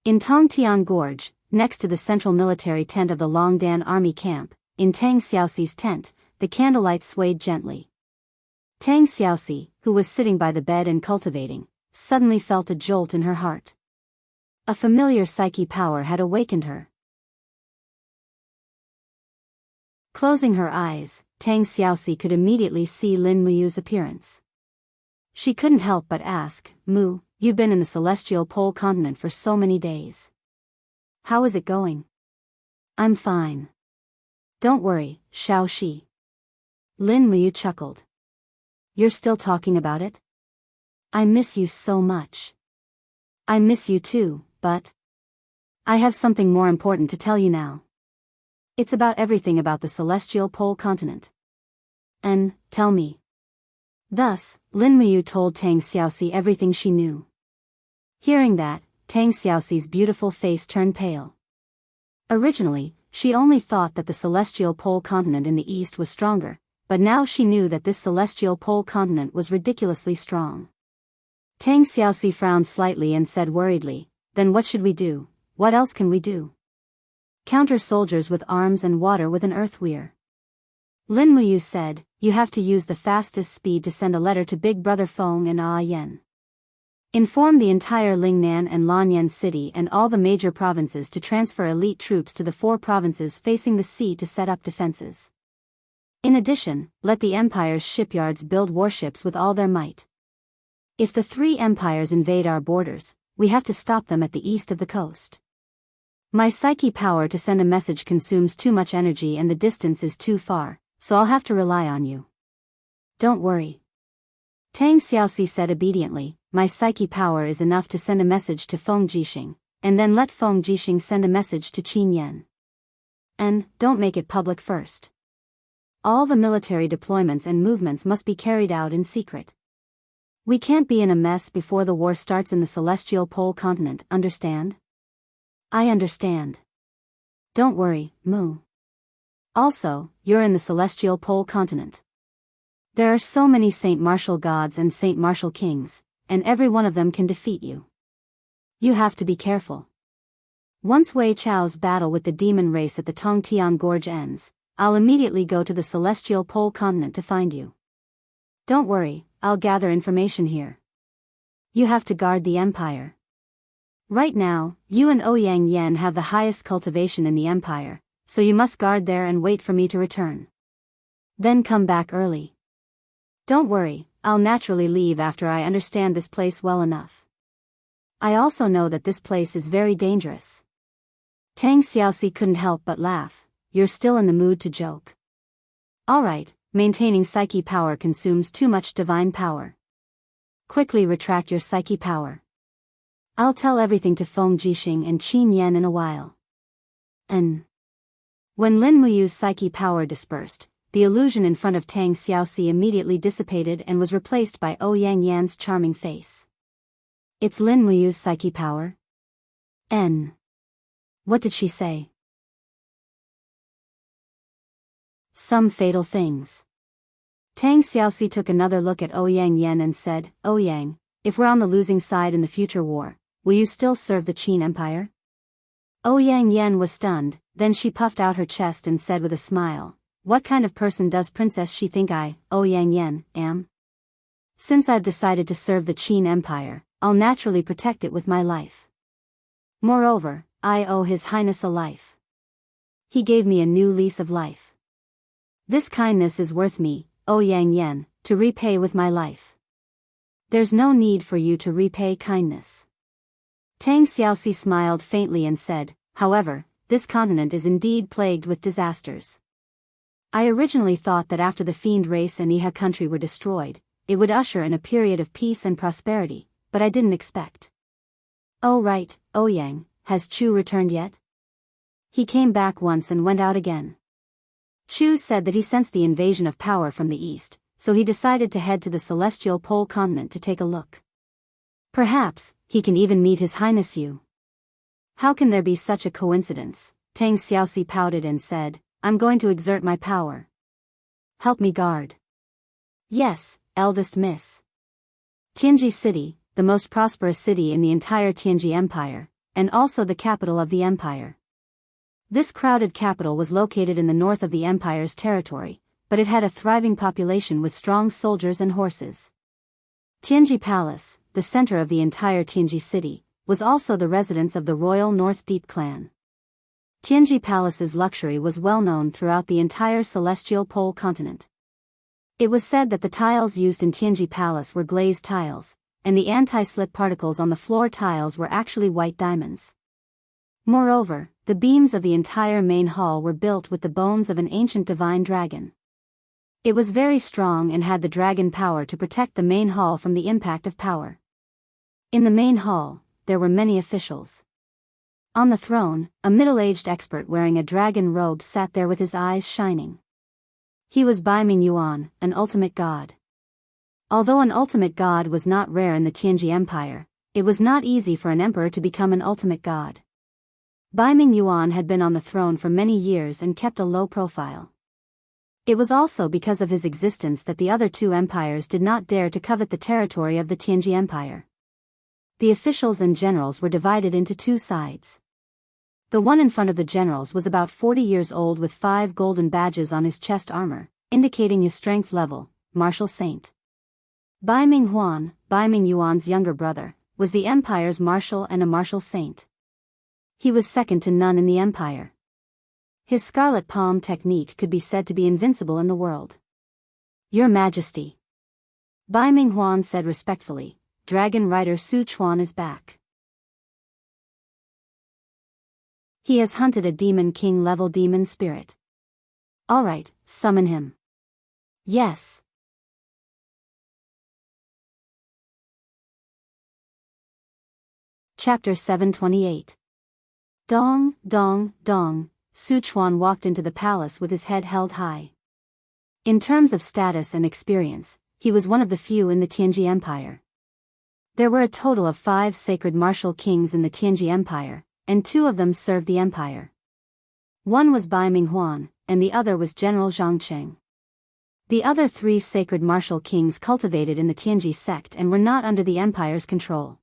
A: In Tongtian Gorge, next to the central military tent of the Longdan army camp, in Tang Xiaoxi's tent, the candlelight swayed gently. Tang Xiaoxi, who was sitting by the bed and cultivating, suddenly felt a jolt in her heart. A familiar psyche power had awakened her. Closing her eyes, Tang Xiaoxi could immediately see Lin Muyu's appearance. She couldn't help but ask, "Mu, you've been in the celestial pole continent for so many days. How is it going?" "I'm fine. Don't worry, Xiaoxi." Lin Muyu chuckled. "You're still talking about it? I miss you so much." "I miss you too, but I have something more important to tell you now. It's about everything about the celestial pole continent." "And, tell me." Thus, Lin Muyu told Tang Xiaoxi everything she knew. Hearing that, Tang Xiaoxi's beautiful face turned pale. Originally, she only thought that the celestial pole continent in the east was stronger, but now she knew that this celestial pole continent was ridiculously strong. Tang Xiaoxi frowned slightly and said worriedly, "Then what should we do? What else can we do? Counter soldiers with arms and water with an earth weir." Lin Muyu said, "You have to use the fastest speed to send a letter to Big Brother Feng and Yen. Inform the entire Lingnan and Lanyan city and all the major provinces to transfer elite troops to the 4 provinces facing the sea to set up defenses. In addition, let the empire's shipyards build warships with all their might. If the 3 empires invade our borders, we have to stop them at the east of the coast. My psyche power to send a message consumes too much energy and the distance is too far, so I'll have to rely on you." "Don't worry." Tang Xiaoxi said obediently, "My psyche power is enough to send a message to Feng Jixing, and then let Feng Jixing send a message to Qin Yan. And, don't make it public first. All the military deployments and movements must be carried out in secret. We can't be in a mess before the war starts in the celestial pole continent, understand?" "I understand. Don't worry, Mu. Also, you're in the celestial pole continent. There are so many Saint Martial gods and Saint Martial kings, and every one of them can defeat you. You have to be careful. Once Wei Chao's battle with the demon race at the Tongtian Gorge ends, I'll immediately go to the celestial pole continent to find you. Don't worry, I'll gather information here. You have to guard the empire. Right now, you and Ouyang Yan have the highest cultivation in the empire, so you must guard there and wait for me to return. Then come back early. Don't worry, I'll naturally leave after I understand this place well enough." I also know that this place is very dangerous. Tang Xiaoxi couldn't help but laugh. You're still in the mood to joke. Alright, maintaining psyche power consumes too much divine power. Quickly retract your psyche power. I'll tell everything to Feng Jixing and Qin Yan in a while. When Lin Muyu's psyche power dispersed, the illusion in front of Tang Xiaoxi immediately dissipated and was replaced by Ouyang Yan's charming face. It's Lin Muyu's psyche power? What did she say? Some fatal things. Tang Xiaoxi took another look at Ouyang Yan and said, Ouyang, if we're on the losing side in the future war, will you still serve the Qin Empire? Ouyang Yan was stunned, then she puffed out her chest and said with a smile, what kind of person does Princess She think I, Ouyang Yan, am? Since I've decided to serve the Qin Empire, I'll naturally protect it with my life. Moreover, I owe His Highness a life. He gave me a new lease of life. This kindness is worth me, Ouyang Yan, to repay with my life. There's no need for you to repay kindness. Tang Xiaoxi smiled faintly and said, however, this continent is indeed plagued with disasters. I originally thought that after the fiend race and Iha country were destroyed, it would usher in a period of peace and prosperity, but I didn't expect. Oh right, Ouyang, has Chu returned yet? He came back once and went out again. Chu said that he sensed the invasion of power from the east, so he decided to head to the celestial pole continent to take a look. Perhaps, he can even meet His Highness you. How can there be such a coincidence? Tang Xiaoxi pouted and said, I'm going to exert my power. Help me guard. Yes, eldest miss. Tianji City, the most prosperous city in the entire Tianji Empire, and also the capital of the empire. This crowded capital was located in the north of the empire's territory, but it had a thriving population with strong soldiers and horses. Tianji Palace, the center of the entire Tianji city, was also the residence of the royal North Deep clan. Tianji Palace's luxury was well known throughout the entire celestial pole continent. It was said that the tiles used in Tianji Palace were glazed tiles, and the anti-slip particles on the floor tiles were actually white diamonds. Moreover, the beams of the entire main hall were built with the bones of an ancient divine dragon. It was very strong and had the dragon power to protect the main hall from the impact of power. In the main hall, there were many officials. On the throne, a middle-aged expert wearing a dragon robe sat there with his eyes shining. He was Baiming Yuan, an ultimate god. Although an ultimate god was not rare in the Tianji Empire, it was not easy for an emperor to become an ultimate god. Baiming Yuan had been on the throne for many years and kept a low profile. It was also because of his existence that the other two empires did not dare to covet the territory of the Tianji Empire. The officials and generals were divided into two sides. The one in front of the generals was about 40 years old with 5 golden badges on his chest armor, indicating his strength level, martial saint. Baiming Huan, Baiming Yuan's younger brother, was the empire's marshal and a martial saint. He was second to none in the empire. His scarlet palm technique could be said to be invincible in the world. Your Majesty. Baiming Huan said respectfully, Dragon Rider Su Chuan is back. He has hunted a demon king level demon spirit. Alright, summon him. Yes. Chapter 728. Dong, dong, dong, Su Chuan walked into the palace with his head held high. In terms of status and experience, he was one of the few in the Tianji Empire. There were a total of 5 sacred martial kings in the Tianji Empire, and 2 of them served the empire. One was Baiming Huan, and the other was General Zhang Cheng. The other 3 sacred martial kings cultivated in the Tianji sect and were not under the empire's control.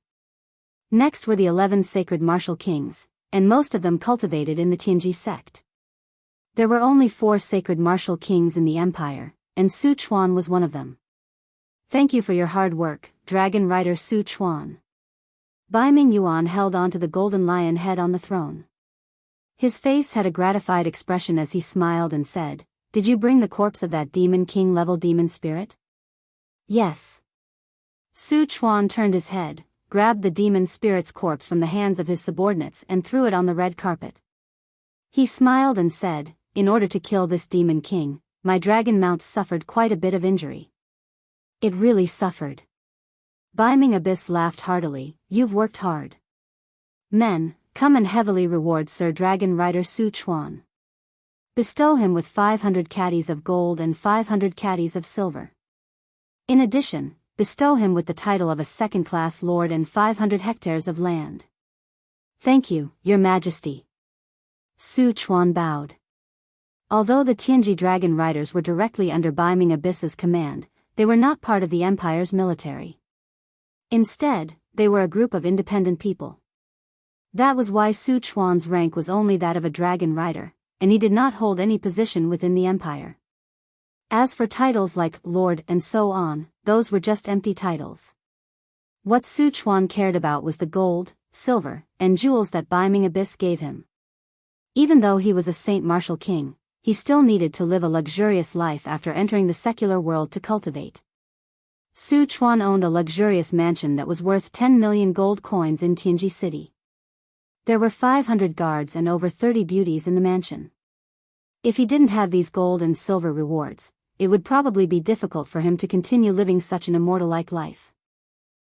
A: Next were the 11 sacred martial kings, and most of them cultivated in the Tianji sect. There were only 4 sacred martial kings in the empire, and Su Chuan was one of them. Thank you for your hard work, Dragon Rider Su Chuan. Baiming Yuan held on to the golden lion head on the throne. His face had a gratified expression as he smiled and said, Did you bring the corpse of that demon king level demon spirit? Yes. Su Chuan turned his head, grabbed the demon spirit's corpse from the hands of his subordinates and threw it on the red carpet. He smiled and said, "In order to kill this demon king, my dragon mount suffered quite a bit of injury." It really suffered. Beiming Abyss laughed heartily. "You've worked hard. Men, come and heavily reward Sir Dragon Rider Su Chuan. Bestow him with 500 caddies of gold and 500 caddies of silver. In addition, bestow him with the title of a second-class lord and 500 hectares of land." "Thank you, Your Majesty." Su Chuan bowed. Although the Tianji Dragon Riders were directly under Beiming Abyss's command, they were not part of the Empire's military. Instead, they were a group of independent people. That was why Su Chuan's rank was only that of a dragon rider, and he did not hold any position within the Empire. As for titles like Lord and so on, those were just empty titles. What Su Chuan cared about was the gold, silver, and jewels that Beiming Abyss gave him. Even though he was a Saint Martial King, he still needed to live a luxurious life after entering the secular world to cultivate. Su Chuan owned a luxurious mansion that was worth 10 million gold coins in Tianji City. There were 500 guards and over 30 beauties in the mansion. If he didn't have these gold and silver rewards, it would probably be difficult for him to continue living such an immortal-like life.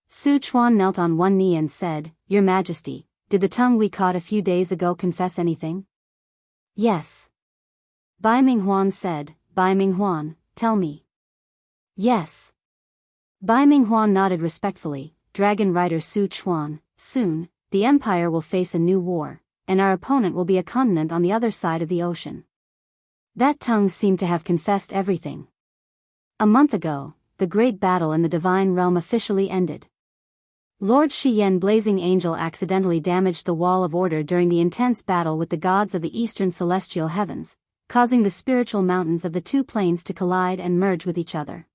A: Su Chuan knelt on one knee and said, "Your Majesty, did the tongue we caught a few days ago confess anything?" "Yes." Beiming Huan said. "Beiming Huan, tell me." "Yes." Beiming Huan nodded respectfully. "Dragon Rider Su Chuan, soon, the Empire will face a new war, and our opponent will be a continent on the other side of the ocean." That tongue seemed to have confessed everything. A month ago, the great battle in the divine realm officially ended. Lord Shiyen Blazing Angel accidentally damaged the Wall of Order during the intense battle with the gods of the eastern celestial heavens, causing the spiritual mountains of the two planes to collide and merge with each other.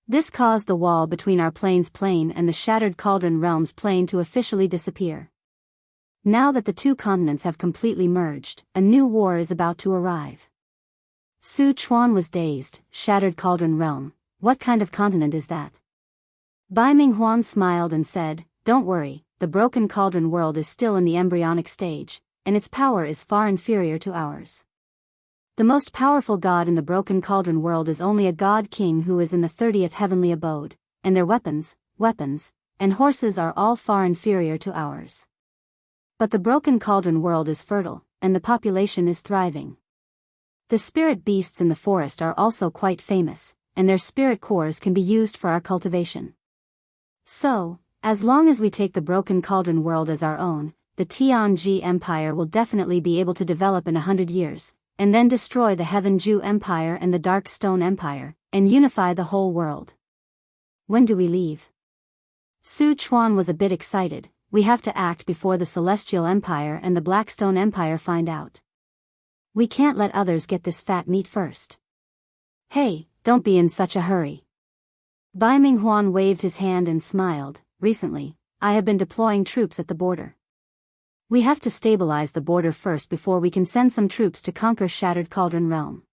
A: This caused the wall between our plane's plane and the Shattered Cauldron Realm's plane to officially disappear. Now that the two continents have completely merged, a new war is about to arrive. Su Chuan was dazed. Shattered Cauldron Realm, what kind of continent is that? Beiming Huan smiled and said, "Don't worry, the Broken Cauldron world is still in the embryonic stage, and its power is far inferior to ours. The most powerful god in the Broken Cauldron world is only a god king who is in the 30th heavenly abode, and their weapons, and horses are all far inferior to ours. But the Broken Cauldron world is fertile, and the population is thriving. The spirit beasts in the forest are also quite famous, and their spirit cores can be used for our cultivation. So, as long as we take the Broken Cauldron world as our own, the Tianji Empire will definitely be able to develop in 100 years, and then destroy the Heaven Ju Empire and the Dark Stone Empire, and unify the whole world. When do we leave?" Su Chuan was a bit excited. "We have to act before the Celestial Empire and the Blackstone Empire find out. We can't let others get this fat meat first." "Hey, don't be in such a hurry." Beiming Huan waved his hand and smiled. "Recently, I have been deploying troops at the border. We have to stabilize the border first before we can send some troops to conquer Shattered Cauldron Realm.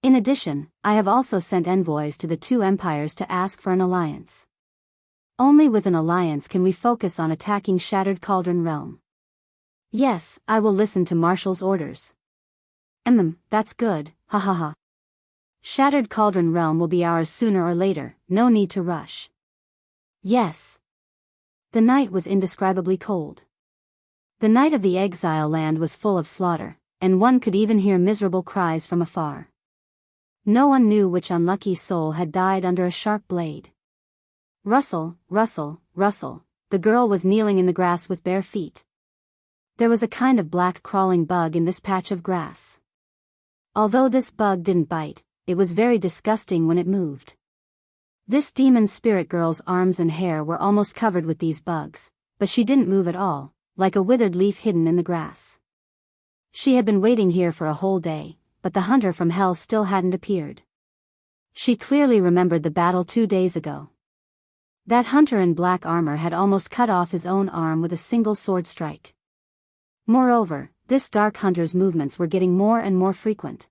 A: In addition, I have also sent envoys to the two empires to ask for an alliance. Only with an alliance can we focus on attacking Shattered Cauldron Realm." "Yes, I will listen to Marshall's orders." That's good, ha ha ha. Shattered Cauldron Realm will be ours sooner or later, no need to rush." "Yes." The night was indescribably cold. The night of the exile land was full of slaughter, and one could even hear miserable cries from afar. No one knew which unlucky soul had died under a sharp blade. Rustle, rustle, rustle, the girl was kneeling in the grass with bare feet. There was a kind of black crawling bug in this patch of grass. Although this bug didn't bite, it was very disgusting when it moved. This demon spirit girl's arms and hair were almost covered with these bugs, but she didn't move at all, like a withered leaf hidden in the grass. She had been waiting here for a whole day, but the hunter from hell still hadn't appeared. She clearly remembered the battle 2 days ago. That hunter in black armor had almost cut off his own arm with a single sword strike. Moreover, this dark hunter's movements were getting more and more frequent.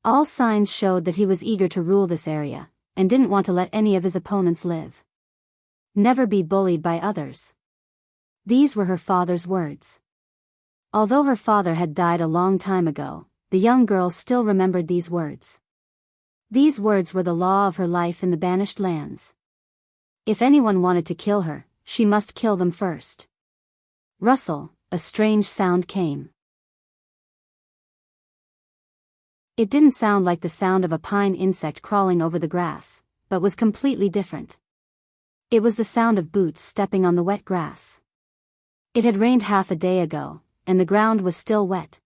A: All signs showed that he was eager to rule this area, and didn't want to let any of his opponents live. Never be bullied by others. These were her father's words. Although her father had died a long time ago, the young girl still remembered these words. These words were the law of her life in the banished lands. If anyone wanted to kill her, she must kill them first. Rustle, a strange sound came. It didn't sound like the sound of a pine insect crawling over the grass, but was completely different. It was the sound of boots stepping on the wet grass. It had rained half a day ago, and the ground was still wet.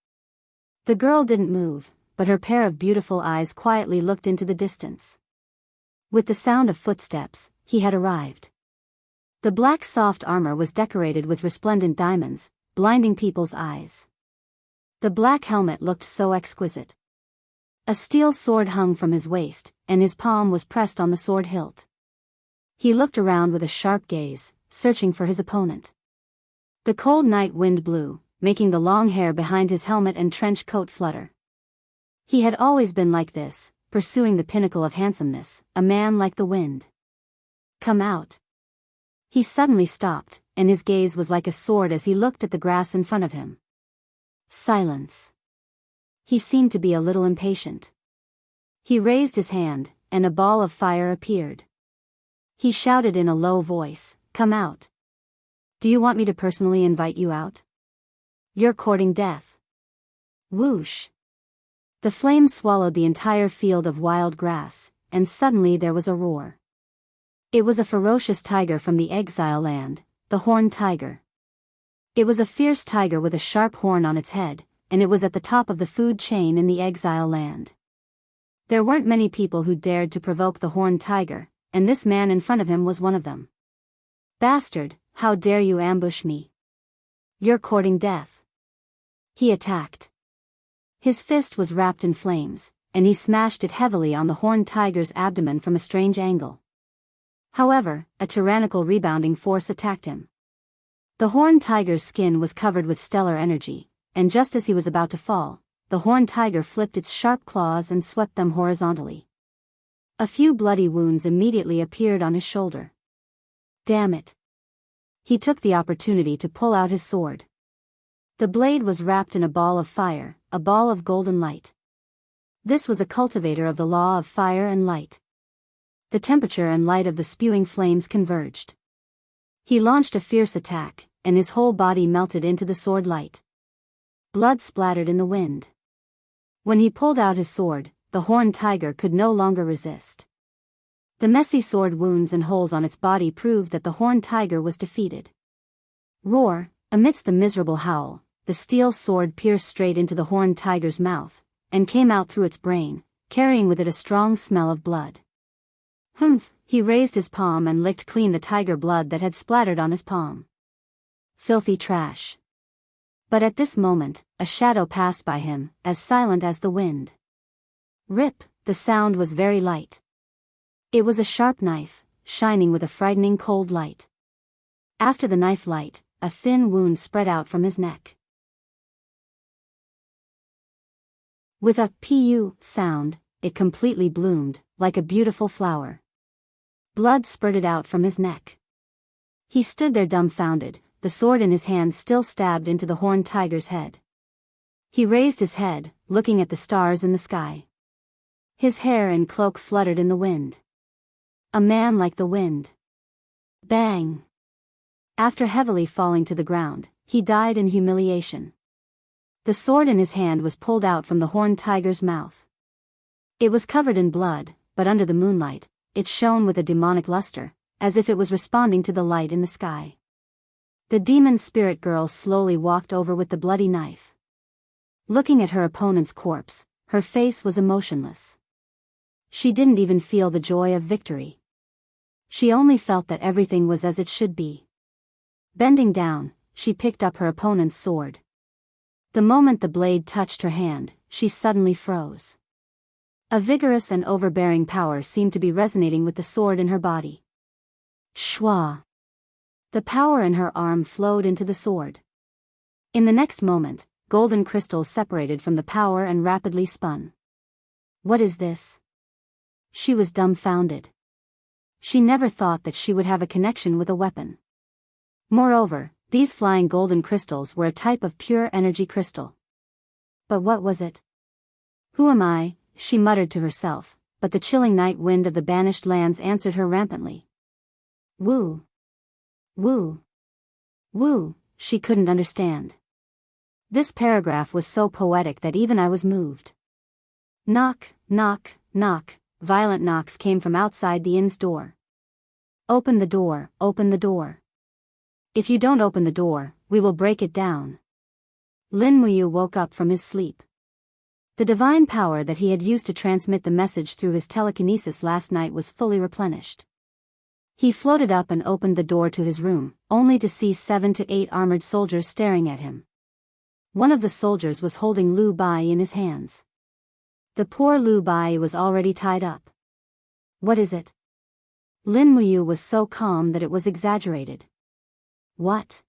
A: The girl didn't move, but her pair of beautiful eyes quietly looked into the distance. With the sound of footsteps, he had arrived. The black soft armor was decorated with resplendent diamonds, blinding people's eyes. The black helmet looked so exquisite. A steel sword hung from his waist, and his palm was pressed on the sword hilt. He looked around with a sharp gaze, searching for his opponent. The cold night wind blew, making the long hair behind his helmet and trench coat flutter. He had always been like this, pursuing the pinnacle of handsomeness, a man like the wind. Come out. He suddenly stopped, and his gaze was like a sword as he looked at the grass in front of him. Silence. He seemed to be a little impatient. He raised his hand, and a ball of fire appeared. He shouted in a low voice, "Come out. Do you want me to personally invite you out? You're courting death." Whoosh. The flames swallowed the entire field of wild grass, and suddenly there was a roar. It was a ferocious tiger from the exile land, the horned tiger. It was a fierce tiger with a sharp horn on its head, and it was at the top of the food chain in the exile land. There weren't many people who dared to provoke the horned tiger, and this man in front of him was one of them. "Bastard, how dare you ambush me? You're courting death." He attacked. His fist was wrapped in flames, and he smashed it heavily on the horned tiger's abdomen from a strange angle. However, a tyrannical rebounding force attacked him. The horned tiger's skin was covered with stellar energy, and just as he was about to fall, the horned tiger flipped its sharp claws and swept them horizontally. A few bloody wounds immediately appeared on his shoulder. Damn it. He took the opportunity to pull out his sword. The blade was wrapped in a ball of fire, a ball of golden light. This was a cultivator of the law of fire and light. The temperature and light of the spewing flames converged. He launched a fierce attack, and his whole body melted into the sword light. Blood splattered in the wind. When he pulled out his sword, the horned tiger could no longer resist. The messy sword wounds and holes on its body proved that the horned tiger was defeated. Roar, amidst the miserable howl, the steel sword pierced straight into the horned tiger's mouth, and came out through its brain, carrying with it a strong smell of blood. Humph, he raised his palm and licked clean the tiger blood that had splattered on his palm. Filthy trash. But at this moment, a shadow passed by him, as silent as the wind. Rip, the sound was very light. It was a sharp knife, shining with a frightening cold light. After the knife light, a thin wound spread out from his neck. With a pu sound, it completely bloomed, like a beautiful flower. Blood spurted out from his neck. He stood there dumbfounded, the sword in his hand still stabbed into the horned tiger's head. He raised his head, looking at the stars in the sky. His hair and cloak fluttered in the wind. A man like the wind. Bang! After heavily falling to the ground, he died in humiliation. The sword in his hand was pulled out from the horned tiger's mouth. It was covered in blood, but under the moonlight, it shone with a demonic luster, as if it was responding to the light in the sky. The demon spirit girl slowly walked over with the bloody knife. Looking at her opponent's corpse, her face was emotionless. She didn't even feel the joy of victory. She only felt that everything was as it should be. Bending down, she picked up her opponent's sword. The moment the blade touched her hand, she suddenly froze. A vigorous and overbearing power seemed to be resonating with the sword in her body. Shwa! The power in her arm flowed into the sword. In the next moment, golden crystals separated from the power and rapidly spun. What is this? She was dumbfounded. She never thought that she would have a connection with a weapon. Moreover, these flying golden crystals were a type of pure energy crystal. But what was it? Who am I? She muttered to herself, but the chilling night wind of the banished lands answered her rampantly. Woo. Woo. Woo, she couldn't understand. This paragraph was so poetic that even I was moved. Knock, knock, knock, violent knocks came from outside the inn's door. Open the door, open the door. If you don't open the door, we will break it down. Lin Muyu woke up from his sleep. The divine power that he had used to transmit the message through his telekinesis last night was fully replenished. He floated up and opened the door to his room, only to see 7 to 8 armored soldiers staring at him. One of the soldiers was holding Lu Bai in his hands. The poor Lu Bai was already tied up. What is it? Lin Muyu was so calm that it was exaggerated. What?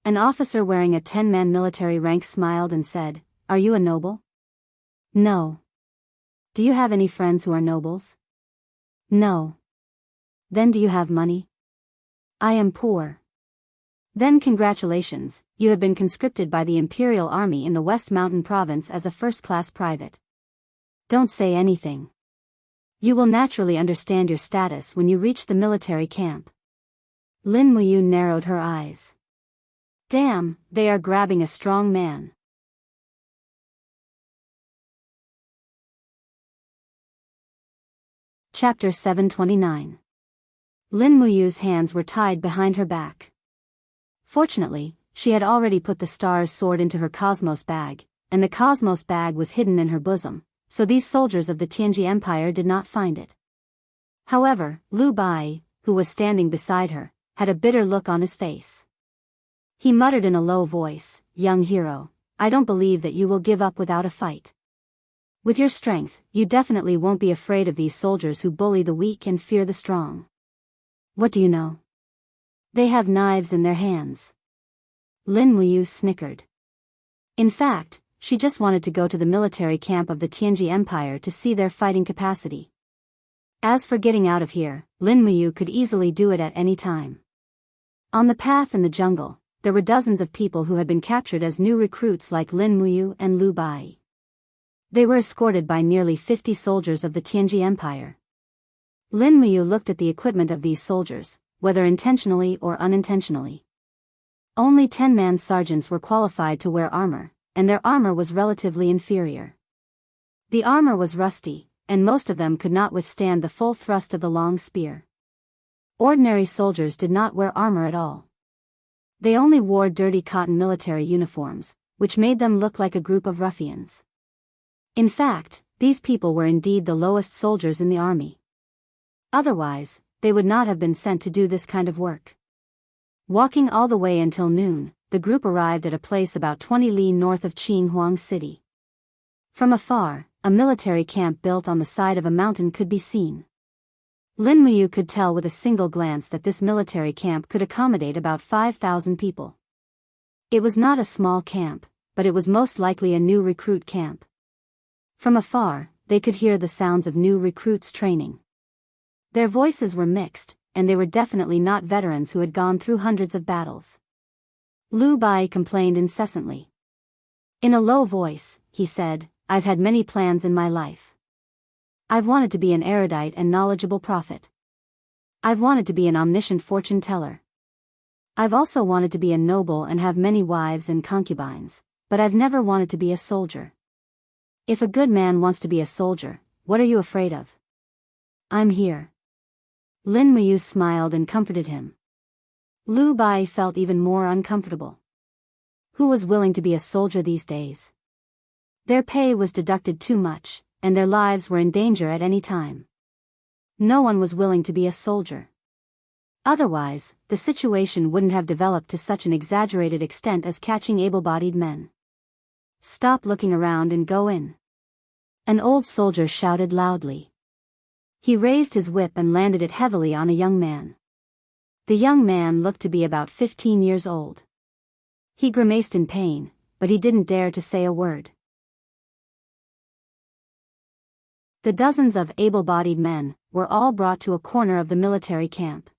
A: An officer wearing a 10-man military rank smiled and said, Are you a noble? No. Do you have any friends who are nobles? No. Then do you have money? I am poor. Then congratulations, you have been conscripted by the Imperial Army in the West Mountain Province as a first-class private. Don't say anything. You will naturally understand your status when you reach the military camp. Lin Muyu narrowed her eyes. Damn, they are grabbing a strong man. Chapter 729. Lin Muyu's hands were tied behind her back. Fortunately, she had already put the star's sword into her cosmos bag, and the cosmos bag was hidden in her bosom, so these soldiers of the Tianji Empire did not find it. However, Lu Bai, who was standing beside her, had a bitter look on his face. He muttered in a low voice, Young hero, I don't believe that you will give up without a fight. With your strength, you definitely won't be afraid of these soldiers who bully the weak and fear the strong. What do you know? They have knives in their hands. Lin Muyu snickered. In fact, she just wanted to go to the military camp of the Tianji Empire to see their fighting capacity. As for getting out of here, Lin Muyu could easily do it at any time. On the path in the jungle, there were dozens of people who had been captured as new recruits like Lin Muyu and Lu Bai. They were escorted by nearly 50 soldiers of the Tianji Empire. Lin Muyu looked at the equipment of these soldiers, whether intentionally or unintentionally. Only 10-man sergeants were qualified to wear armor, and their armor was relatively inferior. The armor was rusty, and most of them could not withstand the full thrust of the long spear. Ordinary soldiers did not wear armor at all. They only wore dirty cotton military uniforms, which made them look like a group of ruffians. In fact, these people were indeed the lowest soldiers in the army. Otherwise, they would not have been sent to do this kind of work. Walking all the way until noon, the group arrived at a place about 20 li north of Qinghuang City. From afar, a military camp built on the side of a mountain could be seen. Lin Muyu could tell with a single glance that this military camp could accommodate about 5,000 people. It was not a small camp, but it was most likely a new recruit camp. From afar, they could hear the sounds of new recruits training. Their voices were mixed, and they were definitely not veterans who had gone through hundreds of battles. Lu Bai complained incessantly. In a low voice, he said, I've had many plans in my life. I've wanted to be an erudite and knowledgeable prophet. I've wanted to be an omniscient fortune teller. I've also wanted to be a noble and have many wives and concubines, but I've never wanted to be a soldier. If a good man wants to be a soldier, what are you afraid of? I'm here. Lin Muyu smiled and comforted him. Lu Bai felt even more uncomfortable. Who was willing to be a soldier these days? Their pay was deducted too much, and their lives were in danger at any time. No one was willing to be a soldier. Otherwise, the situation wouldn't have developed to such an exaggerated extent as catching able-bodied men. Stop looking around and go in. An old soldier shouted loudly. He raised his whip and landed it heavily on a young man. The young man looked to be about 15 years old. He grimaced in pain, but he didn't dare to say a word. The dozens of able-bodied men were all brought to a corner of the military camp.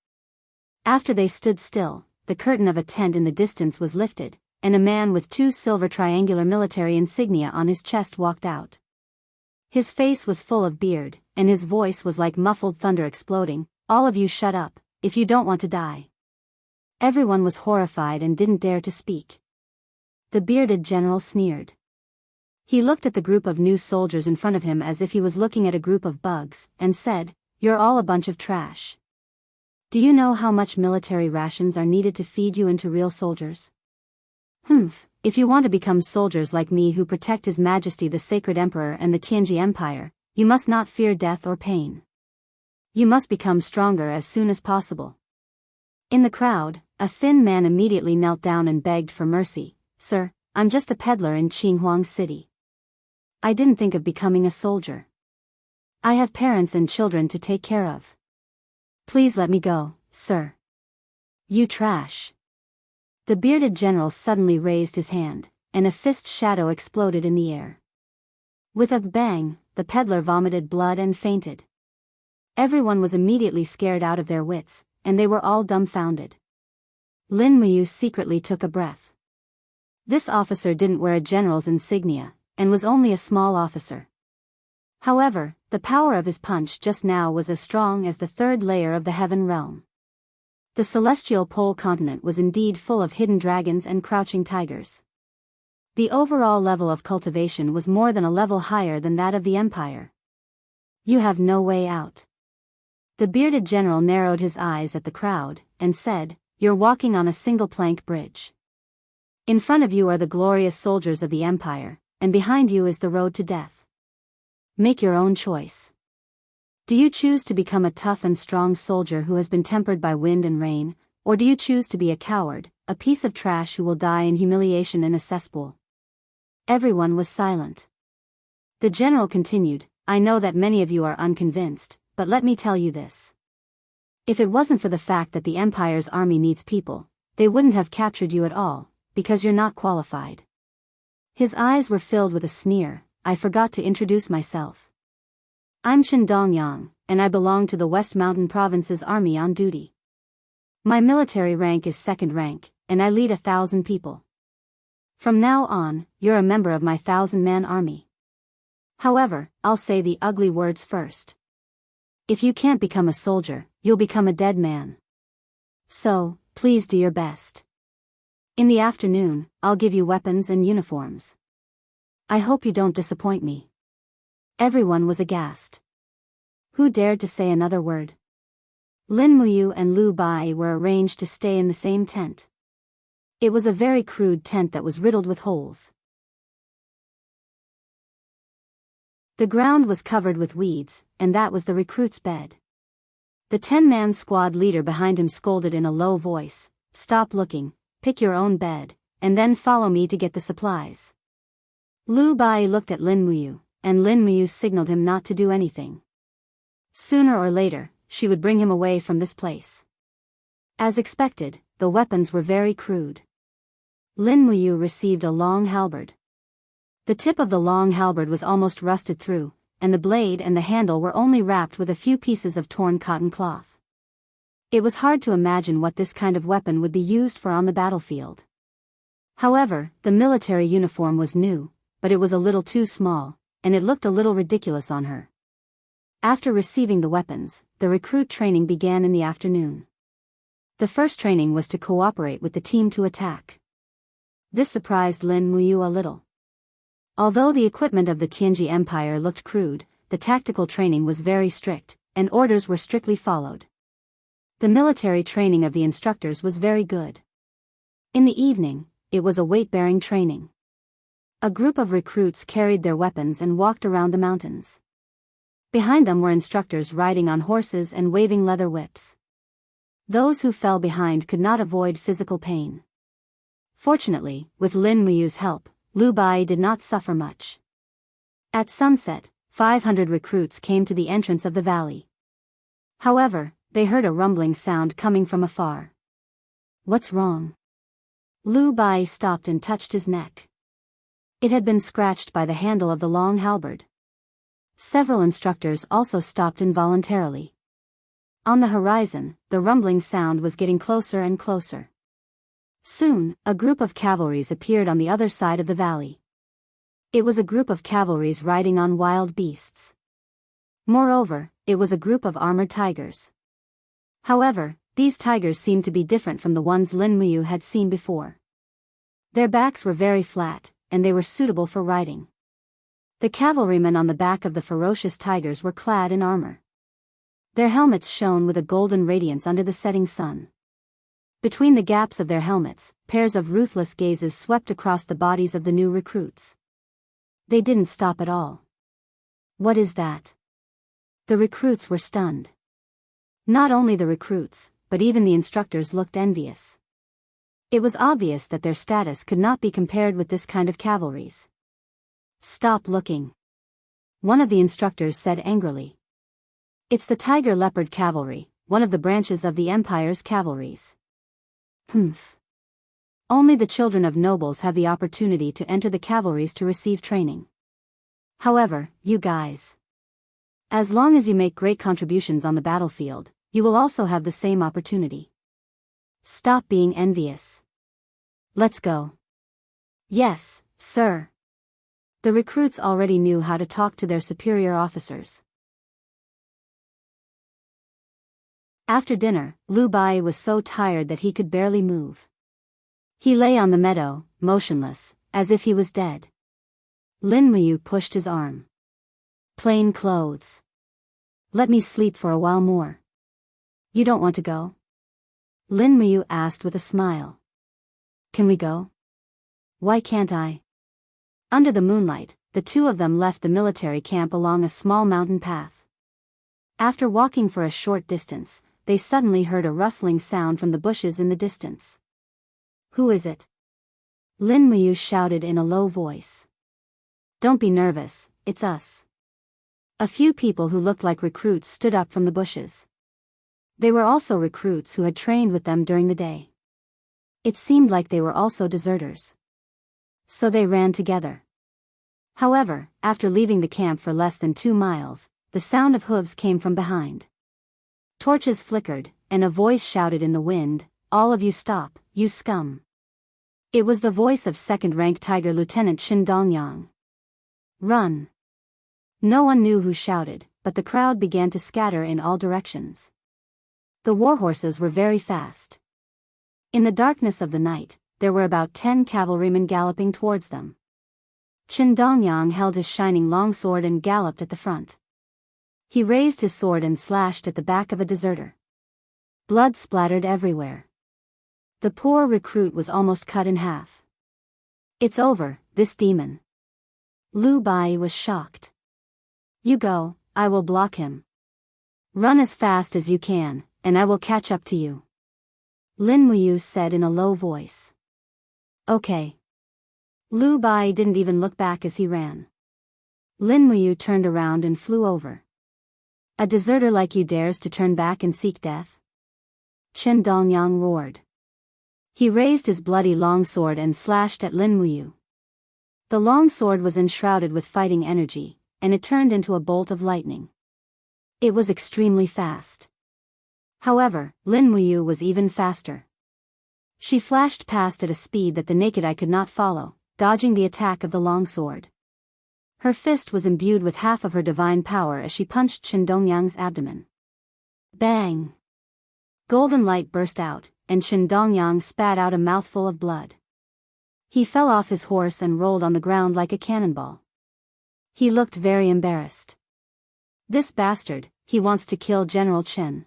A: After they stood still, the curtain of a tent in the distance was lifted, and a man with 2 silver triangular military insignia on his chest walked out. His face was full of beard, and his voice was like muffled thunder exploding. "All of you shut up, if you don't want to die." Everyone was horrified and didn't dare to speak. The bearded general sneered. He looked at the group of new soldiers in front of him as if he was looking at a group of bugs, and said, "You're all a bunch of trash. Do you know how much military rations are needed to feed you into real soldiers? If you want to become soldiers like me who protect His Majesty the Sacred Emperor and the Tianji Empire, you must not fear death or pain. You must become stronger as soon as possible." In the crowd, a thin man immediately knelt down and begged for mercy. "Sir, I'm just a peddler in Qinghuang City. I didn't think of becoming a soldier. I have parents and children to take care of. Please let me go, sir." "You trash." The bearded general suddenly raised his hand, and a fist shadow exploded in the air. With a bang, the peddler vomited blood and fainted. Everyone was immediately scared out of their wits, and they were all dumbfounded. Lin Muyu secretly took a breath. This officer didn't wear a general's insignia, and was only a small officer. However, the power of his punch just now was as strong as the 3rd layer of the heaven realm. The celestial pole continent was indeed full of hidden dragons and crouching tigers. The overall level of cultivation was more than a level higher than that of the empire. "You have no way out." The bearded general narrowed his eyes at the crowd, and said, "You're walking on a single-plank bridge. In front of you are the glorious soldiers of the empire, and behind you is the road to death. Make your own choice. Do you choose to become a tough and strong soldier who has been tempered by wind and rain, or do you choose to be a coward, a piece of trash who will die in humiliation in a cesspool?" Everyone was silent. The general continued, "I know that many of you are unconvinced, but let me tell you this. If it wasn't for the fact that the Empire's army needs people, they wouldn't have captured you at all, because you're not qualified." His eyes were filled with a sneer. "I forgot to introduce myself. I'm Chen Dongyang, and I belong to the West Mountain Province's army on duty. My military rank is 2nd rank, and I lead 1,000 people. From now on, you're a member of my 1,000-man army. However, I'll say the ugly words first. If you can't become a soldier, you'll become a dead man. So, please do your best. In the afternoon, I'll give you weapons and uniforms. I hope you don't disappoint me." Everyone was aghast. Who dared to say another word? Lin Muyu and Lu Bai were arranged to stay in the same tent. It was a very crude tent that was riddled with holes. The ground was covered with weeds, and that was the recruit's bed. The 10-man squad leader behind him scolded in a low voice, "Stop looking, pick your own bed, and then follow me to get the supplies." Lu Bai looked at Lin Muyu, and Lin Muyu signaled him not to do anything. Sooner or later, she would bring him away from this place. As expected, the weapons were very crude. Lin Muyu received a long halberd. The tip of the long halberd was almost rusted through, and the blade and the handle were only wrapped with a few pieces of torn cotton cloth. It was hard to imagine what this kind of weapon would be used for on the battlefield. However, the military uniform was new, but it was a little too small, and it looked a little ridiculous on her. After receiving the weapons, the recruit training began in the afternoon. The first training was to cooperate with the team to attack. This surprised Lin Muyu a little. Although the equipment of the Tianji Empire looked crude, the tactical training was very strict, and orders were strictly followed. The military training of the instructors was very good. In the evening, it was a weight-bearing training. A group of recruits carried their weapons and walked around the mountains. Behind them were instructors riding on horses and waving leather whips. Those who fell behind could not avoid physical pain. Fortunately, with Lin Muyu's help, Lu Bai did not suffer much. At sunset, 500 recruits came to the entrance of the valley. However, they heard a rumbling sound coming from afar. "What's wrong?" Lu Bai stopped and touched his neck. It had been scratched by the handle of the long halberd. Several instructors also stopped involuntarily. On the horizon, the rumbling sound was getting closer and closer. Soon, a group of cavalries appeared on the other side of the valley. It was a group of cavalries riding on wild beasts. Moreover, it was a group of armored tigers. However, these tigers seemed to be different from the ones Lin Muyu had seen before. Their backs were very flat, and they were suitable for riding. The cavalrymen on the back of the ferocious tigers were clad in armor. Their helmets shone with a golden radiance under the setting sun. Between the gaps of their helmets, pairs of ruthless gazes swept across the bodies of the new recruits. They didn't stop at all. What is that? The recruits were stunned. Not only the recruits, but even the instructors looked envious. It was obvious that their status could not be compared with this kind of cavalry's. Stop looking. One of the instructors said angrily. It's the Tiger Leopard Cavalry, one of the branches of the Empire's cavalries. Humph. Only the children of nobles have the opportunity to enter the cavalries to receive training. However, you guys. As long as you make great contributions on the battlefield, you will also have the same opportunity. Stop being envious. Let's go. Yes, sir. The recruits already knew how to talk to their superior officers. After dinner, Lu Bai was so tired that he could barely move. He lay on the meadow, motionless, as if he was dead. Lin Muyu pushed his arm. Plain clothes. Let me sleep for a while more. You don't want to go? Lin Muyu asked with a smile. Can we go? Why can't I? Under the moonlight, the two of them left the military camp along a small mountain path. After walking for a short distance, they suddenly heard a rustling sound from the bushes in the distance. Who is it? Lin Muyu shouted in a low voice. Don't be nervous, it's us. A few people who looked like recruits stood up from the bushes. They were also recruits who had trained with them during the day. It seemed like they were also deserters. So they ran together. However, after leaving the camp for less than 2 miles, the sound of hooves came from behind. Torches flickered, and a voice shouted in the wind, "All of you stop, you scum." It was the voice of second-rank Tiger Lieutenant Qin Dongyang. Run! No one knew who shouted, but the crowd began to scatter in all directions. The warhorses were very fast. In the darkness of the night, there were about 10 cavalrymen galloping towards them. Qin Dongyang held his shining longsword and galloped at the front. He raised his sword and slashed at the back of a deserter. Blood splattered everywhere. The poor recruit was almost cut in half. It's over, this demon. Lu Bai was shocked. You go, I will block him. Run as fast as you can, and I will catch up to you. Lin Muyu said in a low voice. Okay. Lu Bai didn't even look back as he ran. Lin Muyu turned around and flew over. A deserter like you dares to turn back and seek death? Qin Dongyang roared. He raised his bloody longsword and slashed at Lin Muyu. The longsword was enshrouded with fighting energy, and it turned into a bolt of lightning. It was extremely fast. However, Lin Muyu was even faster. She flashed past at a speed that the naked eye could not follow, dodging the attack of the longsword. Her fist was imbued with half of her divine power as she punched Qin Dongyang's abdomen. Bang! Golden light burst out, and Qin Dongyang spat out a mouthful of blood. He fell off his horse and rolled on the ground like a cannonball. He looked very embarrassed. This bastard, he wants to kill General Qin.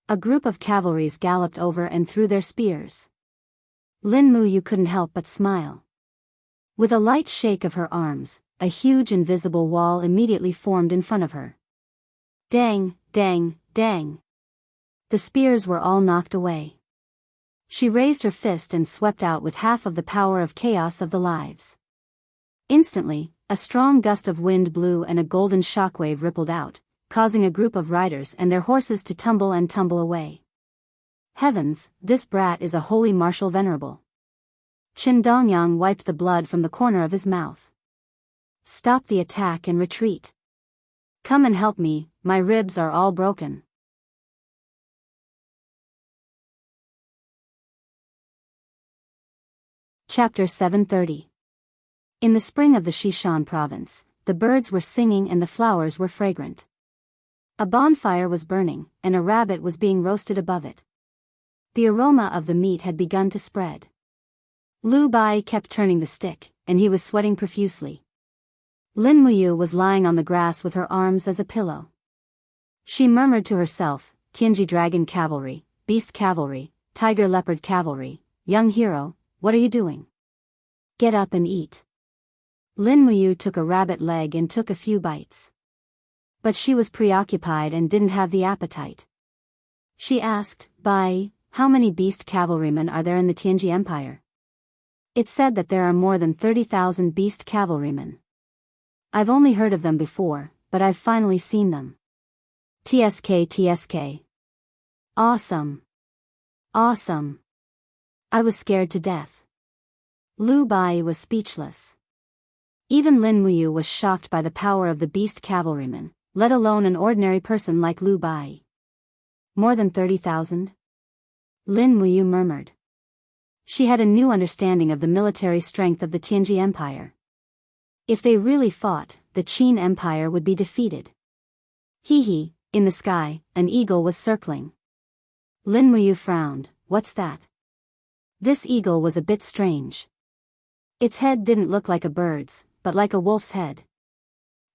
A: A group of cavalries galloped over and threw their spears. Lin Muyu couldn't help but smile. With a light shake of her arms, a huge invisible wall immediately formed in front of her. Dang, dang, dang. The spears were all knocked away. She raised her fist and swept out with half of the power of chaos of the lives. Instantly, a strong gust of wind blew and a golden shockwave rippled out, causing a group of riders and their horses to tumble and tumble away. Heavens, this brat is a holy martial venerable. Qin Dongyang wiped the blood from the corner of his mouth. Stop the attack and retreat. Come and help me, my ribs are all broken. Chapter 730. In the spring of the Shishan province, the birds were singing and the flowers were fragrant. A bonfire was burning, and a rabbit was being roasted above it. The aroma of the meat had begun to spread. Lu Bai kept turning the stick, and he was sweating profusely. Lin Muyu was lying on the grass with her arms as a pillow. She murmured to herself, Tianji Dragon Cavalry, Beast Cavalry, Tiger Leopard Cavalry, young hero, what are you doing? Get up and eat. Lin Muyu took a rabbit leg and took a few bites. But she was preoccupied and didn't have the appetite. She asked, Bai, how many beast cavalrymen are there in the Tianji Empire? It's said that there are more than 30,000 beast cavalrymen. I've only heard of them before, but I've finally seen them. TSK. Awesome. Awesome. I was scared to death. Lu Bai was speechless. Even Lin Muyu was shocked by the power of the beast cavalryman, let alone an ordinary person like Lu Bai. More than 30,000? Lin Muyu murmured. She had a new understanding of the military strength of the Tianji Empire. If they really fought, the Qin Empire would be defeated. Hee, in the sky, an eagle was circling. Lin Muyu frowned, what's that? This eagle was a bit strange. Its head didn't look like a bird's, but like a wolf's head.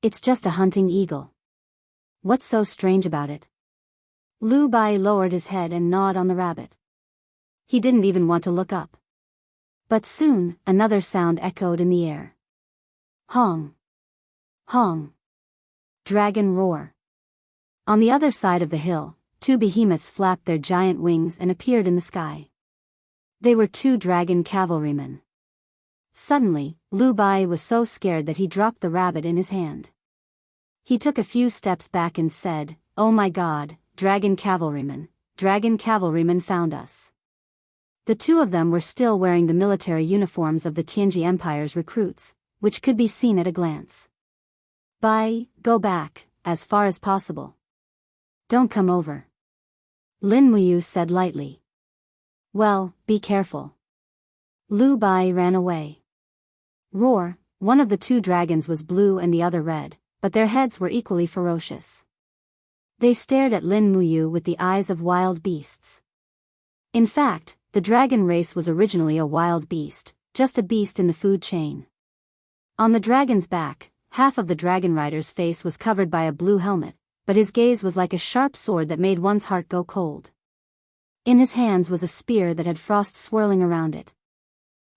A: It's just a hunting eagle. What's so strange about it? Lu Bai lowered his head and gnawed on the rabbit. He didn't even want to look up. But soon, another sound echoed in the air. Hong. Hong. Dragon roar. On the other side of the hill, two behemoths flapped their giant wings and appeared in the sky. They were two dragon cavalrymen. Suddenly, Lu Bai was so scared that he dropped the rabbit in his hand. He took a few steps back and said, Oh my God, dragon cavalrymen found us. The two of them were still wearing the military uniforms of the Tianji Empire's recruits, which could be seen at a glance. Bai, go back, as far as possible. Don't come over. Lin Muyu said lightly. Well, be careful. Lu Bai ran away. Roar, one of the two dragons was blue and the other red, but their heads were equally ferocious. They stared at Lin Muyu with the eyes of wild beasts. In fact, the dragon race was originally a wild beast, just a beast in the food chain. On the dragon's back, half of the dragon rider's face was covered by a blue helmet, but his gaze was like a sharp sword that made one's heart go cold. In his hands was a spear that had frost swirling around it.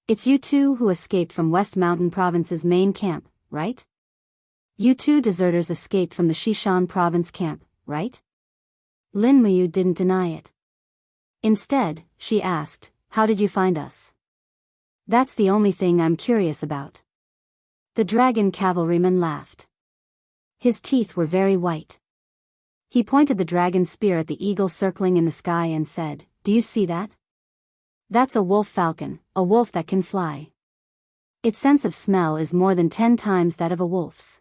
A: It's you two who escaped from West Mountain Province's main camp, right? You two deserters escaped from the Shishan Province camp, right? Lin Muyu didn't deny it. Instead, she asked, how did you find us? That's the only thing I'm curious about. The dragon cavalryman laughed. His teeth were very white. He pointed the dragon spear at the eagle circling in the sky and said, Do you see that? That's a wolf falcon, a wolf that can fly. Its sense of smell is more than 10 times that of a wolf's.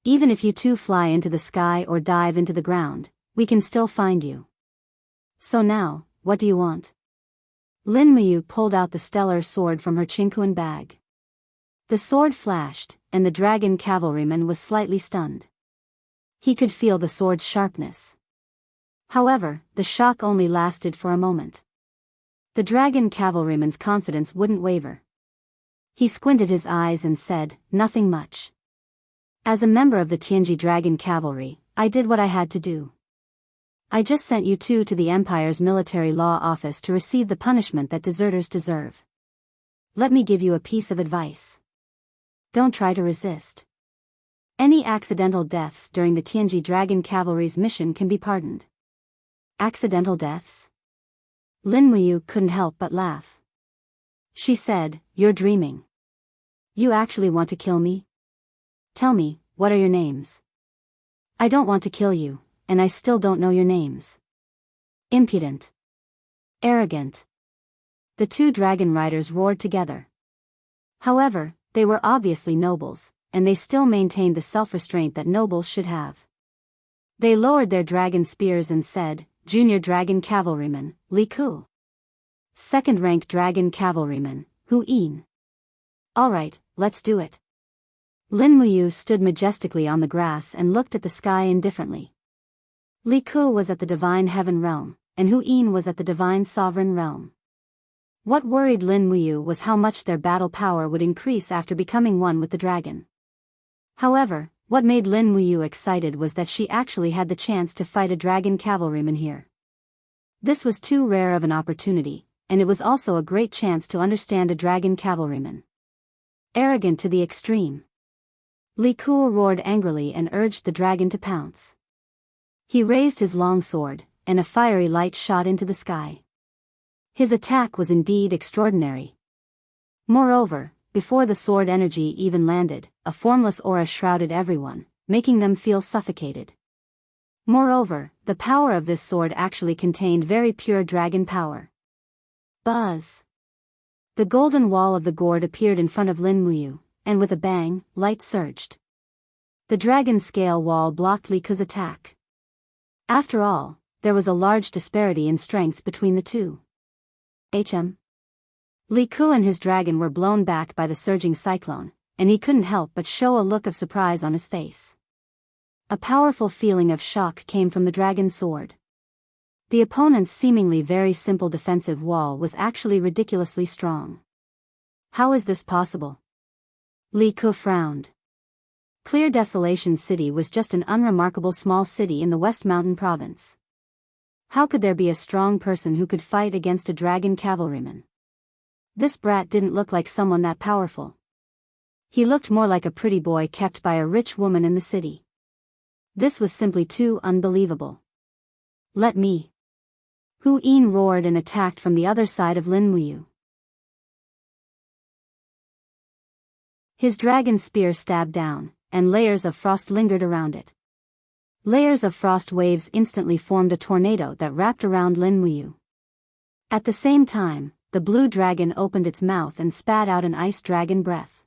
A: Even if you two fly into the sky or dive into the ground, we can still find you. So now, what do you want? Lin Muyu pulled out the stellar sword from her Qingquan bag. The sword flashed, and the dragon cavalryman was slightly stunned. He could feel the sword's sharpness. However, the shock only lasted for a moment. The dragon cavalryman's confidence wouldn't waver. He squinted his eyes and said, Nothing much. As a member of the Tianji Dragon Cavalry, I did what I had to do. I just sent you two to the Empire's military law office to receive the punishment that deserters deserve. Let me give you a piece of advice. Don't try to resist. Any accidental deaths during the Tianji Dragon Cavalry's mission can be pardoned. Accidental deaths? Lin Muyu couldn't help but laugh. She said, You're dreaming. You actually want to kill me? Tell me, what are your names? I don't want to kill you, and I still don't know your names. Impudent. Arrogant. The two dragon riders roared together. However, they were obviously nobles, and they still maintained the self-restraint that nobles should have. They lowered their dragon spears and said, "Junior Dragon Cavalryman, Li Ku. Second-ranked Dragon Cavalryman, Hu Yin. Alright, let's do it." Lin Muyu stood majestically on the grass and looked at the sky indifferently. Li Ku was at the Divine Heaven Realm, and Hu Yin was at the Divine Sovereign Realm. What worried Lin Muyu was how much their battle power would increase after becoming one with the dragon. However, what made Lin Muyu excited was that she actually had the chance to fight a dragon cavalryman here. This was too rare of an opportunity, and it was also a great chance to understand a dragon cavalryman. Arrogant to the extreme. Li Ku roared angrily and urged the dragon to pounce. He raised his long sword, and a fiery light shot into the sky. His attack was indeed extraordinary. Moreover, before the sword energy even landed, a formless aura shrouded everyone, making them feel suffocated. Moreover, the power of this sword actually contained very pure dragon power. Buzz! The golden wall of the gourd appeared in front of Lin Muyu, and with a bang, light surged. The dragon scale wall blocked Li Ku's attack. After all, there was a large disparity in strength between the two. Li Ku and his dragon were blown back by the surging cyclone, and he couldn't help but show a look of surprise on his face. A powerful feeling of shock came from the dragon's sword. The opponent's seemingly very simple defensive wall was actually ridiculously strong. How is this possible? Li Ku frowned. Clear Desolation City was just an unremarkable small city in the West Mountain province. How could there be a strong person who could fight against a dragon cavalryman? This brat didn't look like someone that powerful. He looked more like a pretty boy kept by a rich woman in the city. This was simply too unbelievable. Let me. Hu Yin roared and attacked from the other side of Lin Muyu. His dragon spear stabbed down, and layers of frost lingered around it. Layers of frost waves instantly formed a tornado that wrapped around Lin Muyu. At the same time, the blue dragon opened its mouth and spat out an ice dragon breath.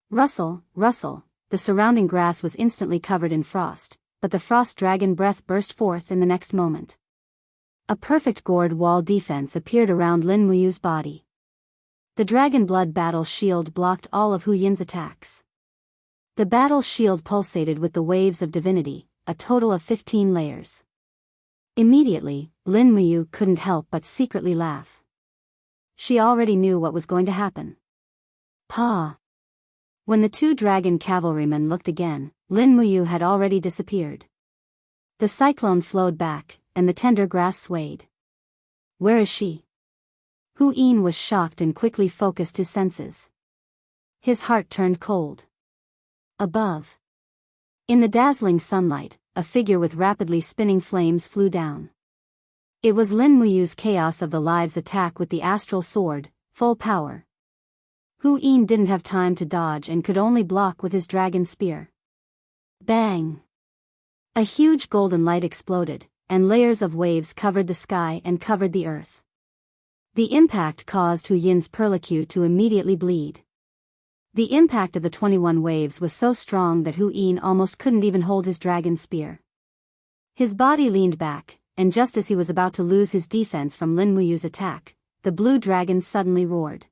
A: Rustle, rustle, the surrounding grass was instantly covered in frost, but the frost dragon breath burst forth in the next moment. A perfect gourd wall defense appeared around Lin Muyu's body. The dragon blood battle shield blocked all of Hu Yin's attacks. The battle shield pulsated with the waves of divinity, a total of 15 layers. Immediately, Lin Muyu couldn't help but secretly laugh. She already knew what was going to happen. Pa! When the two dragon cavalrymen looked again, Lin Muyu had already disappeared. The cyclone flowed back, and the tender grass swayed. Where is she? Hu Yin was shocked and quickly focused his senses. His heart turned cold. Above. In the dazzling sunlight, a figure with rapidly spinning flames flew down. It was Lin Muyu's Chaos of the Lives attack with the astral sword, full power. Hu Yin didn't have time to dodge and could only block with his dragon spear. Bang! A huge golden light exploded, and layers of waves covered the sky and covered the earth. The impact caused Hu Yin's perlicute to immediately bleed. The impact of the 21 waves was so strong that Hu Yin almost couldn't even hold his dragon spear. His body leaned back, and just as he was about to lose his defense from Lin Muyu's attack, the blue dragon suddenly roared.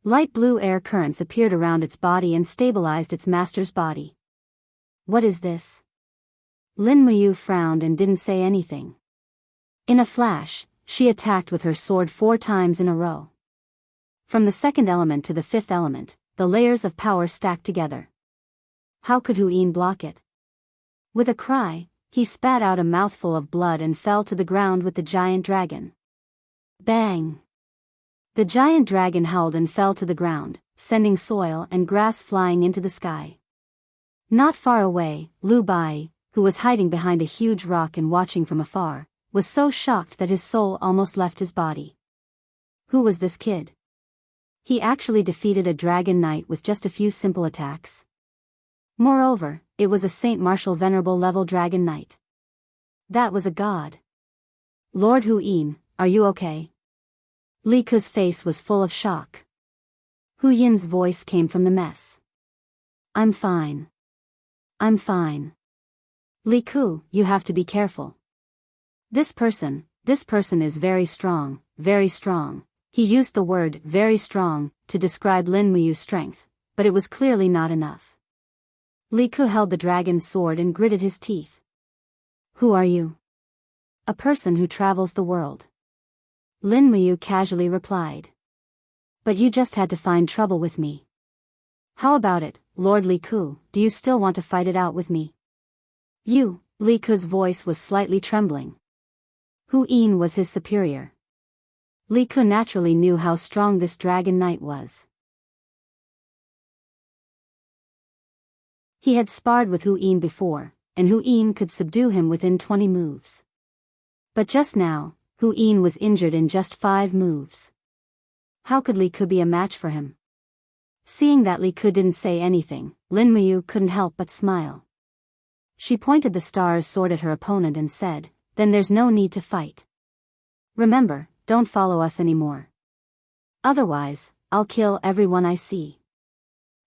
A: Light blue air currents appeared around its body and stabilized its master's body. What is this? Lin Muyu frowned and didn't say anything. In a flash, she attacked with her sword 4 times in a row. From the second element to the fifth element, the layers of power stacked together. How could Hu Yin block it? With a cry, he spat out a mouthful of blood and fell to the ground with the giant dragon. Bang! The giant dragon howled and fell to the ground, sending soil and grass flying into the sky. Not far away, Lu Bai, who was hiding behind a huge rock and watching from afar, was so shocked that his soul almost left his body. Who was this kid? He actually defeated a dragon knight with just a few simple attacks. Moreover, it was a Saint Martial Venerable level dragon knight. That was a god. Lord Hu Yin, are you okay? Li Ku's face was full of shock. Hu Yin's voice came from the mess. I'm fine. I'm fine. Li Ku, you have to be careful. This person is very strong, very strong. He used the word very strong to describe Lin Muyu's strength, but it was clearly not enough. Li Ku held the dragon's sword and gritted his teeth. Who are you? A person who travels the world. Lin Muyu casually replied. But you just had to find trouble with me. How about it, Lord Li Ku, do you still want to fight it out with me? You, Li Ku's voice was slightly trembling. Hu Yin was his superior. Li Ku naturally knew how strong this dragon knight was. He had sparred with Hu Yin before, and Hu Yin could subdue him within 20 moves. But just now, Hu Yin was injured in just 5 moves. How could Li Ku be a match for him? Seeing that Li Ku didn't say anything, Lin Muyu couldn't help but smile. She pointed the star's sword at her opponent and said, "Then there's no need to fight. Remember, don't follow us anymore. Otherwise, I'll kill everyone I see."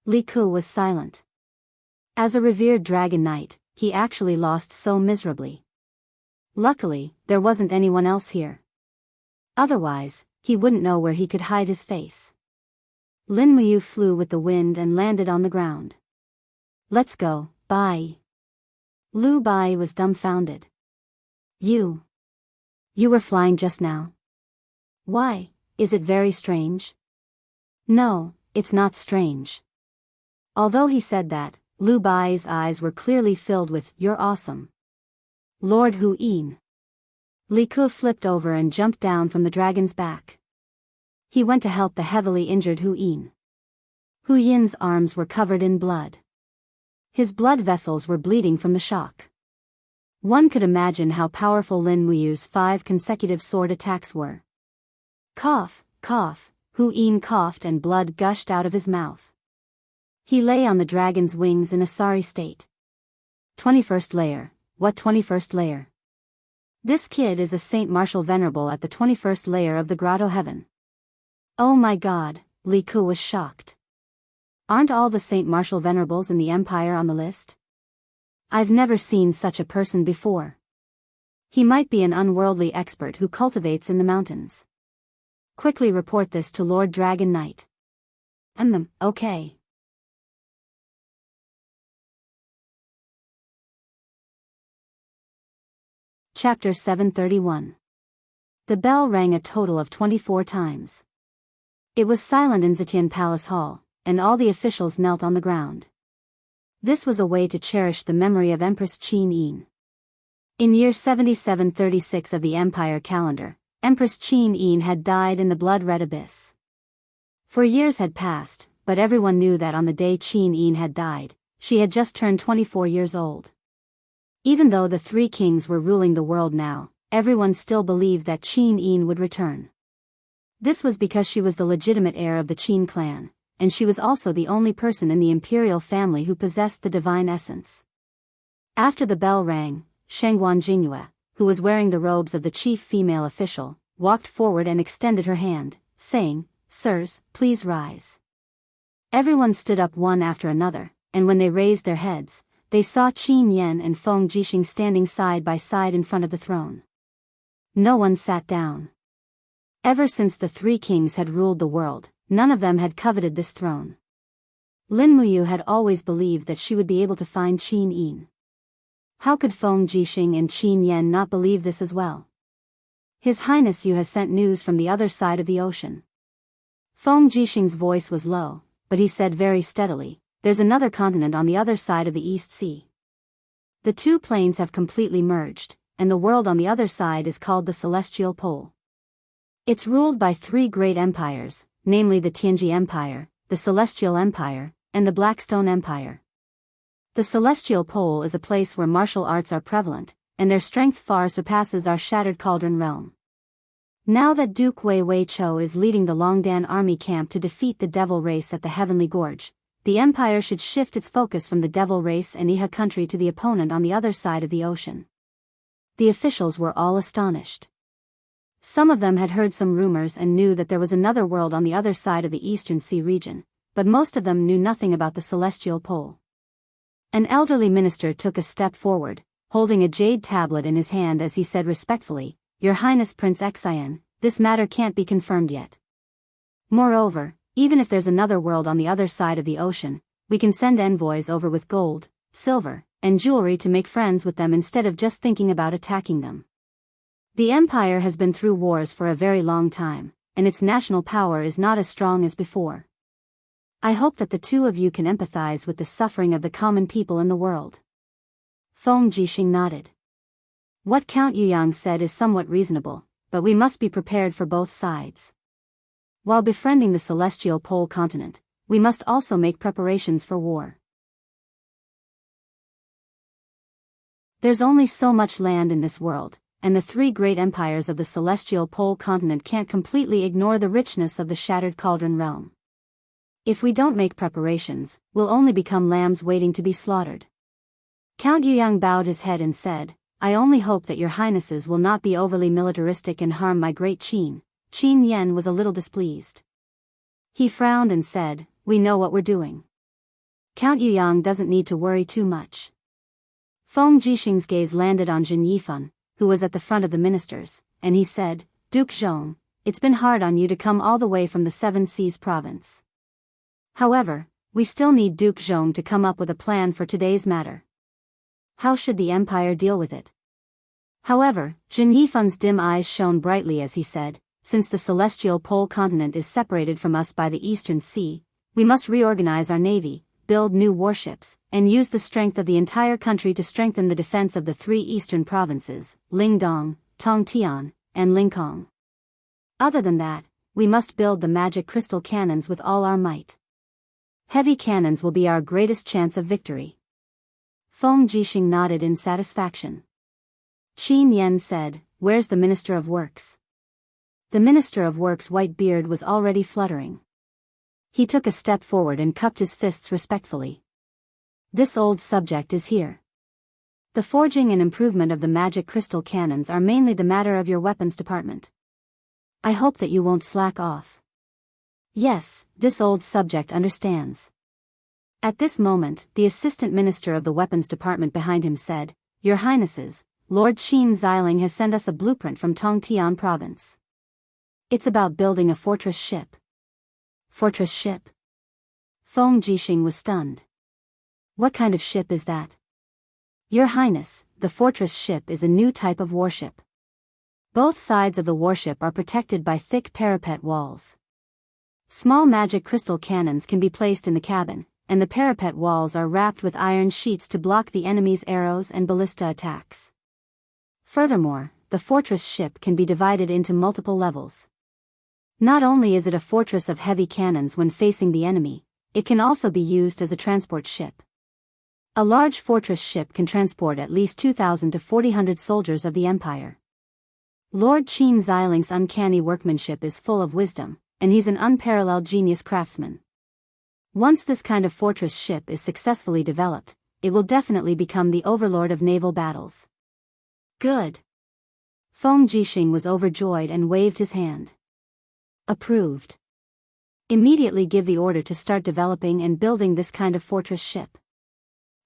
A: Li Ku was silent. As a revered dragon knight, he actually lost so miserably. Luckily, there wasn't anyone else here. Otherwise, he wouldn't know where he could hide his face. Lin Muyu flew with the wind and landed on the ground. "Let's go, Bai." Lu Bai was dumbfounded. You were flying just now? Why, is it very strange?" "No, it's not strange." Although he said that, Lu Bai's eyes were clearly filled with, "You're awesome." Lord Hu Yin. Li Ku flipped over and jumped down from the dragon's back. He went to help the heavily injured Hu Yin. Hu Yin's arms were covered in blood. His blood vessels were bleeding from the shock. One could imagine how powerful Lin Muyu's 5 consecutive sword attacks were. Cough, cough, Hu Yin coughed and blood gushed out of his mouth. He lay on the dragon's wings in a sorry state. 21st layer, what 21st layer? This kid is a Saint Martial Venerable at the 21st layer of the Grotto Heaven. Oh my god, Li Ku was shocked. Aren't all the Saint Martial Venerables in the Empire on the list? I've never seen such a person before. He might be an unworldly expert who cultivates in the mountains. Quickly report this to Lord Dragon Knight. Okay. Chapter 731. The bell rang a total of 24 times. It was silent in Zetian Palace Hall, and all the officials knelt on the ground. This was a way to cherish the memory of Empress Qin Yin. In year 7736 of the Empire calendar, Empress Qin Yin had died in the blood-red abyss. For years had passed, but everyone knew that on the day Qin Yin had died, she had just turned 24 years old. Even though the 3 kings were ruling the world now, everyone still believed that Qin Yin would return. This was because she was the legitimate heir of the Qin clan, and she was also the only person in the imperial family who possessed the divine essence. After the bell rang, Shengguan Jingyue, who was wearing the robes of the chief female official, walked forward and extended her hand, saying, "Sirs, please rise." Everyone stood up one after another, and when they raised their heads, they saw Qin Yan and Feng Jixing standing side by side in front of the throne. No one sat down. Ever since the 3 kings had ruled the world, none of them had coveted this throne. Lin Muyu had always believed that she would be able to find Qin Yin. How could Feng Jixing and Qin Yan not believe this as well? His Highness Yu has sent news from the other side of the ocean. Feng Jixing's voice was low, but he said very steadily, "There's another continent on the other side of the East Sea. The 2 planes have completely merged, and the world on the other side is called the Celestial Pole. It's ruled by 3 great empires, namely the Tianji Empire, the Celestial Empire, and the Blackstone Empire. The Celestial Pole is a place where martial arts are prevalent, and their strength far surpasses our Shattered Cauldron realm. Now that Duke Wei Wei Cho is leading the Longdan army camp to defeat the Devil Race at the Heavenly Gorge, the Empire should shift its focus from the Devil Race and Iha country to the opponent on the other side of the ocean." The officials were all astonished. Some of them had heard some rumors and knew that there was another world on the other side of the Eastern Sea region, but most of them knew nothing about the Celestial Pole. An elderly minister took a step forward, holding a jade tablet in his hand as he said respectfully, Your Highness Prince Xian, this matter can't be confirmed yet. Moreover, even if there's another world on the other side of the ocean, we can send envoys over with gold, silver, and jewelry to make friends with them instead of just thinking about attacking them. The empire has been through wars for a very long time, and its national power is not as strong as before. I hope that the two of you can empathize with the suffering of the common people in the world. Feng Jixing nodded. What Count Yuyang said is somewhat reasonable, but we must be prepared for both sides. While befriending the celestial pole continent, we must also make preparations for war. There's only so much land in this world, and the three great empires of the celestial pole continent can't completely ignore the richness of the shattered cauldron realm. If we don't make preparations, we'll only become lambs waiting to be slaughtered. Count Yuyang bowed his head and said, I only hope that your highnesses will not be overly militaristic and harm my great Qin. Qin Yen was a little displeased. He frowned and said, We know what we're doing. Count Yuyang doesn't need to worry too much. Feng Jixing's gaze landed on Jin Yifan, who was at the front of the ministers, and he said, Duke Zhong, it's been hard on you to come all the way from the Seven Seas province. However, we still need Duke Zhong to come up with a plan for today's matter. How should the empire deal with it? However, Jin Yifan's dim eyes shone brightly as he said, Since the celestial pole continent is separated from us by the eastern sea, we must reorganize our navy, build new warships, and use the strength of the entire country to strengthen the defense of the three eastern provinces, Lingdong, Tongtian, and Lingkong. Other than that, we must build the magic crystal cannons with all our might. Heavy cannons will be our greatest chance of victory. Feng Jixing nodded in satisfaction. Qin Yen said, Where's the Minister of Works? The Minister of Works' white beard was already fluttering. He took a step forward and cupped his fists respectfully. This old subject is here. The forging and improvement of the magic crystal cannons are mainly the matter of your weapons department. I hope that you won't slack off. Yes, this old subject understands. At this moment, the assistant minister of the weapons department behind him said, Your Highnesses, Lord Qin Xiling has sent us a blueprint from Tongtian province. It's about building a fortress ship. Fortress ship? Feng Jixing was stunned. What kind of ship is that? Your Highness, the fortress ship is a new type of warship. Both sides of the warship are protected by thick parapet walls. Small magic crystal cannons can be placed in the cabin, and the parapet walls are wrapped with iron sheets to block the enemy's arrows and ballista attacks. Furthermore, the fortress ship can be divided into multiple levels. Not only is it a fortress of heavy cannons when facing the enemy, it can also be used as a transport ship. A large fortress ship can transport at least 2,000 to 4,000 soldiers of the Empire. Lord Qin Xiling's uncanny workmanship is full of wisdom, and he's an unparalleled genius craftsman. Once this kind of fortress ship is successfully developed, it will definitely become the overlord of naval battles. Good. Feng Jixing was overjoyed and waved his hand. Approved. Immediately give the order to start developing and building this kind of fortress ship.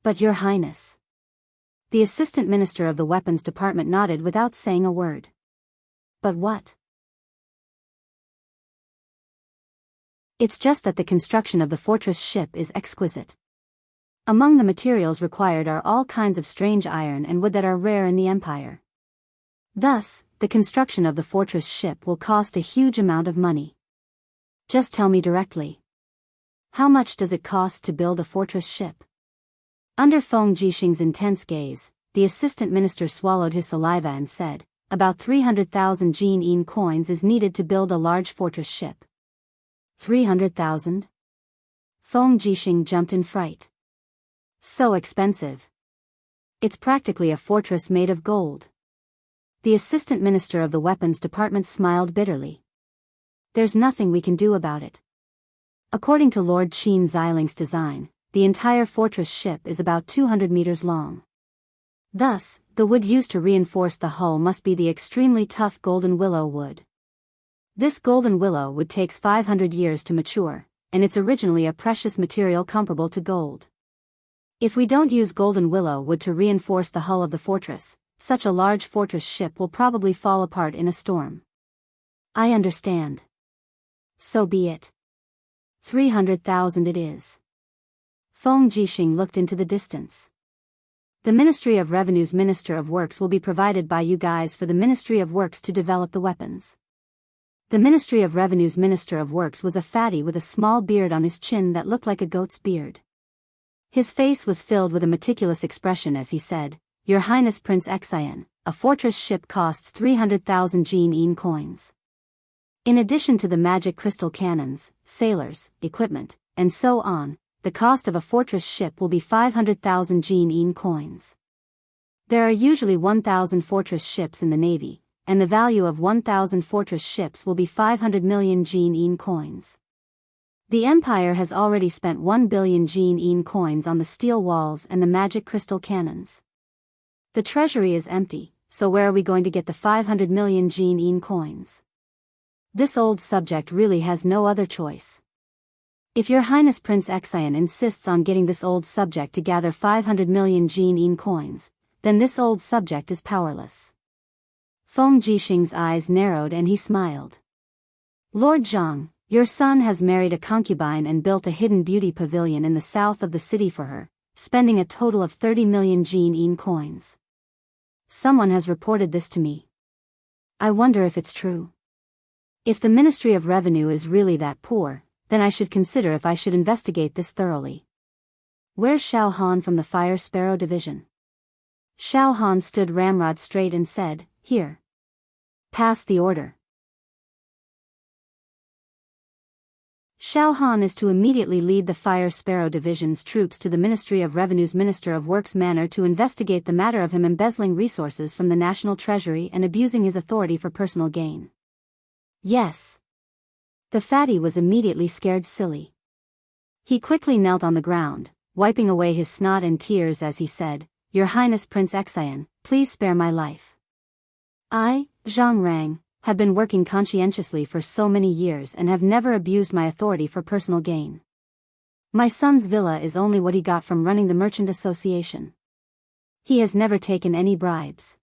A: But Your Highness. The assistant minister of the weapons department nodded without saying a word. But what? It's just that the construction of the fortress ship is exquisite. Among the materials required are all kinds of strange iron and wood that are rare in the Empire. Thus, the construction of the fortress ship will cost a huge amount of money. Just tell me directly. How much does it cost to build a fortress ship? Under Feng Jixing's intense gaze, the assistant minister swallowed his saliva and said, About 300,000 Jin coins is needed to build a large fortress ship. 300,000? Feng Jixing jumped in fright. So expensive. It's practically a fortress made of gold. The assistant minister of the weapons department smiled bitterly. There's nothing we can do about it. According to Lord Qin Xiling's design, the entire fortress ship is about 200 meters long. Thus, the wood used to reinforce the hull must be the extremely tough golden willow wood. This golden willow wood takes 500 years to mature, and it's originally a precious material comparable to gold. If we don't use golden willow wood to reinforce the hull of the fortress, such a large fortress ship will probably fall apart in a storm. I understand. So be it. 300,000 it is. Feng Jixing looked into the distance. The Ministry of Revenue's Minister of Works will be provided by you guys for the Ministry of Works to develop the weapons. The Ministry of Revenue's Minister of Works was a fatty with a small beard on his chin that looked like a goat's beard. His face was filled with a meticulous expression as he said, Your Highness Prince Exian, a fortress ship costs 300,000 Jin coins. In addition to the magic crystal cannons, sailors, equipment, and so on, the cost of a fortress ship will be 500,000 Jin coins. There are usually 1,000 fortress ships in the Navy, and the value of 1,000 fortress ships will be 500 million Jin coins. The Empire has already spent 1 billion Jin coins on the steel walls and the magic crystal cannons. The treasury is empty, so where are we going to get the 500 million Jin coins? This old subject really has no other choice. If Your Highness Prince Exian insists on getting this old subject to gather 500 million Jin coins, then this old subject is powerless. Feng Jixing's eyes narrowed and he smiled. Lord Zhang, your son has married a concubine and built a hidden beauty pavilion in the south of the city for her, spending a total of 30 million Jin coins. Someone has reported this to me. I wonder if it's true. If the Ministry of Revenue is really that poor, then I should consider if I should investigate this thoroughly. Where's Xiao Han from the Fire Sparrow Division? Xiao Han stood ramrod straight and said, Here. Pass the order. Xiao Han is to immediately lead the Fire Sparrow Division's troops to the Ministry of Revenue's Minister of Works manor to investigate the matter of him embezzling resources from the National Treasury and abusing his authority for personal gain. Yes. The fatty was immediately scared silly. He quickly knelt on the ground, wiping away his snot and tears as he said, Your Highness Prince Exian, please spare my life. I, Zhang Rang, have been working conscientiously for so many years and have never abused my authority for personal gain. My son's villa is only what he got from running the Merchant Association. He has never taken any bribes.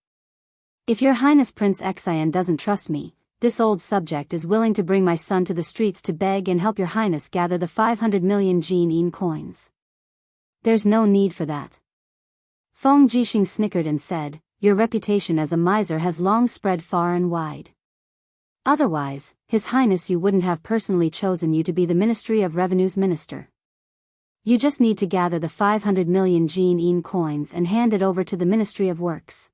A: If Your Highness Prince Exian doesn't trust me, this old subject is willing to bring my son to the streets to beg and help Your Highness gather the 500 million Jin coins. There's no need for that. Feng Jixing snickered and said, Your reputation as a miser has long spread far and wide. Otherwise, His Highness you wouldn't have personally chosen you to be the Ministry of Revenue's minister. You just need to gather the 500 million Jin coins and hand it over to the Ministry of Works.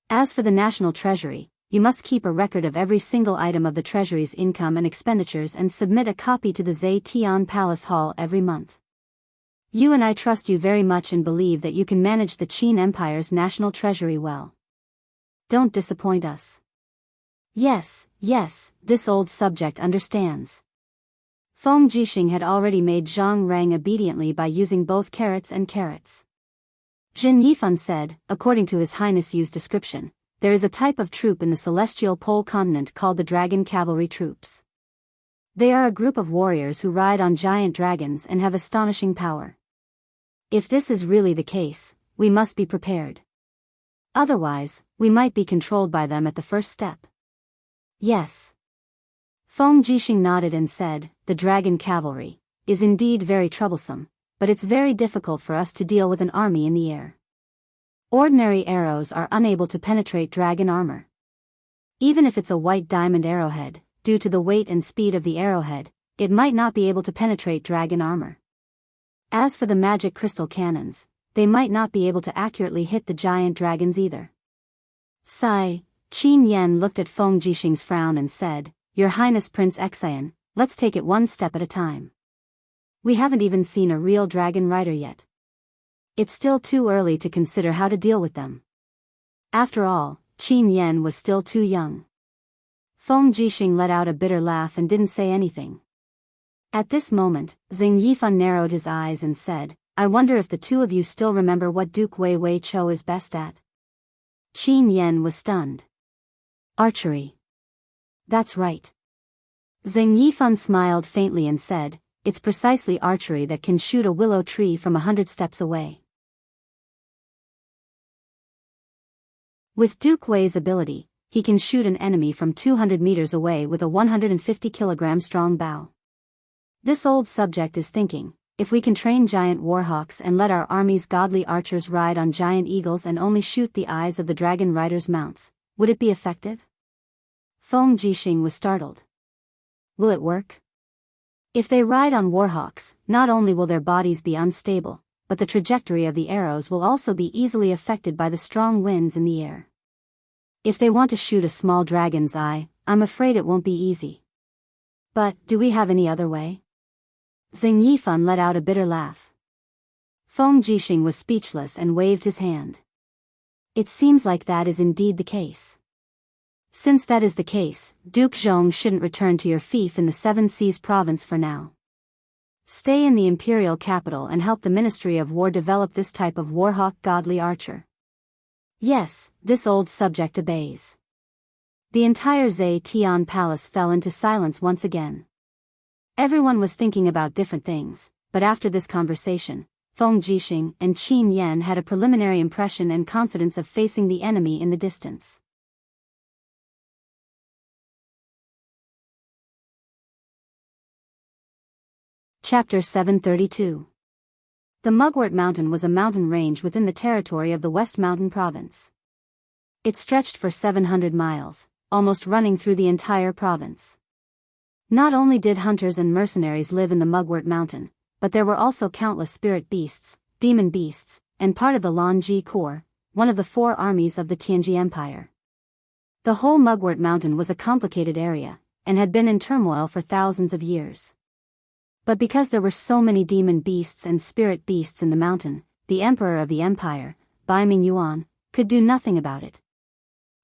A: As for the National Treasury, you must keep a record of every single item of the Treasury's income and expenditures and submit a copy to the Zetian Palace Hall every month. You and I trust you very much and believe that you can manage the Qin Empire's national treasury well. Don't disappoint us. Yes, this old subject understands. Feng Jixing had already made Zhang Rang obediently by using both carrots and carrots. Jin Yifan said, according to His Highness Yu's description, there is a type of troop in the celestial pole continent called the Dragon Cavalry Troops. They are a group of warriors who ride on giant dragons and have astonishing power. If this is really the case, we must be prepared. Otherwise, we might be controlled by them at the first step. Yes. Feng Jixing nodded and said, the Dragon Cavalry is indeed very troublesome, but it's very difficult for us to deal with an army in the air. Ordinary arrows are unable to penetrate dragon armor. Even if it's a white diamond arrowhead, due to the weight and speed of the arrowhead, it might not be able to penetrate dragon armor. As for the magic crystal cannons, they might not be able to accurately hit the giant dragons either. Sigh, Qin Yan looked at Feng Jixing's frown and said, Your Highness Prince Exian, let's take it one step at a time. We haven't even seen a real dragon rider yet. It's still too early to consider how to deal with them. After all, Qin Yan was still too young. Feng Jixing let out a bitter laugh and didn't say anything. At this moment, Xing Yifan narrowed his eyes and said, I wonder if the two of you still remember what Duke Wei Wei Cho is best at. Qin Yan was stunned. Archery. That's right. Xing Yifan smiled faintly and said, it's precisely archery that can shoot a willow tree from 100 steps away. With Duke Wei's ability, he can shoot an enemy from 200 meters away with a 150-kilogram strong bow. This old subject is thinking, if we can train giant warhawks and let our army's godly archers ride on giant eagles and only shoot the eyes of the dragon riders' mounts, would it be effective? Feng Jixing was startled. Will it work? If they ride on warhawks, not only will their bodies be unstable, but the trajectory of the arrows will also be easily affected by the strong winds in the air. If they want to shoot a small dragon's eye, I'm afraid it won't be easy. But, do we have any other way? Xing Yifan let out a bitter laugh. Feng Jixing was speechless and waved his hand. It seems like that is indeed the case. Since that is the case, Duke Zhong shouldn't return to your fief in the Seven Seas province for now. Stay in the imperial capital and help the Ministry of War develop this type of warhawk godly archer. Yes, this old subject obeys. The entire Zetian palace fell into silence once again. Everyone was thinking about different things, but after this conversation, Feng Jixing and Qin Yan had a preliminary impression and confidence of facing the enemy in the distance. Chapter 732. The Mugwort Mountain was a mountain range within the territory of the West Mountain Province. It stretched for 700 miles, almost running through the entire province. Not only did hunters and mercenaries live in the Mugwort Mountain, but there were also countless spirit beasts, demon beasts, and part of the Lanji Corps, one of the 4 armies of the Tianji Empire. The whole Mugwort Mountain was a complicated area, and had been in turmoil for thousands of years. But because there were so many demon beasts and spirit beasts in the mountain, the emperor of the empire, Bai Mingyuan, could do nothing about it.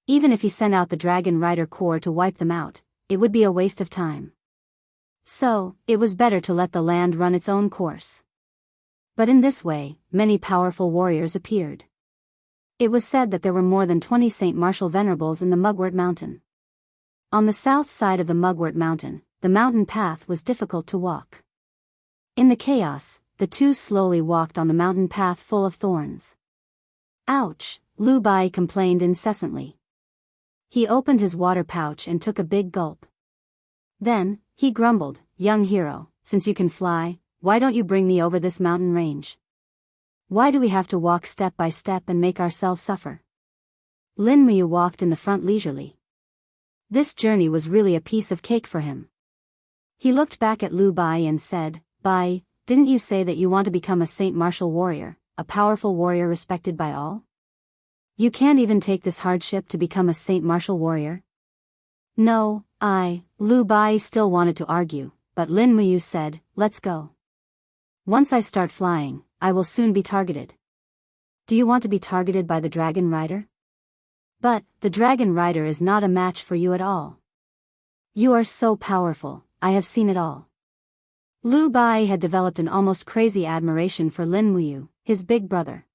A: Even if he sent out the Dragon Rider Corps to wipe them out, it would be a waste of time. So, it was better to let the land run its own course. But in this way, many powerful warriors appeared. It was said that there were more than 20 Saint Martial Venerables in the Mugwort Mountain. On the south side of the Mugwort Mountain, the mountain path was difficult to walk. In the chaos, the two slowly walked on the mountain path full of thorns. Ouch, Lu Bai complained incessantly. He opened his water pouch and took a big gulp. Then, he grumbled, "Young hero, since you can fly, why don't you bring me over this mountain range? Why do we have to walk step by step and make ourselves suffer?" Lin Muyu walked in the front leisurely. This journey was really a piece of cake for him. He looked back at Lu Bai and said, "Bai, didn't you say that you want to become a Saint Martial warrior, a powerful warrior respected by all? You can't even take this hardship to become a Saint Martial warrior?" "No, Lu Bai still wanted to argue, but Lin Muyu said, "Let's go. Once I start flying, I will soon be targeted." "Do you want to be targeted by the Dragon Rider?" "But, the Dragon Rider is not a match for you at all. You are so powerful, I have seen it all." Lu Bai had developed an almost crazy admiration for Lin Muyu, his big brother.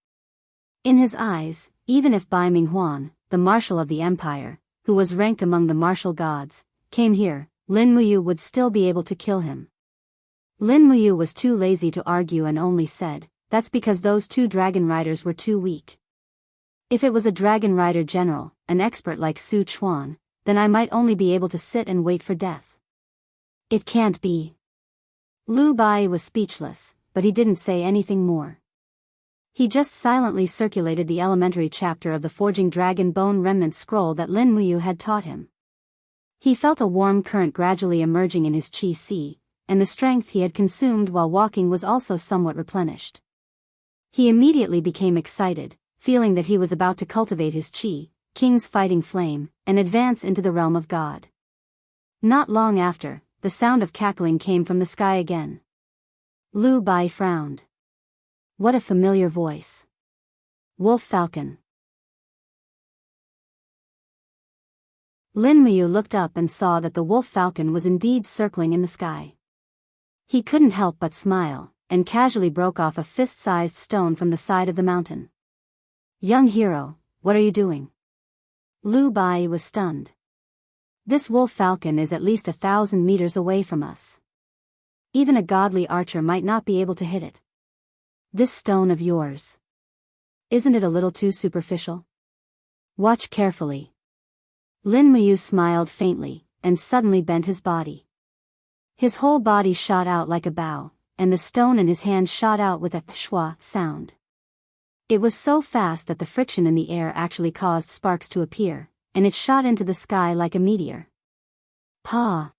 A: In his eyes, even if Bai Minghuan, the marshal of the empire, who was ranked among the martial gods, came here, Lin Muyu would still be able to kill him. Lin Muyu was too lazy to argue and only said, "That's because those two dragon riders were too weak. If it was a dragon rider general, an expert like Su Chuan, then I might only be able to sit and wait for death. It can't be." Lu Bai was speechless, but he didn't say anything more. He just silently circulated the elementary chapter of the Forging Dragon Bone Remnant scroll that Lin Muyu had taught him. He felt a warm current gradually emerging in his qi, and the strength he had consumed while walking was also somewhat replenished. He immediately became excited, feeling that he was about to cultivate his qi, King's fighting flame, and advance into the realm of God. Not long after, the sound of cackling came from the sky again. Lu Bai frowned. What a familiar voice. Wolf Falcon. Lin Muyu looked up and saw that the wolf falcon was indeed circling in the sky. He couldn't help but smile, and casually broke off a fist-sized stone from the side of the mountain. "Young hero, what are you doing?" Lu Bai was stunned. "This wolf falcon is at least 1,000 meters away from us. Even a godly archer might not be able to hit it. This stone of yours. Isn't it a little too superficial? Watch carefully. Lin Muyu smiled faintly, and suddenly bent his body. His whole body shot out like a bow, and the stone in his hand shot out with a shwa sound. It was so fast that the friction in the air actually caused sparks to appear, and it shot into the sky like a meteor. Pa!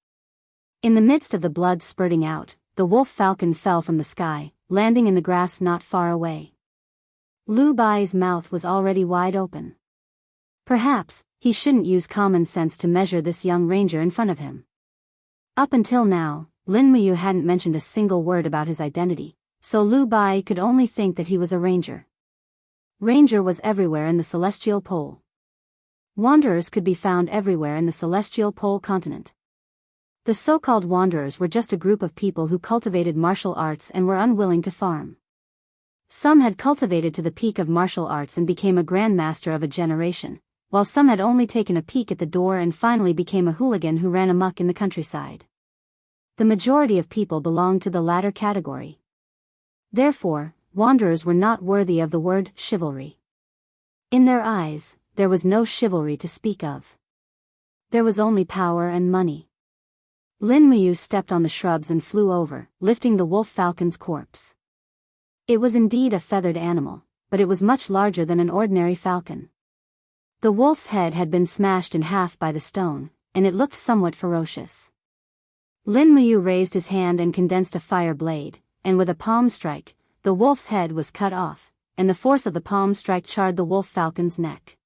A: In the midst of the blood spurting out, the wolf falcon fell from the sky, landing in the grass not far away. Lu Bai's mouth was already wide open. Perhaps he shouldn't use common sense to measure this young ranger in front of him. Up until now, Lin Muyu hadn't mentioned a single word about his identity, so Lu Bai could only think that he was a ranger. Ranger was everywhere in the Celestial Pole. Wanderers could be found everywhere in the Celestial Pole continent. The so-called wanderers were just a group of people who cultivated martial arts and were unwilling to farm. Some had cultivated to the peak of martial arts and became a grandmaster of a generation, while some had only taken a peek at the door and finally became a hooligan who ran amok in the countryside. The majority of people belonged to the latter category. Therefore, wanderers were not worthy of the word chivalry. In their eyes, there was no chivalry to speak of. There was only power and money. Lin Muyu stepped on the shrubs and flew over, lifting the wolf falcon's corpse. It was indeed a feathered animal, but it was much larger than an ordinary falcon. The wolf's head had been smashed in half by the stone, and it looked somewhat ferocious. Lin Muyu raised his hand and condensed a fire blade, and with a palm strike, the wolf's head was cut off, and the force of the palm strike charred the wolf falcon's neck.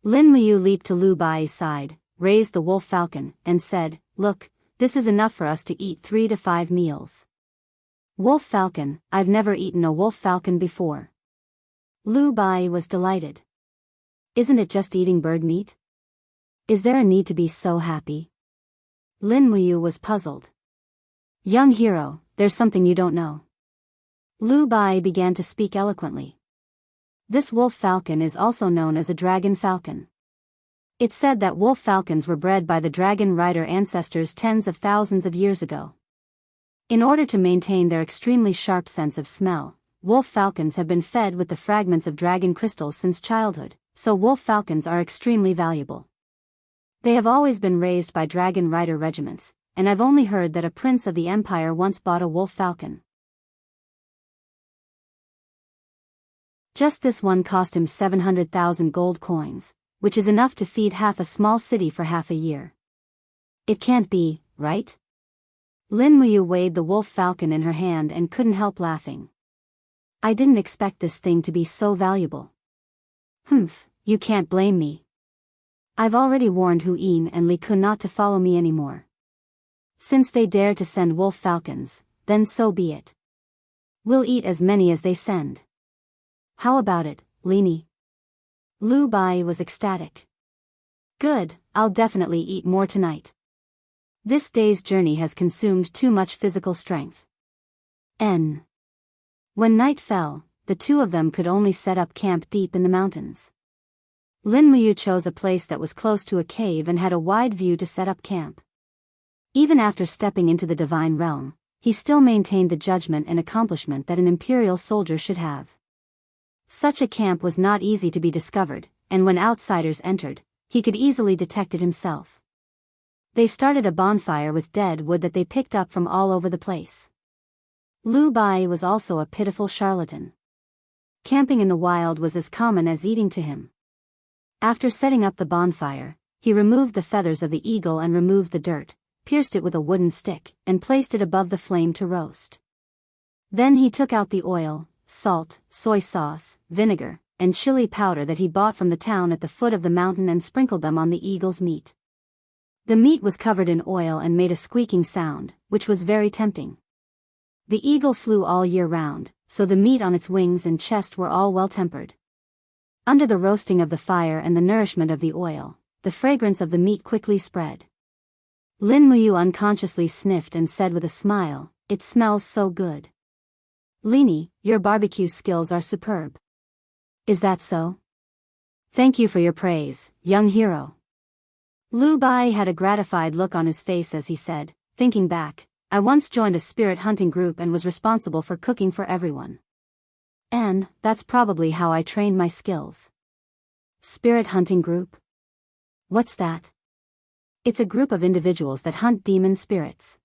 A: Lin Muyu leaped to Lu Bai's side, raised the wolf falcon, and said, "Look, this is enough for us to eat 3 to 5 meals. Wolf falcon, I've never eaten a wolf falcon before." Lu Bai was delighted. Isn't it just eating bird meat? Is there a need to be so happy? Lin Muyu was puzzled. Young hero, there's something you don't know. Lu Bai began to speak eloquently. This wolf falcon is also known as a dragon falcon. It's said that wolf falcons were bred by the dragon rider ancestors tens of thousands of years ago. In order to maintain their extremely sharp sense of smell, wolf falcons have been fed with the fragments of dragon crystals since childhood, so wolf falcons are extremely valuable. They have always been raised by dragon rider regiments, and I've only heard that a prince of the empire once bought a wolf falcon. Just this one cost him 700,000 gold coins, which is enough to feed half a small city for half a year. It can't be, right? Lin Muyu weighed the wolf falcon in her hand and couldn't help laughing. I didn't expect this thing to be so valuable. Humph, you can't blame me. I've already warned Hu Yin and Li Kun not to follow me anymore. Since they dare to send wolf falcons, then so be it. We'll eat as many as they send. How about it, Lini? Lu Bai was ecstatic. Good, I'll definitely eat more tonight. This day's journey has consumed too much physical strength. When night fell, the two of them could only set up camp deep in the mountains. Lin Muyu chose a place that was close to a cave and had a wide view to set up camp. Even after stepping into the divine realm, he still maintained the judgment and accomplishment that an imperial soldier should have. Such a camp was not easy to be discovered, and when outsiders entered, he could easily detect it himself. They started a bonfire with dead wood that they picked up from all over the place. Lu Bai was also a pitiful charlatan. Camping in the wild was as common as eating to him. After setting up the bonfire, he removed the feathers of the eagle and removed the dirt, pierced it with a wooden stick, and placed it above the flame to roast. Then he took out the oil, salt, soy sauce, vinegar, and chili powder that he bought from the town at the foot of the mountain and sprinkled them on the eagle's meat. The meat was covered in oil and made a squeaking sound, which was very tempting. The eagle flew all year round, so the meat on its wings and chest were all well tempered. Under the roasting of the fire and the nourishment of the oil, the fragrance of the meat quickly spread. Lin Muyu unconsciously sniffed and said with a smile, "It smells so good." Lini, your barbecue skills are superb. Is that so? Thank you for your praise, young hero. Lu Bai had a gratified look on his face as he said, thinking back, I once joined a spirit hunting group and was responsible for cooking for everyone. And that's probably how I trained my skills. Spirit hunting group? What's that? It's a group of individuals that hunt demon spirits.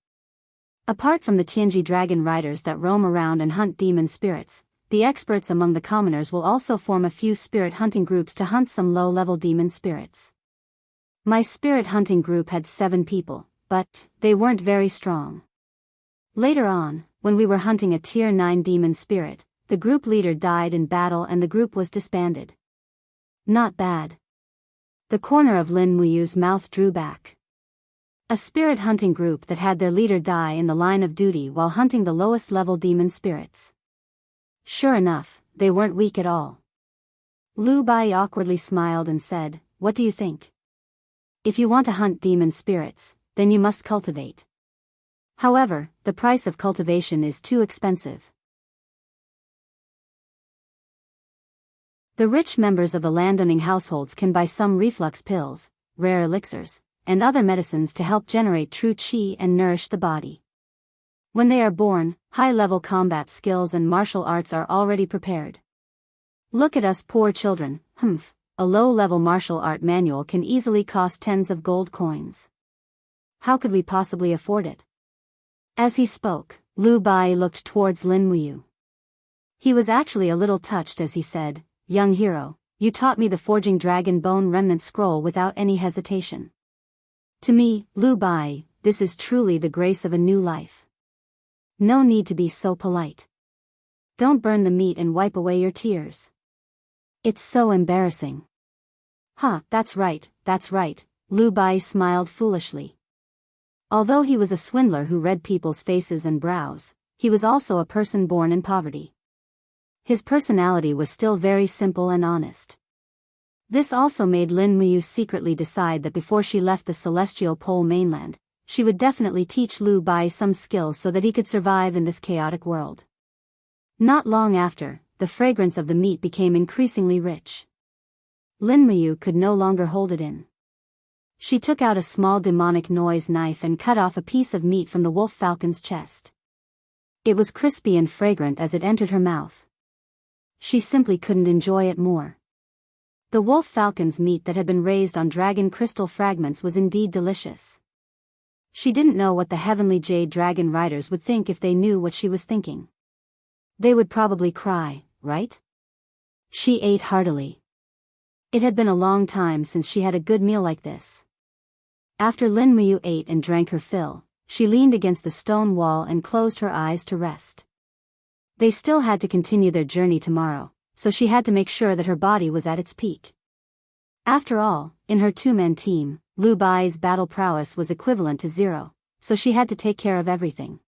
A: Apart from the Tianji dragon riders that roam around and hunt demon spirits, the experts among the commoners will also form a few spirit hunting groups to hunt some low-level demon spirits. My spirit hunting group had 7 people, but they weren't very strong. Later on, when we were hunting a tier 9 demon spirit, the group leader died in battle and the group was disbanded. Not bad. The corner of Lin Muyu's mouth drew back. A spirit hunting group that had their leader die in the line of duty while hunting the lowest level demon spirits. Sure enough, they weren't weak at all. Lu Bai awkwardly smiled and said, "What do you think? If you want to hunt demon spirits, then you must cultivate. However, the price of cultivation is too expensive." The rich members of the landowning households can buy some reflux pills, rare elixirs, and other medicines to help generate true qi and nourish the body. When they are born, high-level combat skills and martial arts are already prepared. Look at us poor children, a low-level martial art manual can easily cost tens of gold coins. How could we possibly afford it? As he spoke, Lu Bai looked towards Lin Muyu. He was actually a little touched as he said, "Young hero, you taught me the forging dragon bone remnant scroll without any hesitation. To me, Lu Bai, this is truly the grace of a new life. No need to be so polite. Don't burn the meat and wipe away your tears. It's so embarrassing." That's right, Lu Bai smiled foolishly. Although he was a swindler who read people's faces and brows, he was also a person born in poverty. His personality was still very simple and honest. This also made Lin Muyu secretly decide that before she left the celestial pole mainland, she would definitely teach Lu Bai some skills so that he could survive in this chaotic world. Not long after, the fragrance of the meat became increasingly rich. Lin Muyu could no longer hold it in. She took out a small demonic noise knife and cut off a piece of meat from the wolf falcon's chest. It was crispy and fragrant as it entered her mouth. She simply couldn't enjoy it more. The wolf falcon's meat that had been raised on dragon crystal fragments was indeed delicious. She didn't know what the heavenly jade dragon riders would think if they knew what she was thinking. They would probably cry, right? She ate heartily. It had been a long time since she had a good meal like this. After Lin Muyu ate and drank her fill, she leaned against the stone wall and closed her eyes to rest. They still had to continue their journey tomorrow, so she had to make sure that her body was at its peak. After all, in her 2-man team, Lu Bai's battle prowess was equivalent to 0, so she had to take care of everything.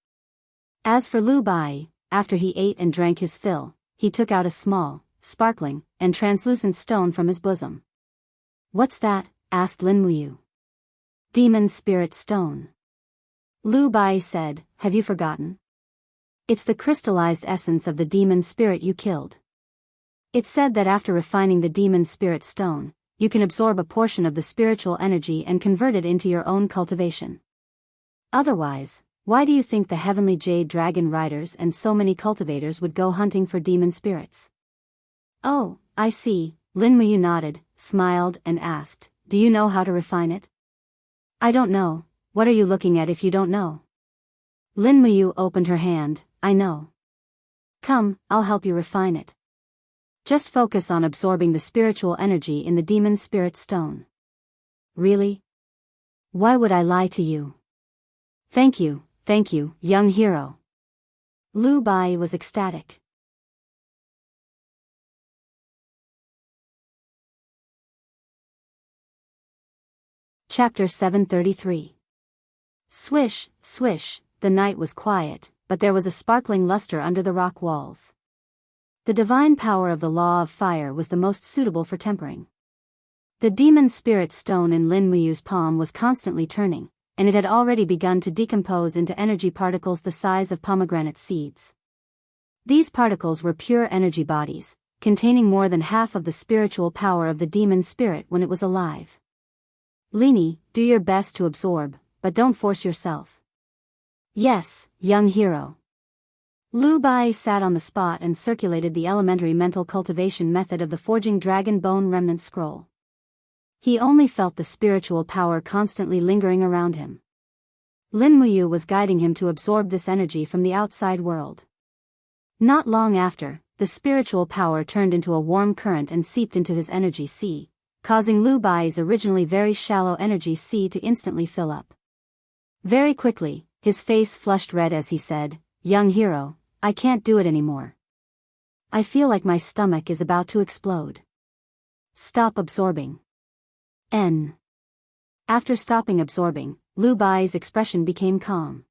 A: As for Lu Bai, after he ate and drank his fill, he took out a small, sparkling, and translucent stone from his bosom. "What's that?" asked Lin Muyu. "Demon Spirit Stone." Lu Bai said, "Have you forgotten? It's the crystallized essence of the demon spirit you killed. It's said that after refining the demon spirit stone, you can absorb a portion of the spiritual energy and convert it into your own cultivation. Otherwise, why do you think the heavenly jade dragon riders and so many cultivators would go hunting for demon spirits?" "Oh, I see," Lin Muyu nodded, smiled and asked, "Do you know how to refine it?" "I don't know. What are you looking at if you don't know?" Lin Muyu opened her hand. "I know. Come, I'll help you refine it. Just focus on absorbing the spiritual energy in the demon spirit stone." "Really? Why would I lie to you?" Thank you, young hero." Lu Bai was ecstatic. Chapter 733. Swish, swish, the night was quiet, but there was a sparkling luster under the rock walls. The divine power of the law of fire was the most suitable for tempering. The demon spirit stone in Lin Muyu's palm was constantly turning, and it had already begun to decompose into energy particles the size of pomegranate seeds. These particles were pure energy bodies, containing more than half of the spiritual power of the demon spirit when it was alive. "Lini, do your best to absorb, but don't force yourself. Yes, young hero. Lu Bai sat on the spot and circulated the elementary mental cultivation method of the forging dragon bone remnant scroll. He only felt the spiritual power constantly lingering around him. Lin Muyu was guiding him to absorb this energy from the outside world. Not long after, the spiritual power turned into a warm current and seeped into his energy sea, causing Lu Bai's originally very shallow energy sea to instantly fill up. Very quickly, his face flushed red as he said, "Young hero, I can't do it anymore. I feel like my stomach is about to explode. Stop absorbing." After stopping absorbing, Lu Bai's expression became calm.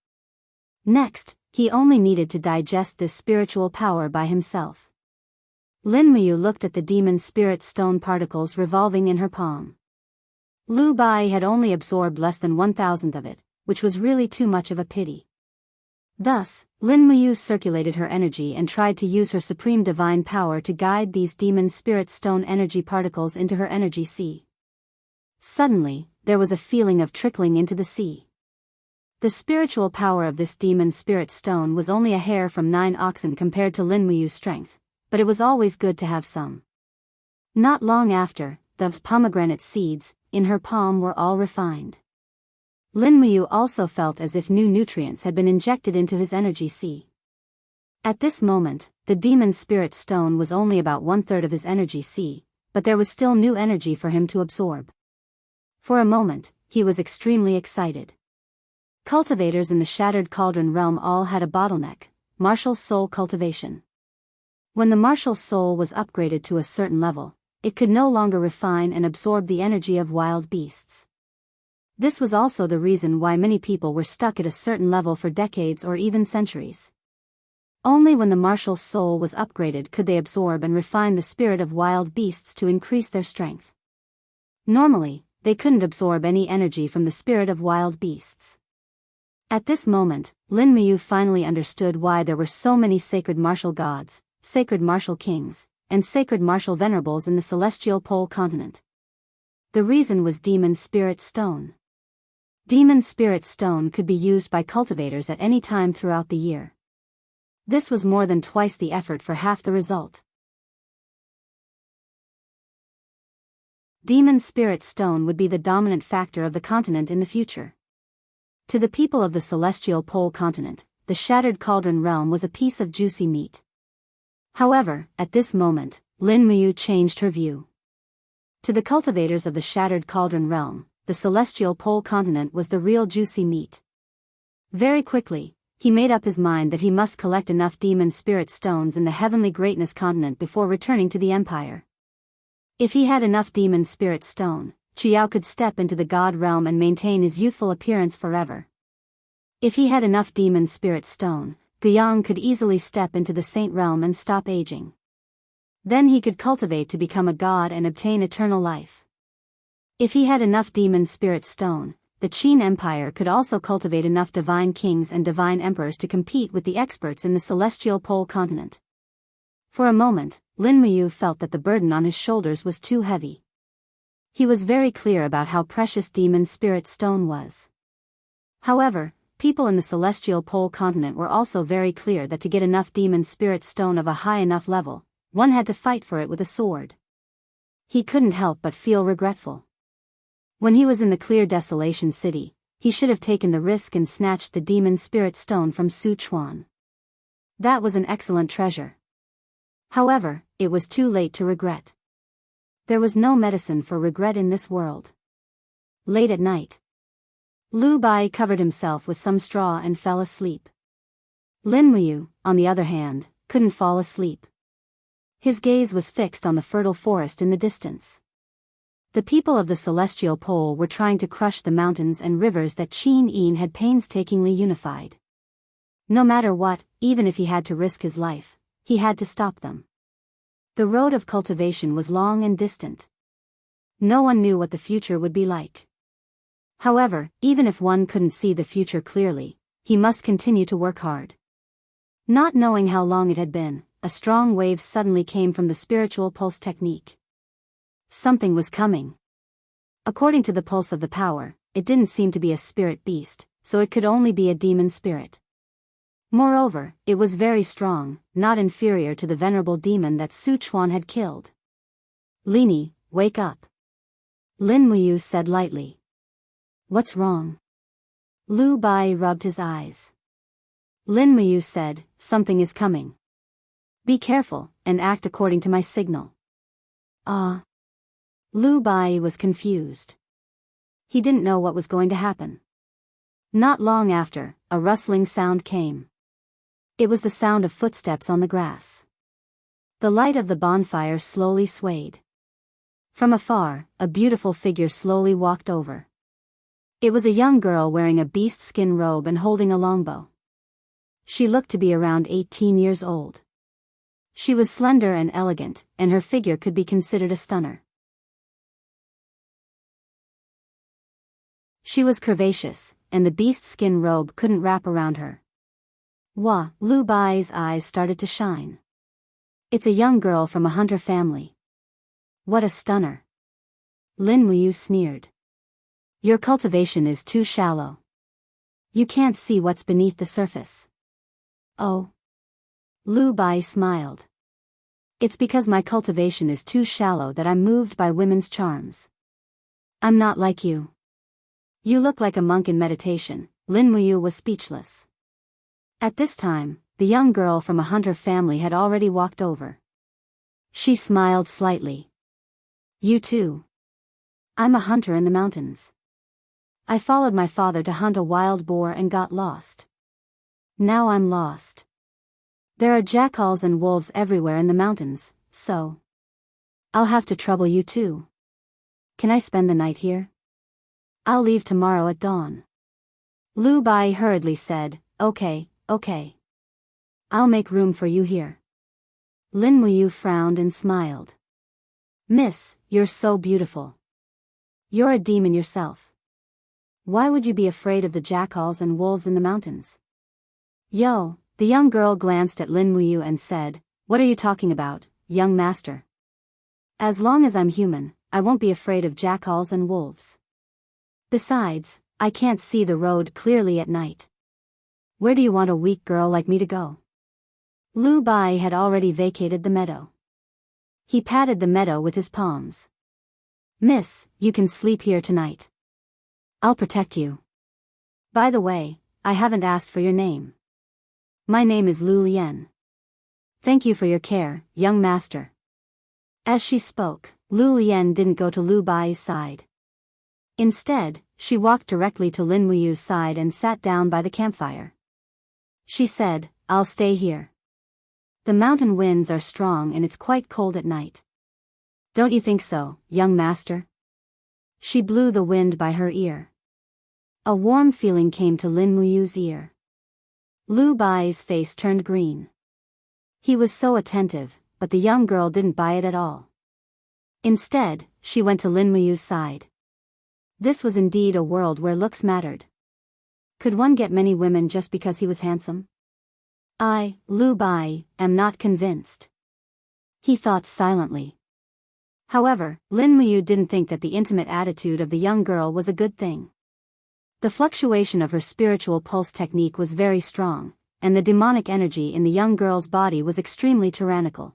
A: Next, he only needed to digest this spiritual power by himself. Lin Muyu looked at the demon spirit stone particles revolving in her palm. Lu Bai had only absorbed less than 1,000th of it, which was really too much of a pity. Thus, Lin Muyu circulated her energy and tried to use her supreme divine power to guide these demon spirit stone energy particles into her energy sea. Suddenly, there was a feeling of trickling into the sea. The spiritual power of this demon spirit stone was only a hair from 9 oxen compared to Lin Muyu's strength, but it was always good to have some. Not long after, the pomegranate seeds in her palm were all refined. Lin Muyu also felt as if new nutrients had been injected into his energy sea. At this moment, the demon spirit stone was only about 1/3 of his energy sea, but there was still new energy for him to absorb. For a moment, he was extremely excited. Cultivators in the Shattered Cauldron realm all had a bottleneck: martial soul cultivation. When the martial soul was upgraded to a certain level, it could no longer refine and absorb the energy of wild beasts. This was also the reason why many people were stuck at a certain level for decades or even centuries. Only when the martial soul was upgraded could they absorb and refine the spirit of wild beasts to increase their strength. Normally, they couldn't absorb any energy from the spirit of wild beasts. At this moment, Lin Muyu finally understood why there were so many sacred martial gods, sacred martial kings, and sacred martial venerables in the celestial pole continent. The reason was Demon Spirit Stone. Demon Spirit Stone could be used by cultivators at any time throughout the year. This was more than twice the effort for half the result. Demon Spirit Stone would be the dominant factor of the continent in the future. To the people of the celestial pole continent, the Shattered Cauldron realm was a piece of juicy meat. However, at this moment, Lin Muyu changed her view. To the cultivators of the Shattered Cauldron realm, the celestial pole continent was the real juicy meat. Very quickly, he made up his mind that he must collect enough demon spirit stones in the heavenly greatness continent before returning to the empire. If he had enough demon spirit stone, Chiao could step into the god realm and maintain his youthful appearance forever. If he had enough demon spirit stone, Guiyang could easily step into the saint realm and stop aging. Then he could cultivate to become a god and obtain eternal life. If he had enough demon spirit stone, the Qin Empire could also cultivate enough divine kings and divine emperors to compete with the experts in the celestial pole continent. For a moment, Lin Muyu felt that the burden on his shoulders was too heavy. He was very clear about how precious demon spirit stone was. However, people in the celestial pole continent were also very clear that to get enough demon spirit stone of a high enough level, one had to fight for it with a sword. He couldn't help but feel regretful. When he was in the clear desolation city, he should have taken the risk and snatched the demon spirit stone from Su Chuan. That was an excellent treasure. However, it was too late to regret. There was no medicine for regret in this world. Late at night, Lu Bai covered himself with some straw and fell asleep. Lin Muyu, on the other hand, couldn't fall asleep. His gaze was fixed on the fertile forest in the distance. The people of the celestial pole were trying to crush the mountains and rivers that Qin Yin had painstakingly unified. No matter what, even if he had to risk his life, he had to stop them. The road of cultivation was long and distant. No one knew what the future would be like. However, even if one couldn't see the future clearly, he must continue to work hard. Not knowing how long it had been, a strong wave suddenly came from the spiritual pulse technique. Something was coming. According to the pulse of the power, it didn't seem to be a spirit beast, so it could only be a demon spirit. Moreover, it was very strong, not inferior to the venerable demon that Sichuan had killed. "Lini, wake up," Lin Muyu said lightly. "What's wrong?" Lu Bai rubbed his eyes. Lin Muyu said, "Something is coming. Be careful, and act according to my signal." Ah. Lu Bai was confused. He didn't know what was going to happen. Not long after, a rustling sound came. It was the sound of footsteps on the grass. The light of the bonfire slowly swayed. From afar, a beautiful figure slowly walked over. It was a young girl wearing a beast skin robe and holding a longbow. She looked to be around 18 years old. She was slender and elegant, and her figure could be considered a stunner. She was curvaceous, and the beast skin robe couldn't wrap around her. Wah, Lu Bai's eyes started to shine. It's a young girl from a hunter family. What a stunner. Lin Muyu sneered. Your cultivation is too shallow. You can't see what's beneath the surface. Oh. Lu Bai smiled. It's because my cultivation is too shallow that I'm moved by women's charms. I'm not like you. You look like a monk in meditation. Lin Muyu was speechless. At this time, the young girl from a hunter family had already walked over. She smiled slightly. You too. I'm a hunter in the mountains. I followed my father to hunt a wild boar and got lost. Now I'm lost. There are jackals and wolves everywhere in the mountains, so I'll have to trouble you too. Can I spend the night here? I'll leave tomorrow at dawn. Lu Bai hurriedly said, Okay. I'll make room for you here. Lin Muyu frowned and smiled. Miss, you're so beautiful. You're a demon yourself. Why would you be afraid of the jackals and wolves in the mountains? Yo, the young girl glanced at Lin Muyu and said, What are you talking about, young master? As long as I'm human, I won't be afraid of jackals and wolves. Besides, I can't see the road clearly at night. Where do you want a weak girl like me to go? Lu Bai had already vacated the meadow. He patted the meadow with his palms. Miss, you can sleep here tonight. I'll protect you. By the way, I haven't asked for your name. My name is Lu Lian. Thank you for your care, young master. As she spoke, Lu Lian didn't go to Lu Bai's side. Instead, she walked directly to Lin Muyu's side and sat down by the campfire. She said, I'll stay here. The mountain winds are strong and it's quite cold at night. Don't you think so, young master? She blew the wind by her ear. A warm feeling came to Lin Muyu's ear. Lu Bai's face turned green. He was so attentive, but the young girl didn't buy it at all. Instead, she went to Lin Muyu's side. This was indeed a world where looks mattered. Could one get many women just because he was handsome? I, Lu Bai, am not convinced. He thought silently. However, Lin Muyu didn't think that the intimate attitude of the young girl was a good thing. The fluctuation of her spiritual pulse technique was very strong, and the demonic energy in the young girl's body was extremely tyrannical.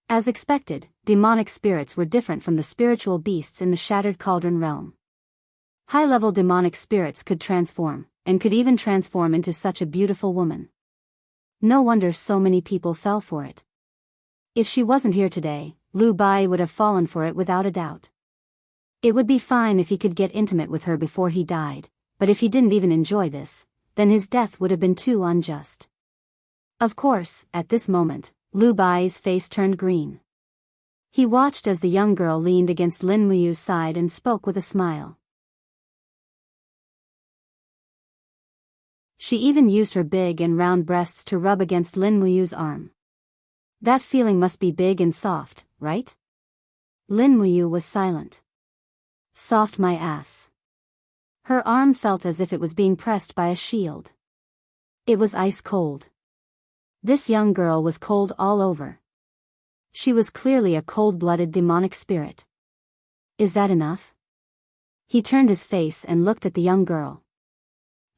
A: As expected, demonic spirits were different from the spiritual beasts in the Shattered Cauldron realm. High-level demonic spirits could transform, and could even transform into such a beautiful woman. No wonder so many people fell for it. If she wasn't here today, Lu Bai would have fallen for it without a doubt. It would be fine if he could get intimate with her before he died, but if he didn't even enjoy this, then his death would have been too unjust. Of course, at this moment, Lu Bai's face turned green. He watched as the young girl leaned against Lin Muyu's side and spoke with a smile. She even used her big and round breasts to rub against Lin Muyu's arm. That feeling must be big and soft, right? Lin Muyu was silent. Soft my ass. Her arm felt as if it was being pressed by a shield. It was ice cold. This young girl was cold all over. She was clearly a cold-blooded demonic spirit. Is that enough? He turned his face and looked at the young girl.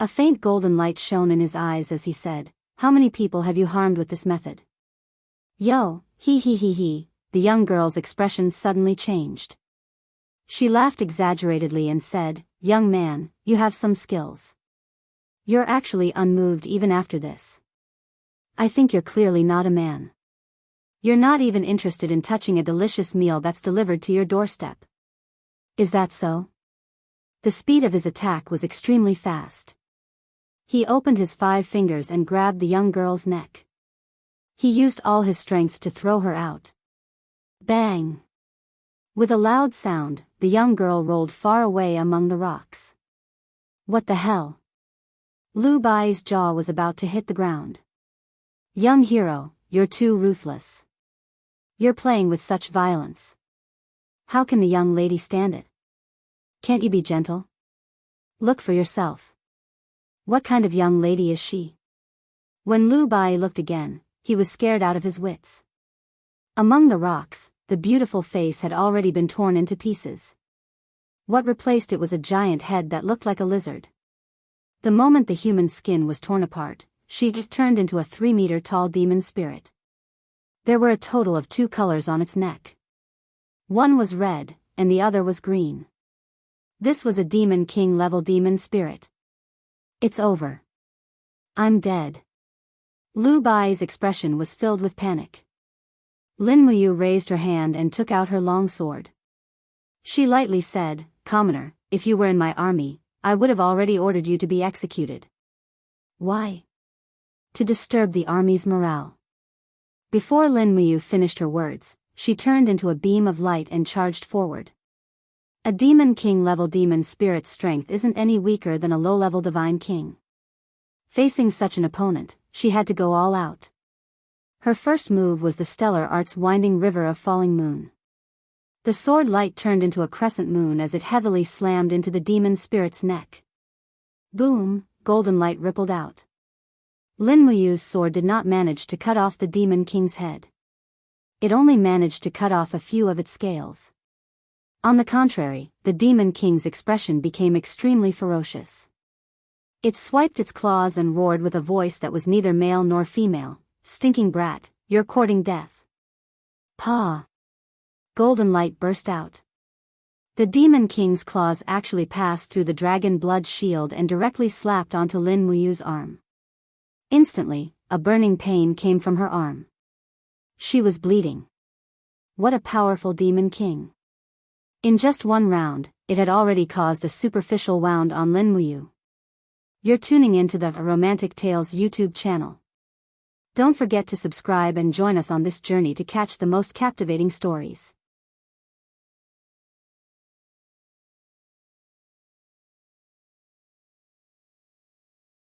A: A faint golden light shone in his eyes as he said, "How many people have you harmed with this method?" "Yo, he, the young girl's expression suddenly changed. She laughed exaggeratedly and said, "Young man, you have some skills. You're actually unmoved even after this. I think you're clearly not a man. You're not even interested in touching a delicious meal that's delivered to your doorstep. Is that so?" The speed of his attack was extremely fast. He opened his 5 fingers and grabbed the young girl's neck. He used all his strength to throw her out. Bang! With a loud sound, the young girl rolled far away among the rocks. What the hell? Lu Bai's jaw was about to hit the ground. "Young hero, you're too ruthless. You're playing with such violence. How can the young lady stand it? Can't you be gentle? Look for yourself. What kind of young lady is she?" When Lu Bai looked again, he was scared out of his wits. Among the rocks, the beautiful face had already been torn into pieces. What replaced it was a giant head that looked like a lizard. The moment the human skin was torn apart, she turned into a 3-meter-tall demon spirit. There were a total of 2 colors on its neck. One was red, and the other was green. This was a Demon King level demon spirit. "It's over. I'm dead." Lu Bai's expression was filled with panic. Lin Muyu raised her hand and took out her long sword. She lightly said, "Commoner, if you were in my army, I would have already ordered you to be executed." "Why?" "To disturb the army's morale." Before Lin Muyu finished her words, she turned into a beam of light and charged forward. A Demon King level demon spirit's strength isn't any weaker than a low-level divine king. Facing such an opponent, she had to go all out. Her first move was the Stellar Arts Winding River of Falling Moon. The sword light turned into a crescent moon as it heavily slammed into the demon spirit's neck. Boom, golden light rippled out. Lin Muyu's sword did not manage to cut off the Demon King's head. It only managed to cut off a few of its scales. On the contrary, the Demon King's expression became extremely ferocious. It swiped its claws and roared with a voice that was neither male nor female, "Stinking brat, you're courting death." "Paw!" Golden light burst out. The Demon King's claws actually passed through the dragon blood shield and directly slapped onto Lin Muyu's arm. Instantly, a burning pain came from her arm. She was bleeding. What a powerful Demon King. In just 1 round, it had already caused a superficial wound on Lin Muyu. You're tuning into the Romantic Tales YouTube channel. Don't forget to subscribe and join us on this journey to catch the most captivating stories.